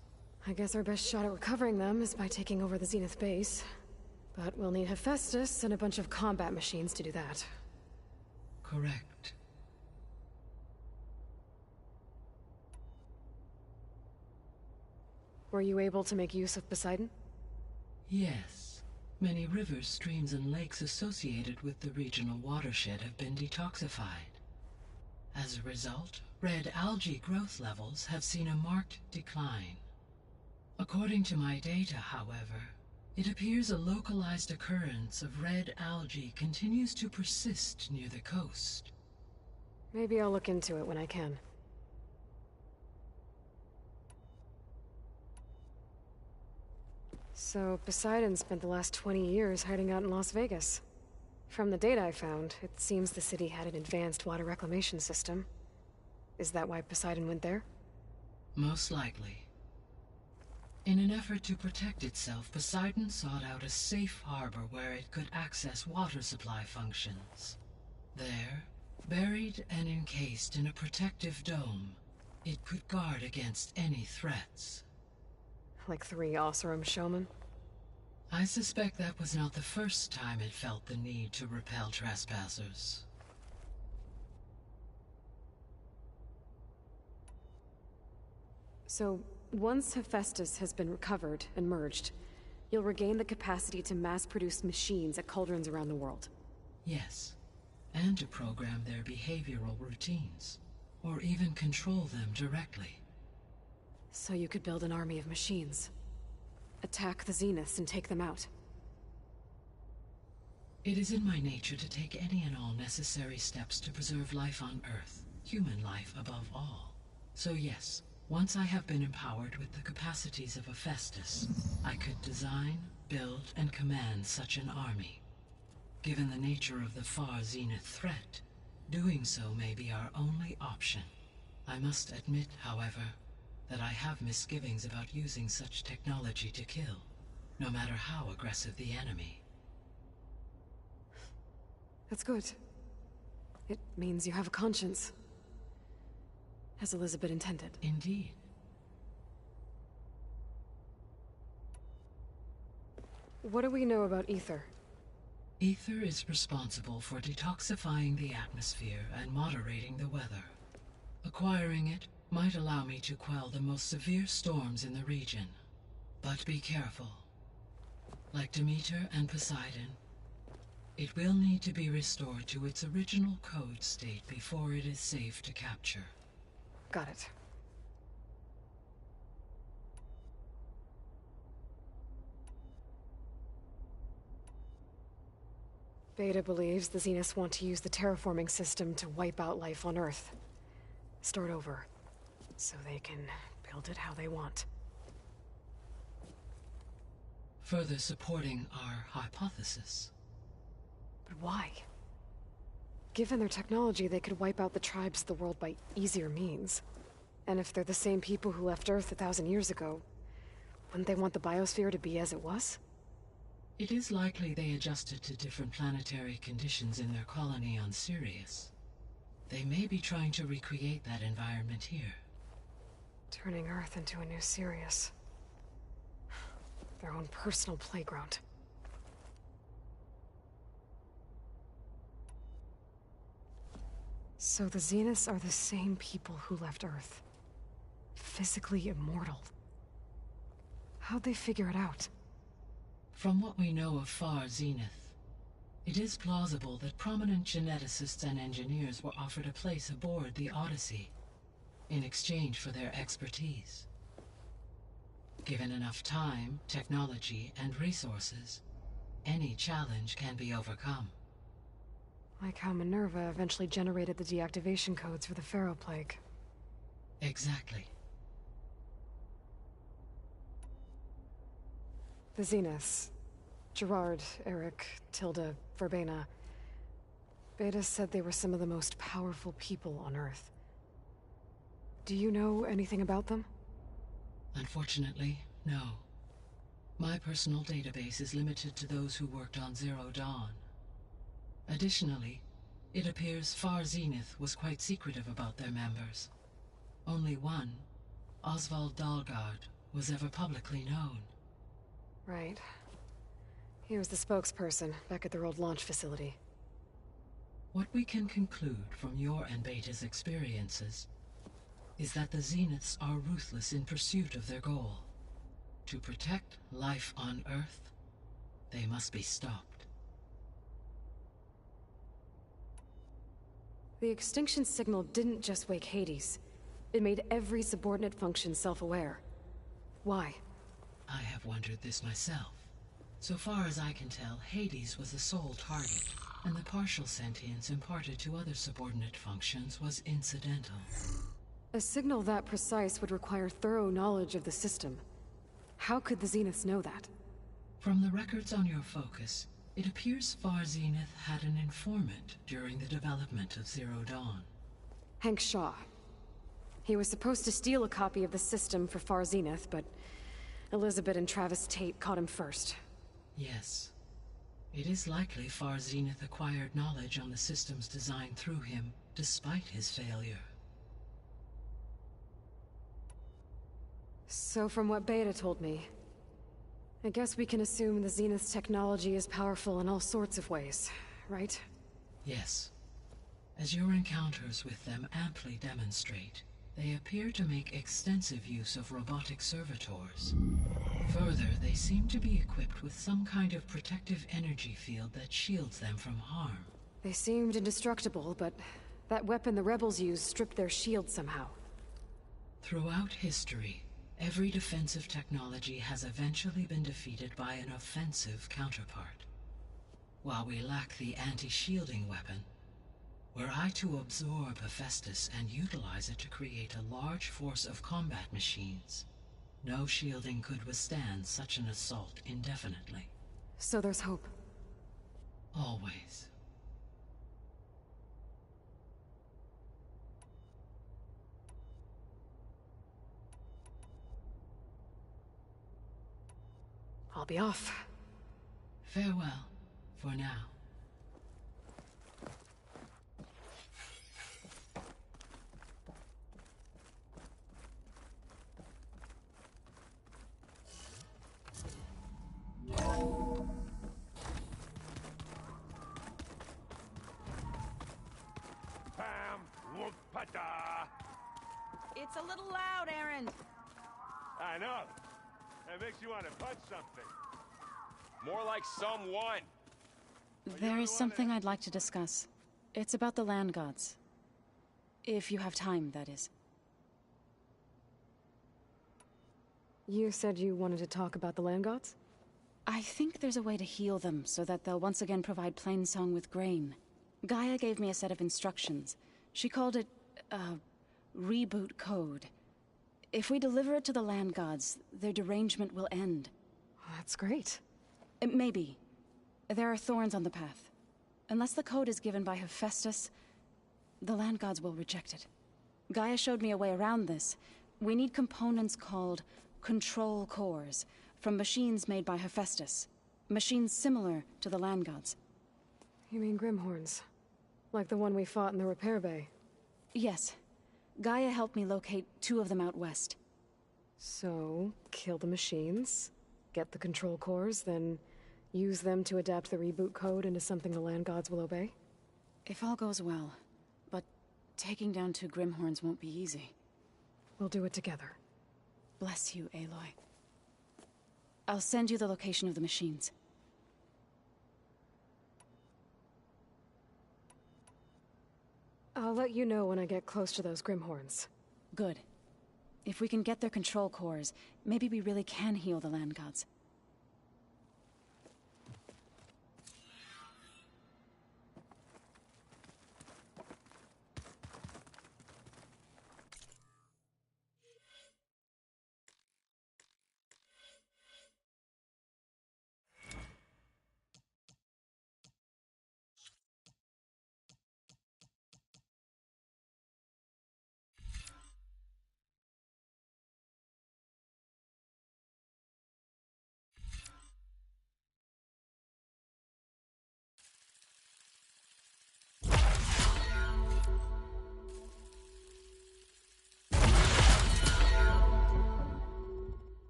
I guess our best shot at recovering them is by taking over the Zenith base. But we'll need Hephaestus and a bunch of combat machines to do that. Correct. Were you able to make use of Poseidon? Yes. Many rivers, streams, and lakes associated with the regional watershed have been detoxified. As a result, red algae growth levels have seen a marked decline. According to my data, however, it appears a localized occurrence of red algae continues to persist near the coast. Maybe I'll look into it when I can. So, Poseidon spent the last 20 years hiding out in Las Vegas. From the data I found, it seems the city had an advanced water reclamation system. Is that why Poseidon went there? Most likely. In an effort to protect itself, Poseidon sought out a safe harbor where it could access water supply functions. There, buried and encased in a protective dome, it could guard against any threats. Like 3 𝘖𝙬𝙢𝙯? I suspect that was not the first time it felt the need to repel trespassers. So, once Hephaestus has been recovered and merged, you'll regain the capacity to mass-produce machines at cauldrons around the world. Yes, and to program their behavioral routines, or even control them directly. So you could build an army of machines. Attack the Zeniths and take them out. It is in my nature to take any and all necessary steps to preserve life on Earth, human life above all. So yes, once I have been empowered with the capacities of Hephaestus, I could design, build, and command such an army. Given the nature of the 𝘖𝙧𝙢𝙀 threat, doing so may be our only option. I must admit, however, that I have misgivings about using such technology to kill, no matter how aggressive the enemy. That's good. It means you have a conscience. As Elizabeth intended. Indeed. What do we know about ether? Ether is responsible for detoxifying the atmosphere and moderating the weather. Acquiring it might allow me to quell the most severe storms in the region. But be careful. Like Demeter and Poseidon, it will need to be restored to its original code state before it is safe to capture. Got it. Beta believes the Zeniths want to use the terraforming system to wipe out life on Earth. Start over, so they can build it how they want. Further supporting our hypothesis. But why? Given their technology, they could wipe out the tribes of the world by easier means. And if they're the same people who left Earth 1,000 years ago, wouldn't they want the biosphere to be as it was? It is likely they adjusted to different planetary conditions in their colony on Sirius. They may be trying to recreate that environment here. Turning Earth into a new Sirius. Their own personal playground. So the Zeniths are the same people who left Earth. Physically immortal. How'd they figure it out? From what we know of 𝘖𝙧𝙢𝙀, it is plausible that prominent geneticists and engineers were offered a place aboard the Odyssey in exchange for their expertise. Given enough time, technology, and resources, any challenge can be overcome. Like how Minerva eventually generated the deactivation codes for the Pharaoh Plague. Exactly. The Zeniths. Gerard, Eric, Tilda, Verbena. Beta said they were some of the most powerful people on Earth. Do you know anything about them? Unfortunately, no. My personal database is limited to those who worked on Zero Dawn. Additionally, it appears Far Zenith was quite secretive about their members. Only one, Oswald Dahlgard, was ever publicly known. Right. He was the spokesperson back at their old launch facility. What we can conclude from your and Beta's experiences is that the Zeniths are ruthless in pursuit of their goal. To protect life on Earth, they must be stopped. The extinction signal didn't just wake Hades. It made every subordinate function self-aware. Why? I have wondered this myself. So far as I can tell, Hades was the sole target, and the partial sentience imparted to other subordinate functions was incidental. A signal that precise would require thorough knowledge of the system. How could the Zeniths know that? From the records on your focus, it appears Far Zenith had an informant during the development of Zero Dawn. Hank Shaw. He was supposed to steal a copy of the system for Far Zenith, but Elizabeth and Travis Tate caught him first. Yes. It is likely Far Zenith acquired knowledge on the system's design through him, despite his failure. So from what Beta told me, I guess we can assume the Zenith's technology is powerful in all sorts of ways, right? Yes. As your encounters with them amply demonstrate, they appear to make extensive use of robotic servitors. Further, they seem to be equipped with some kind of protective energy field that shields them from harm. They seemed indestructible, but that weapon the rebels used stripped their shield somehow. Throughout history, every defensive technology has eventually been defeated by an offensive counterpart. While we lack the anti-shielding weapon, were I to absorb Hephaestus and utilize it to create a large force of combat machines, no shielding could withstand such an assault indefinitely. So there's hope. Always. I'll be off. Farewell, for now. It's a little loud, Aaron. I know. That makes you want to punch something. More like someone. There is something I'd like to discuss. It's about the land gods. If you have time, that is. You said you wanted to talk about the land gods? I think there's a way to heal them so that they'll once again provide Plainsong with grain. Gaia gave me a set of instructions. She called it, reboot code. If we deliver it to the land gods, their derangement will end. That's great. Maybe. There are thorns on the path. Unless the code is given by Hephaestus, the land gods will reject it. Gaia showed me a way around this. We need components called control cores from machines made by Hephaestus. Machines similar to the land gods. You mean Grimhorns? Like the one we fought in the repair bay? Yes. Gaia helped me locate 2 of them out west. So, kill the machines, get the control cores, then use them to adapt the reboot code into something the land gods will obey? If all goes well. But taking down 2 Grimhorns won't be easy. We'll do it together. Bless you, Aloy. I'll send you the location of the machines. I'll let you know when I get close to those Grimhorns. Good. If we can get their control cores, maybe we really can heal the land gods.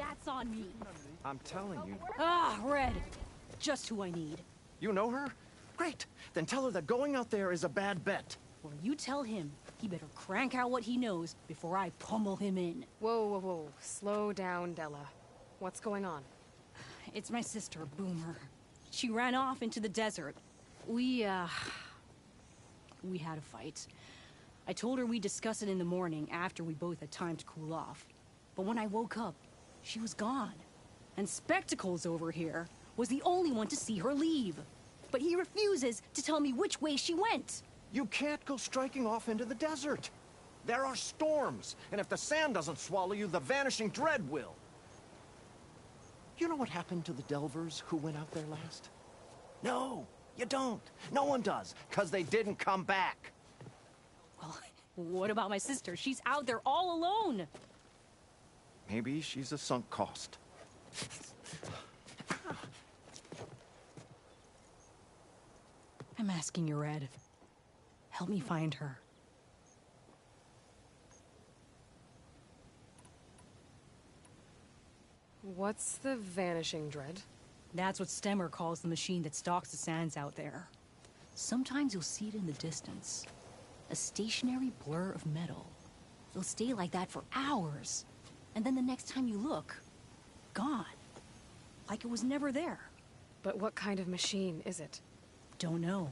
That's on me. I'm telling you. Ah, Red. Just who I need. You know her? Great. Then tell her that going out there is a bad bet. Well, you tell him he better crank out what he knows before I pummel him in. Whoa, whoa, whoa. Slow down, Della. What's going on? It's my sister, Boomer. She ran off into the desert. We had a fight. I told her we'd discuss it in the morning after we both had time to cool off. But when I woke up, she was gone. And Spectacles over here was the only one to see her leave. But he refuses to tell me which way she went. You can't go striking off into the desert. There are storms, and if the sand doesn't swallow you, the Vanishing Dread will. You know what happened to the Delvers who went out there last? No, you don't. No one does, because they didn't come back. Well, what about my sister? She's out there all alone. Maybe she's a sunk cost. I'm asking you, Red. Help me find her. What's the Vanishing Dread? That's what Stemmer calls the machine that stalks the sands out there. Sometimes you'll see it in the distance. A stationary blur of metal. It'll stay like that for hours. And then the next time you look, gone. Like it was never there. But what kind of machine is it? Don't know.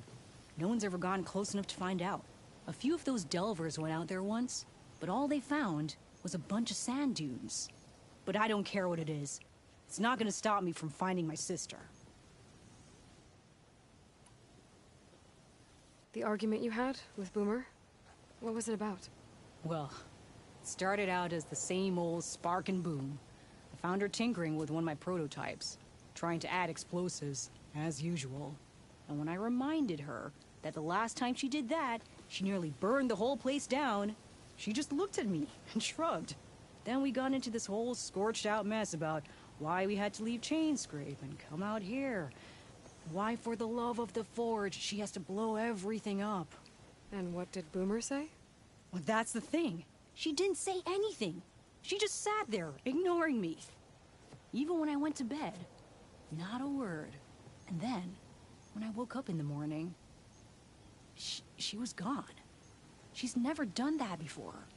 No one's ever gotten close enough to find out. A few of those delvers went out there once, but all they found was a bunch of sand dunes. But I don't care what it is. It's not gonna stop me from finding my sister. The argument you had with Boomer? What was it about? Well, it started out as the same old spark and boom. I found her tinkering with one of my prototypes, trying to add explosives, as usual. And when I reminded her that the last time she did that, she nearly burned the whole place down, she just looked at me and shrugged. Then we got into this whole scorched out mess about why we had to leave Chainscrape and come out here. Why, for the love of the Forge, she has to blow everything up. And what did Boomer say? Well, that's the thing. She didn't say anything. She just sat there, ignoring me. Even when I went to bed, not a word. And then, when I woke up in the morning, she was gone. She's never done that before.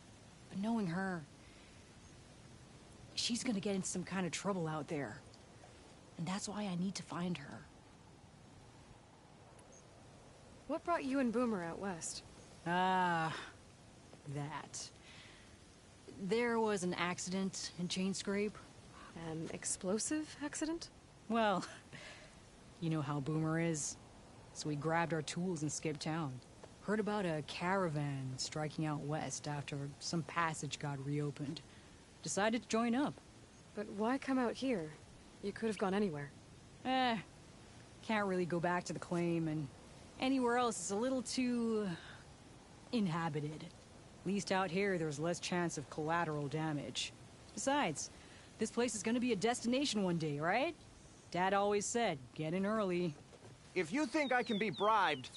But knowing her, she's gonna get into some kind of trouble out there. And that's why I need to find her. What brought you and Boomer out west? That. There was an accident in Chainscrape. An explosive accident? Well, you know how Boomer is. So we grabbed our tools and skipped town. Heard about a caravan striking out west after some passage got reopened. Decided to join up. But why come out here? You could have gone anywhere. Can't really go back to the claim, and anywhere else is a little too inhabited. At least out here, there's less chance of collateral damage. Besides, this place is gonna be a destination one day, right? Dad always said, get in early. If you think I can be bribed,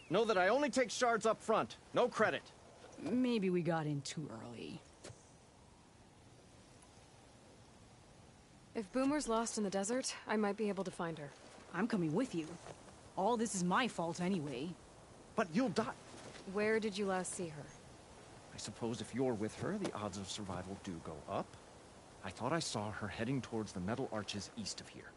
know that I only take shards up front. No credit. Maybe we got in too early. If Boomer's lost in the desert, I might be able to find her. I'm coming with you. All this is my fault anyway. But you'll die. Where did you last see her? I suppose if you're with her, the odds of survival do go up. I thought I saw her heading towards the metal arches east of here.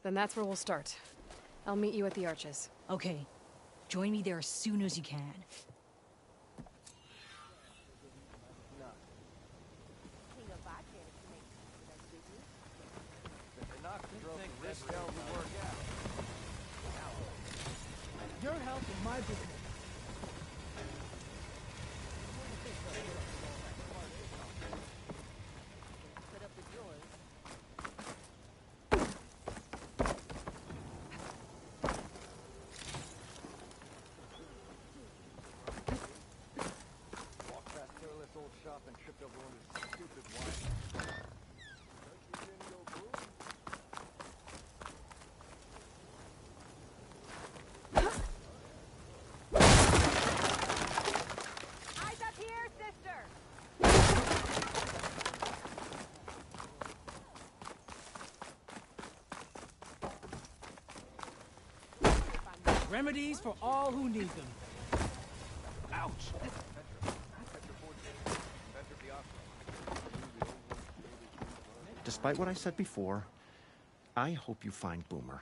Then that's where we'll start. I'll meet you at the arches. Okay. Join me there as soon as you can. Your health is my business. Walked past careless old shop and tripped over one of his stupid wine. Remedies for all who need them. Ouch! Despite what I said before, I hope you find Boomer.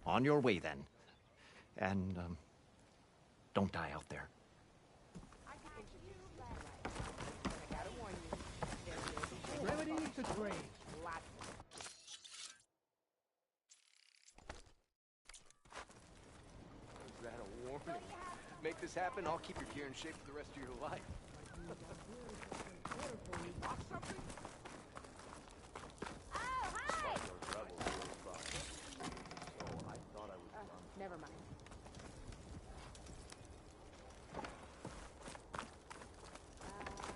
On your way, then. And, don't die out there. Remedy to grave. Is that a warning? Make this happen, I'll keep your gear in shape for the rest of your life. Want something? Never mind.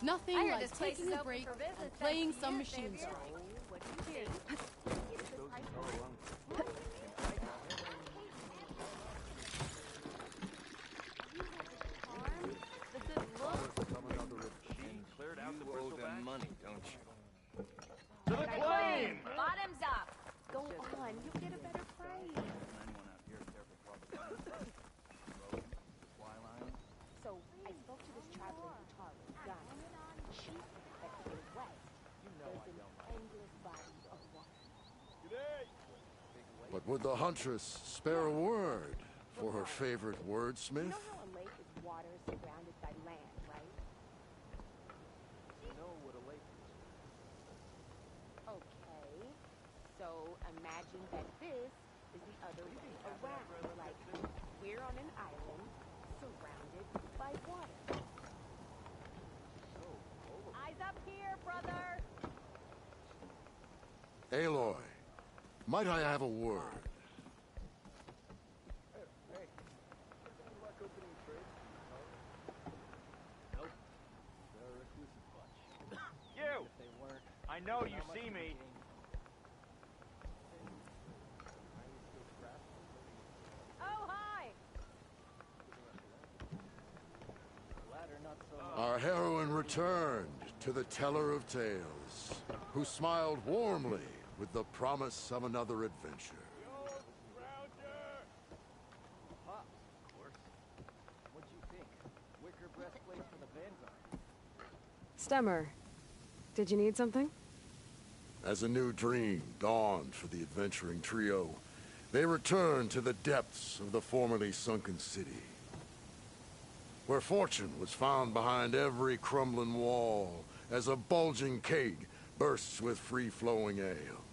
Nothing I heard like this place taking is a open break for business and thanks playing to some you, machines. Xavier. What do you think? Cleared out the bristleback? Money, don't you? To the claim! Bottoms up! Go on, you'll get a better price. So, I spoke to this traveling guitar with guns. She said that to get wet, there's an endless body of water. But would the huntress spare a word for her favorite wordsmith? You know how a lake is water surrounded by land, right? You know what a lake is. Okay, so imagine that this is the other way around. Like, we're on an island surrounded by water. Eyes up here, brother! Aloy, might I have a word? Hey, any luck opening trades? Nope. They're a reclusive bunch. You! If they weren't, I know you see me. Oh, hi! Our heroine returned to the teller of tales, who smiled warmly with the promise of another adventure. Pops, of course. What'd you think? Wicker breastplate for the Vanguard. Stemmer, did you need something? As a new dream dawned for the adventuring trio, they returned to the depths of the formerly sunken city, where fortune was found behind every crumbling wall as a bulging keg bursts with free-flowing ale.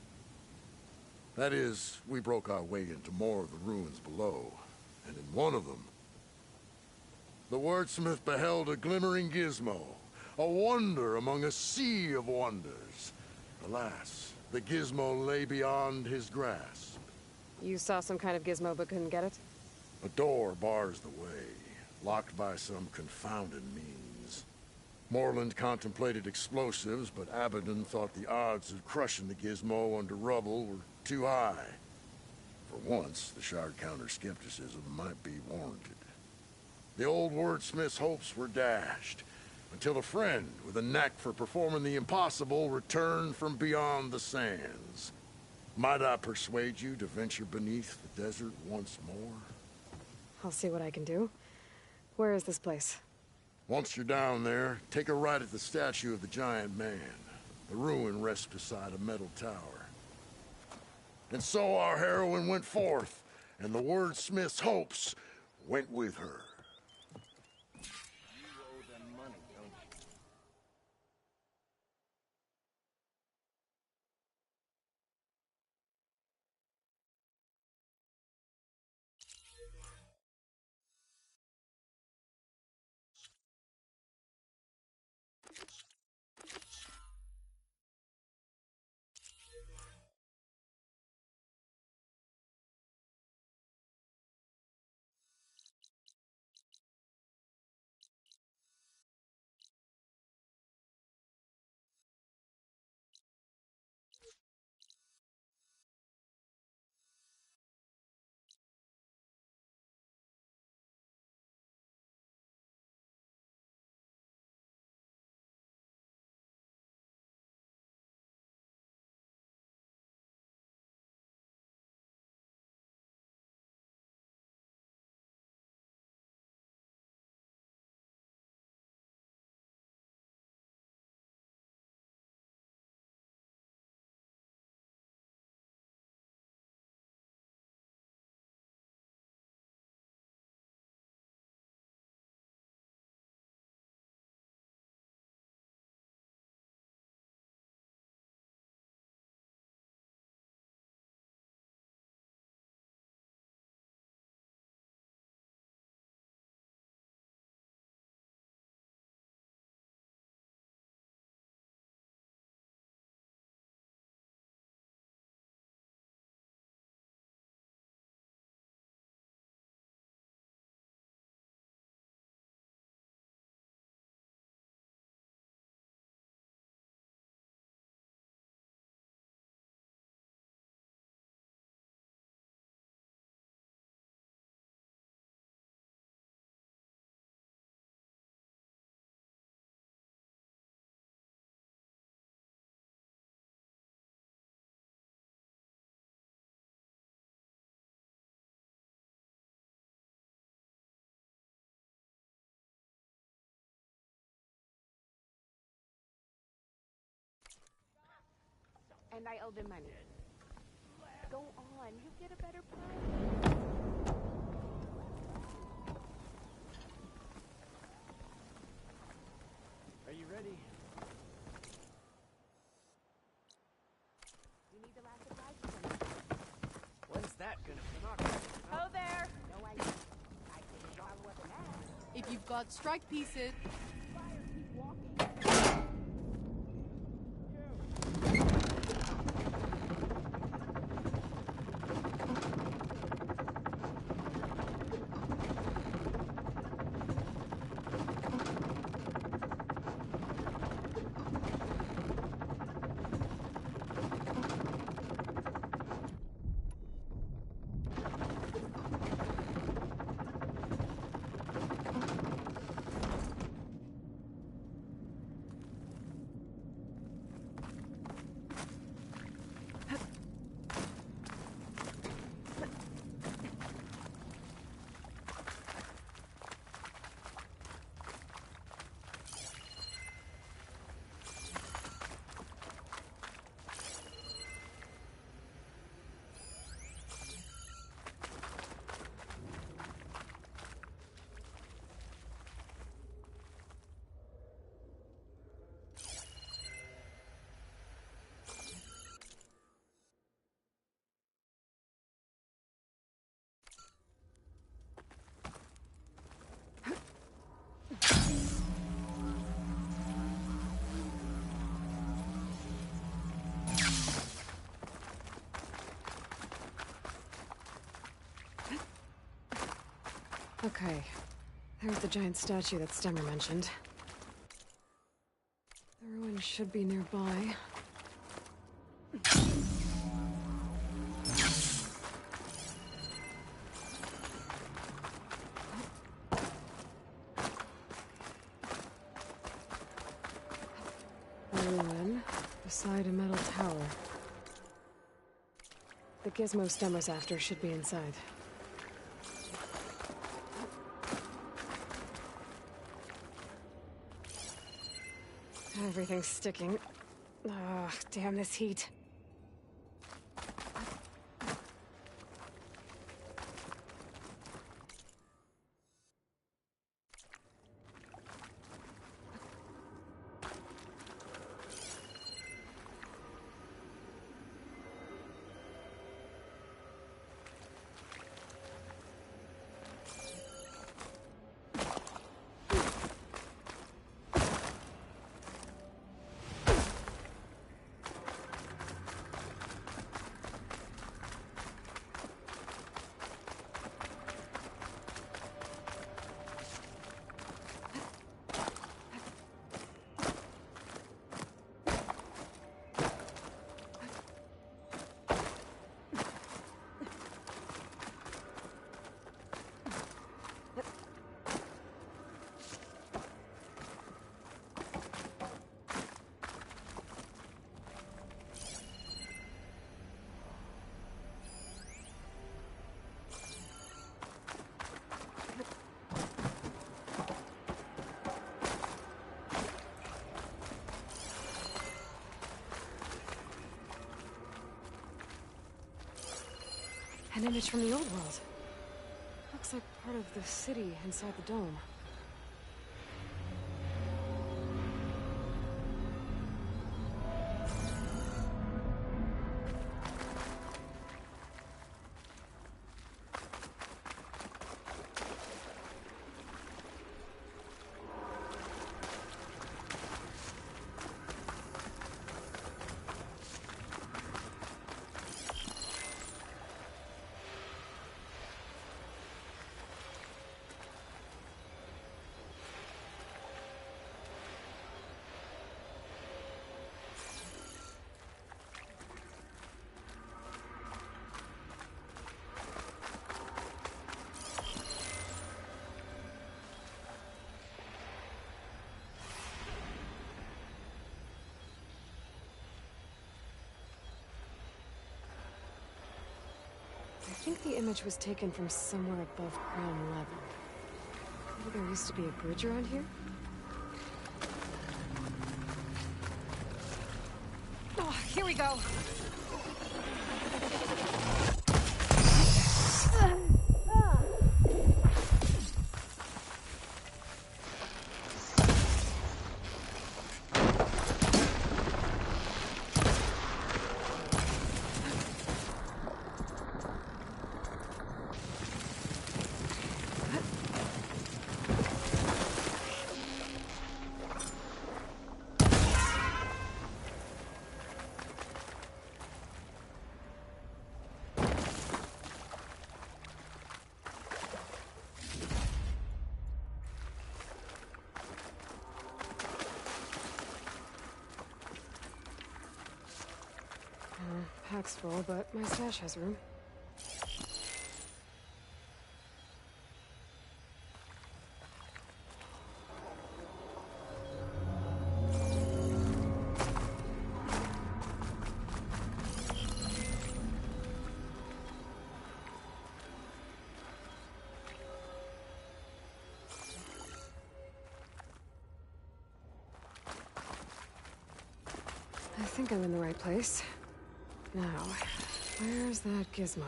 That is, we broke our way into more of the ruins below, and in one of them, the wordsmith beheld a glimmering gizmo, a wonder among a sea of wonders. Alas, the gizmo lay beyond his grasp. You saw some kind of gizmo but couldn't get it? A door bars the way, locked by some confounded means. Moreland contemplated explosives, but Abaddon thought the odds of crushing the gizmo under rubble were too high. For once, the shard counter's skepticism might be warranted. The old wordsmith's hopes were dashed, until a friend with a knack for performing the impossible returned from beyond the sands. Might I persuade you to venture beneath the desert once more? I'll see what I can do. Where is this place? Once you're down there, take a right at the statue of the giant man. The ruin rests beside a metal tower. And so our heroine went forth, and the wordsmith's hopes went with her. And I owe them money. Go on, you get a better price. Are you ready? You need the last advice. When's that gonna be? Oh, there! No idea. I can draw a weapon now. If you've got strike pieces. Okay. There's the giant statue that Stemmer mentioned. The ruin should be nearby. A ruin beside a metal tower. The gizmo Stemmer's after should be inside. Everything's sticking. Ugh, damn this heat. An image from the old world. Looks like part of the city inside the dome. I think the image was taken from somewhere above ground level. Maybe there used to be a bridge around here? Oh, here we go. Pack's full, but my stash has room. I think I'm in the right place. Now, where's that gizmo?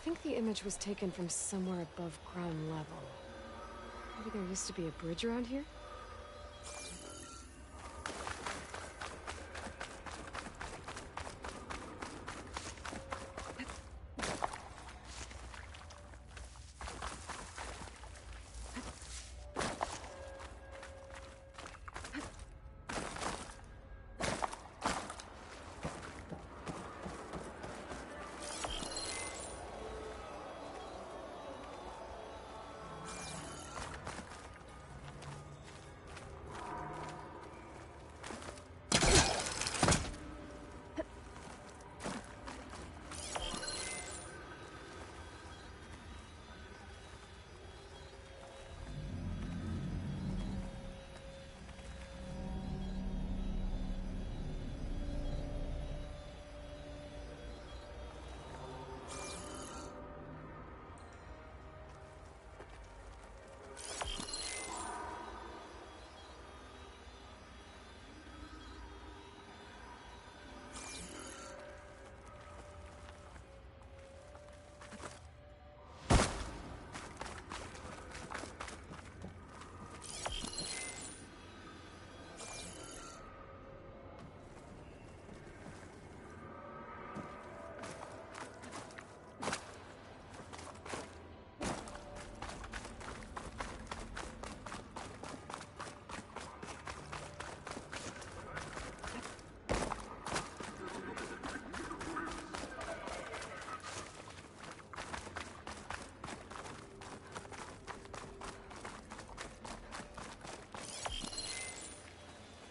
think the image was taken from somewhere above ground level. Maybe there used to be a bridge around here?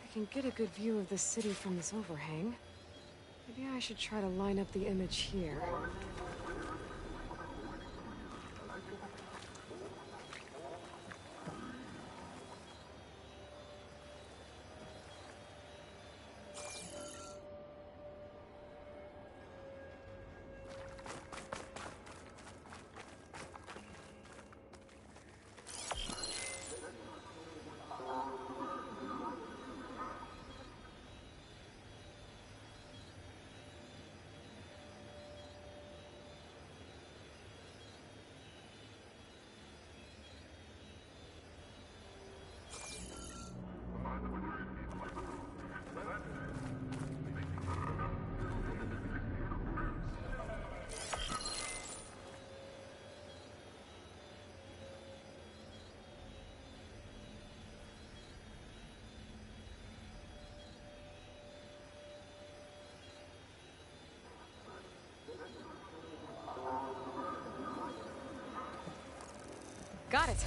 I can get a good view of the city from this overhang. Maybe I should try to line up the image here. Got it.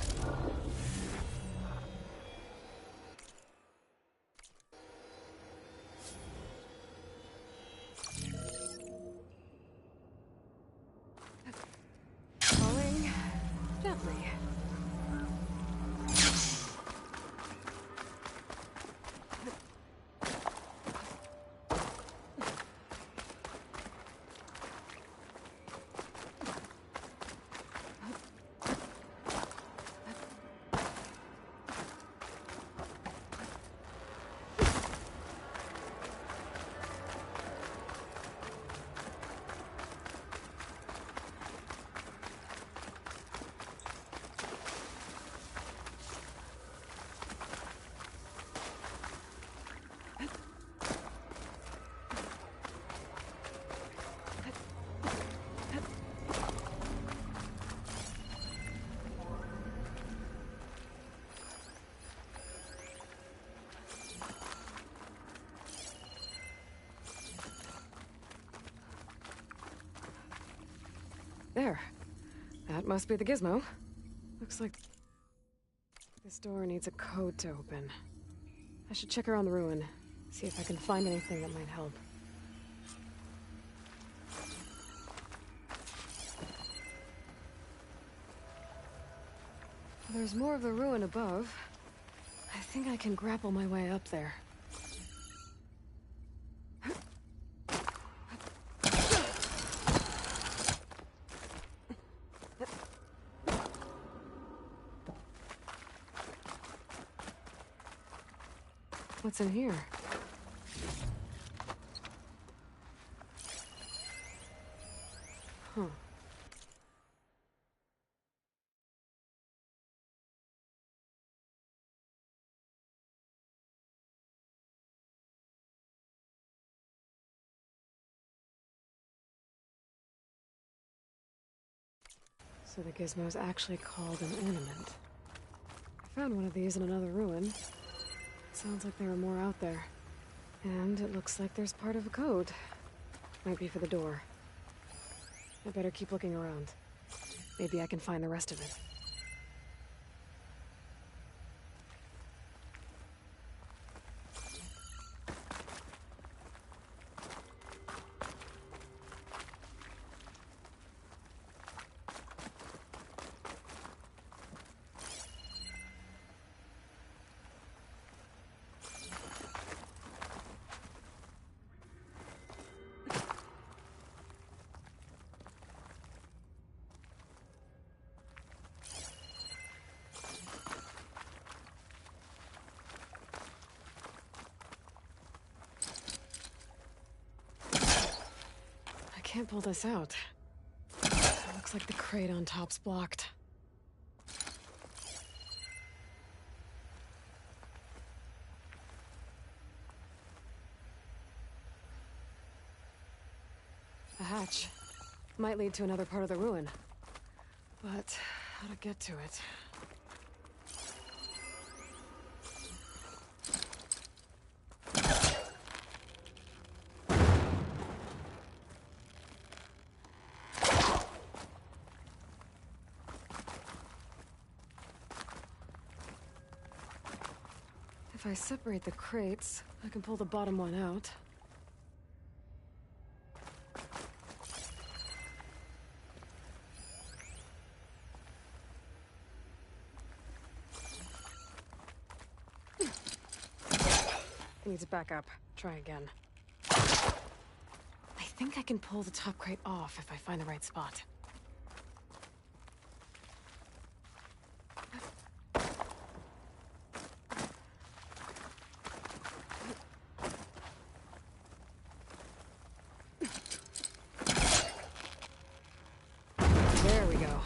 Falling gently. There. That must be the gizmo. Looks like this door needs a code to open. I should check around the ruin, see if I can find anything that might help. There's more of the ruin above. I think I can grapple my way up there. What's in here? Huh. So the gizmo's actually called an animate. I found one of these in another ruin. Sounds like there are more out there. And it looks like there's part of a code. Might be for the door. I better keep looking around. Maybe I can find the rest of it. I can't pull this out. It looks like the crate on top's blocked. A hatch. Might lead to another part of the ruin. But how to get to it? If I separate the crates, I can pull the bottom one out. Needs a backup. Try again. I think I can pull the top crate off if I find the right spot. There we go.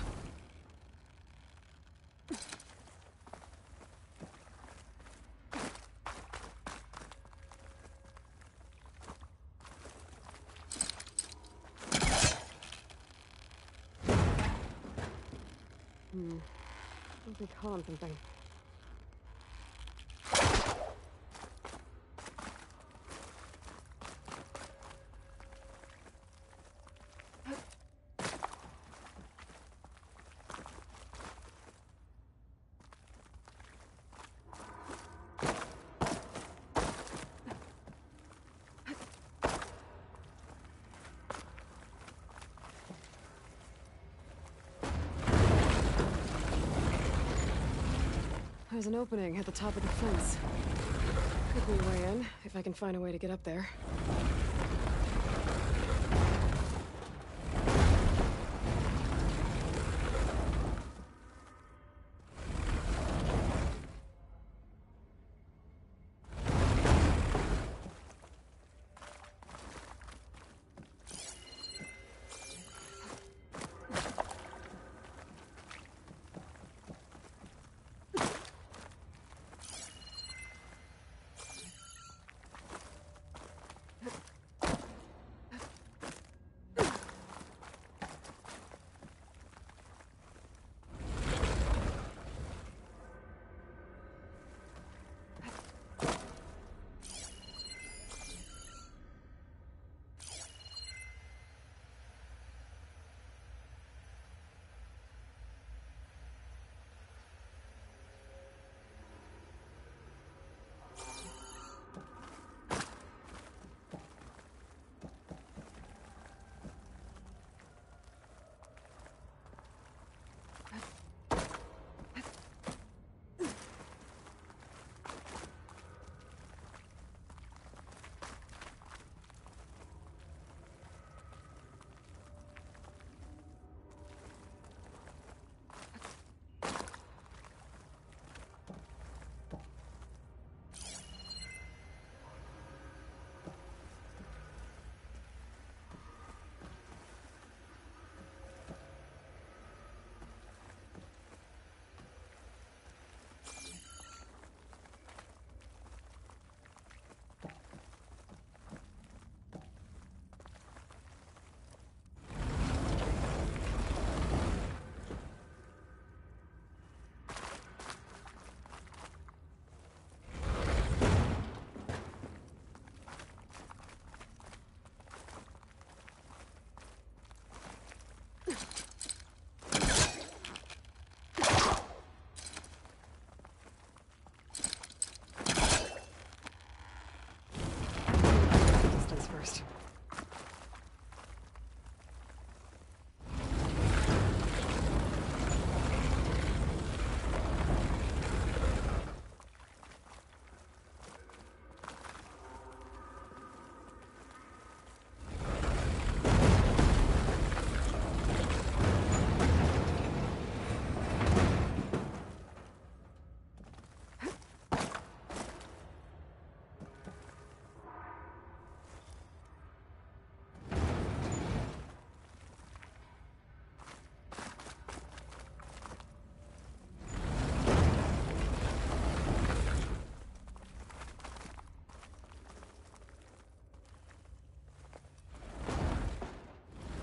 Must be calling something. There's an opening at the top of the fence. Could be a way in, if I can find a way to get up there.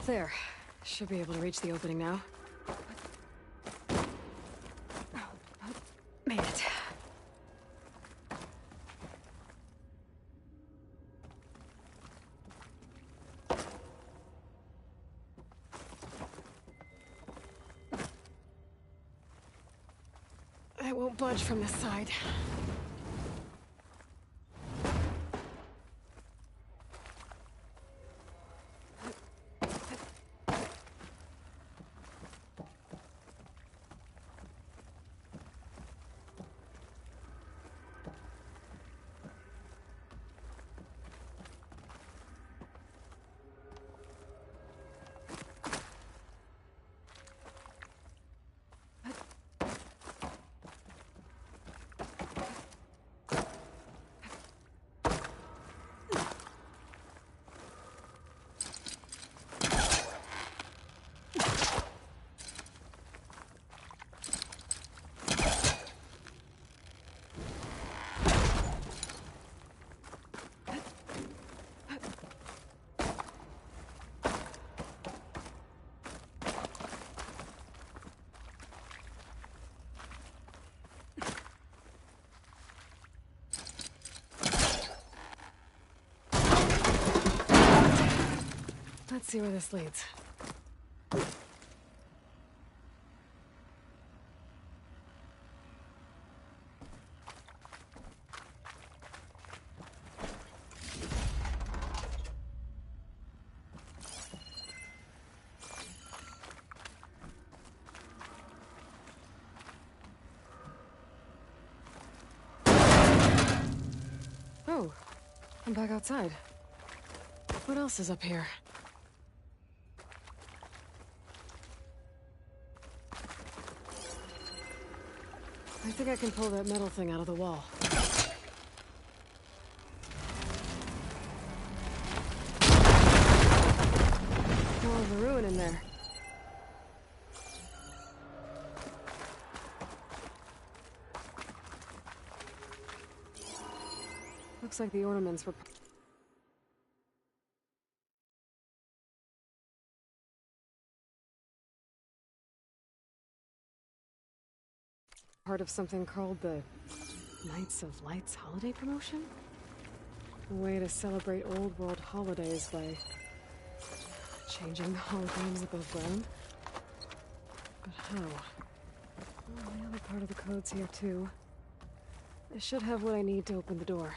There. Should be able to reach the opening now. Made it. I won't budge from this side. Let's see where this leads. Oh, I'm back outside. What else is up here? I think I can pull that metal thing out of the wall. More of a ruin in there. Looks like the ornaments were... part of something called the Knights of Lights holiday promotion? A way to celebrate old world holidays by changing the holograms above ground. But how? Well, the other part of the code's here too. I should have what I need to open the door.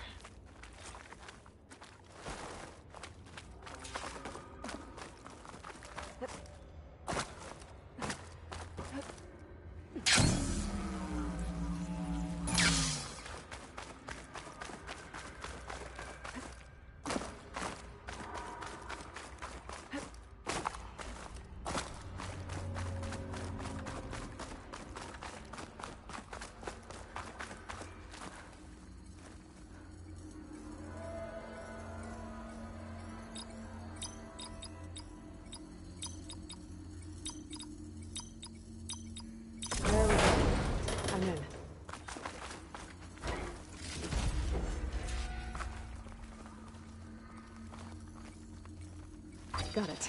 Got it.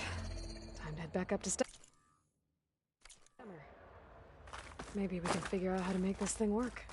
Time to head back up to maybe we can figure out how to make this thing work.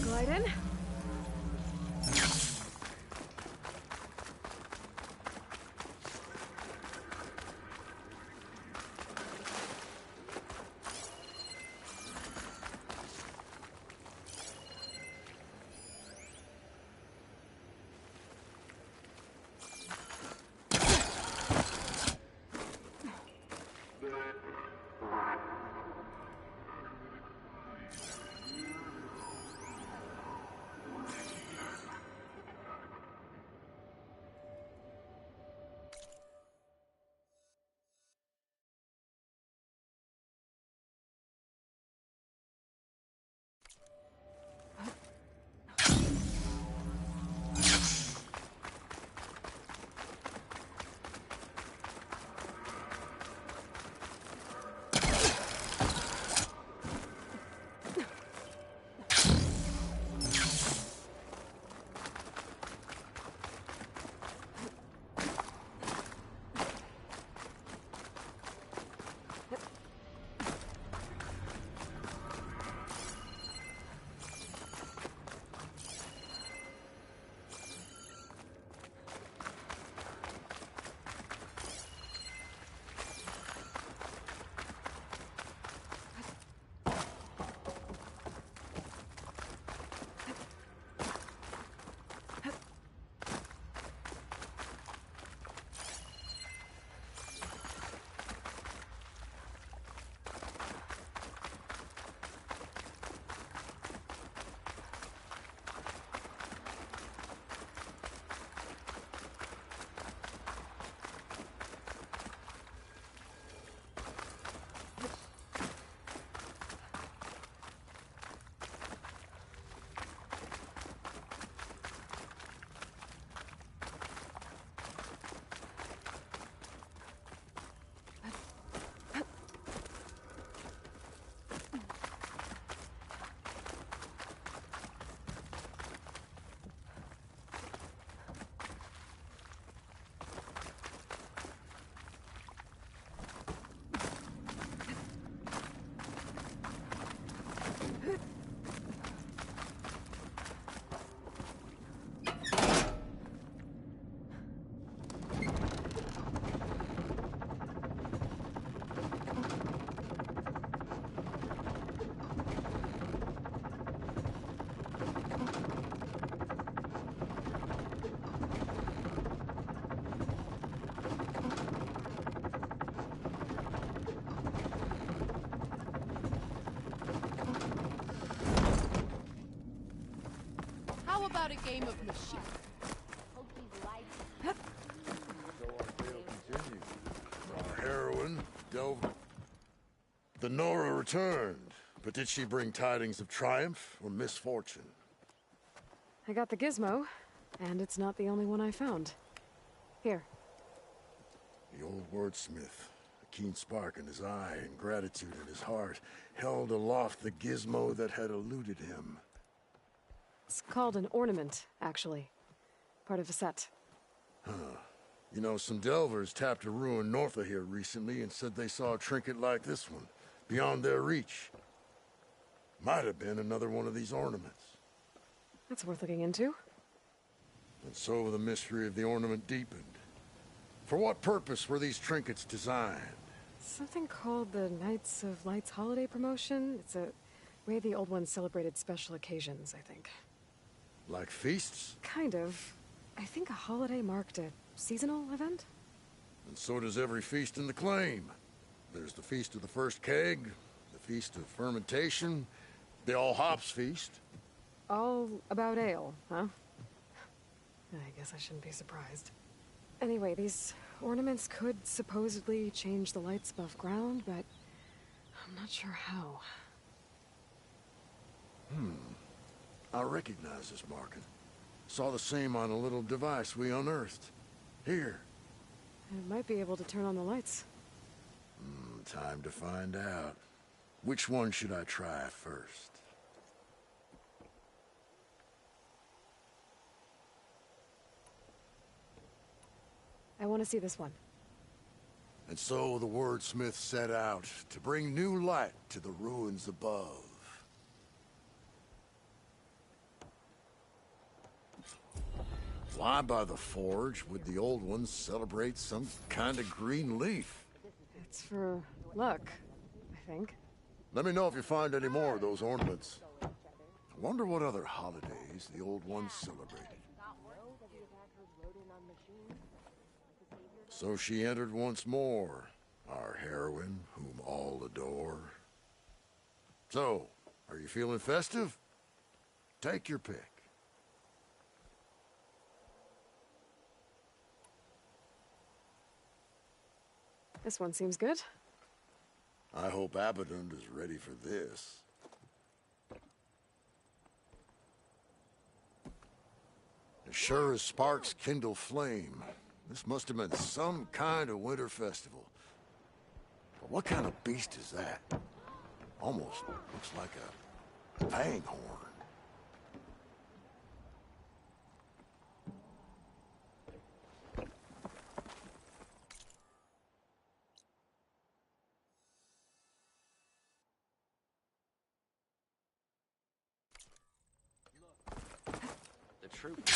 Glide in. about a game of machine? So our tale continues. Our heroine delved... The Nora returned, but did she bring tidings of triumph or misfortune? I got the gizmo, and it's not the only one I found. Here. The old wordsmith, a keen spark in his eye and gratitude in his heart, held aloft the gizmo that had eluded him. It's called an ornament, actually. Part of a set. Huh. You know, some delvers tapped a ruin north of here recently and said they saw a trinket like this one, beyond their reach. Might have been another one of these ornaments. That's worth looking into. And so the mystery of the ornament deepened. For what purpose were these trinkets designed? Something called the Knights of Light's holiday promotion. It's a way the old ones celebrated special occasions, I think. Like feasts? Kind of. I think a holiday marked a seasonal event? And so does every feast in the claim. There's the Feast of the First Keg, the Feast of Fermentation, the All Hops Feast. All about ale, huh? I guess I shouldn't be surprised. Anyway, these ornaments could supposedly change the lights above ground, but I'm not sure how. I recognize this marking. Saw the same on a little device we unearthed. Here. It might be able to turn on the lights. Time to find out. Which one should I try first? I want to see this one. And so the wordsmith set out to bring new light to the ruins above. Why by the forge would the old ones celebrate some kind of green leaf? It's for luck, I think. Let me know if you find any more of those ornaments. I wonder what other holidays the old ones celebrated. So she entered once more, our heroine, whom all adore. So, are you feeling festive? Take your pick. This one seems good. I hope 𝘼𝙧𝙢𝙢 is ready for this. As sure as sparks kindle flame, this must have been some kind of winter festival. But what kind of beast is that? Almost looks like a fang horn. The troop.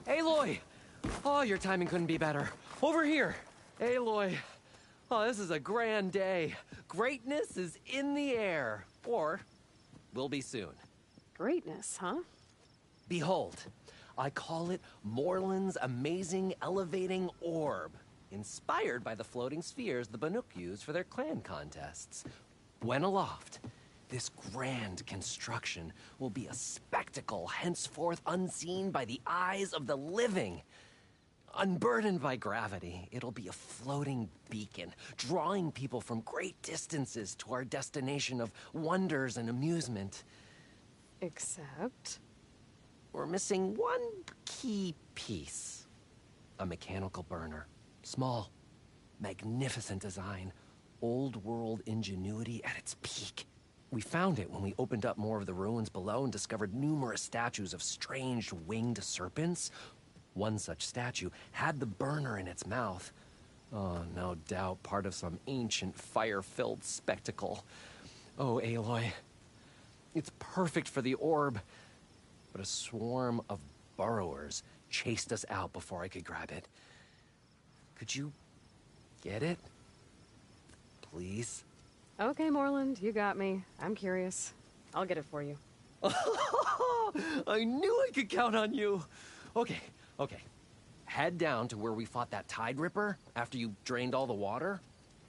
Aloy! Oh, your timing couldn't be better. Over here! Aloy! Oh, this is a grand day. Greatness is in the air. Or, will be soon. Greatness, huh? Behold, I call it Morland's amazing elevating orb, inspired by the floating spheres the Banuk use for their clan contests. When aloft, this grand construction will be a spectacle henceforth unseen by the eyes of the living. Unburdened by gravity, it'll be a floating beacon, drawing people from great distances to our destination of wonders and amusement. Except? We're missing one key piece. A mechanical burner. Small, magnificent design, old-world ingenuity at its peak. We found it when we opened up more of the ruins below and discovered numerous statues of strange winged serpents. One such statue had the burner in its mouth. Oh, no doubt part of some ancient fire-filled spectacle. Oh, Aloy, it's perfect for the orb. But a swarm of burrowers chased us out before I could grab it. Could you get it? Please? Okay, Morland, you got me. I'm curious. I'll get it for you. I knew I could count on you. Okay. Head down to where we fought that Tide Ripper after you drained all the water.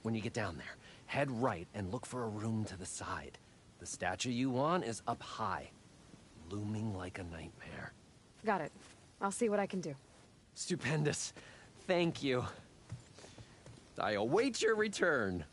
When you get down there, head right and look for a room to the side. The statue you want is up high, looming like a nightmare. Got it. I'll see what I can do. Stupendous. Thank you. I await your return.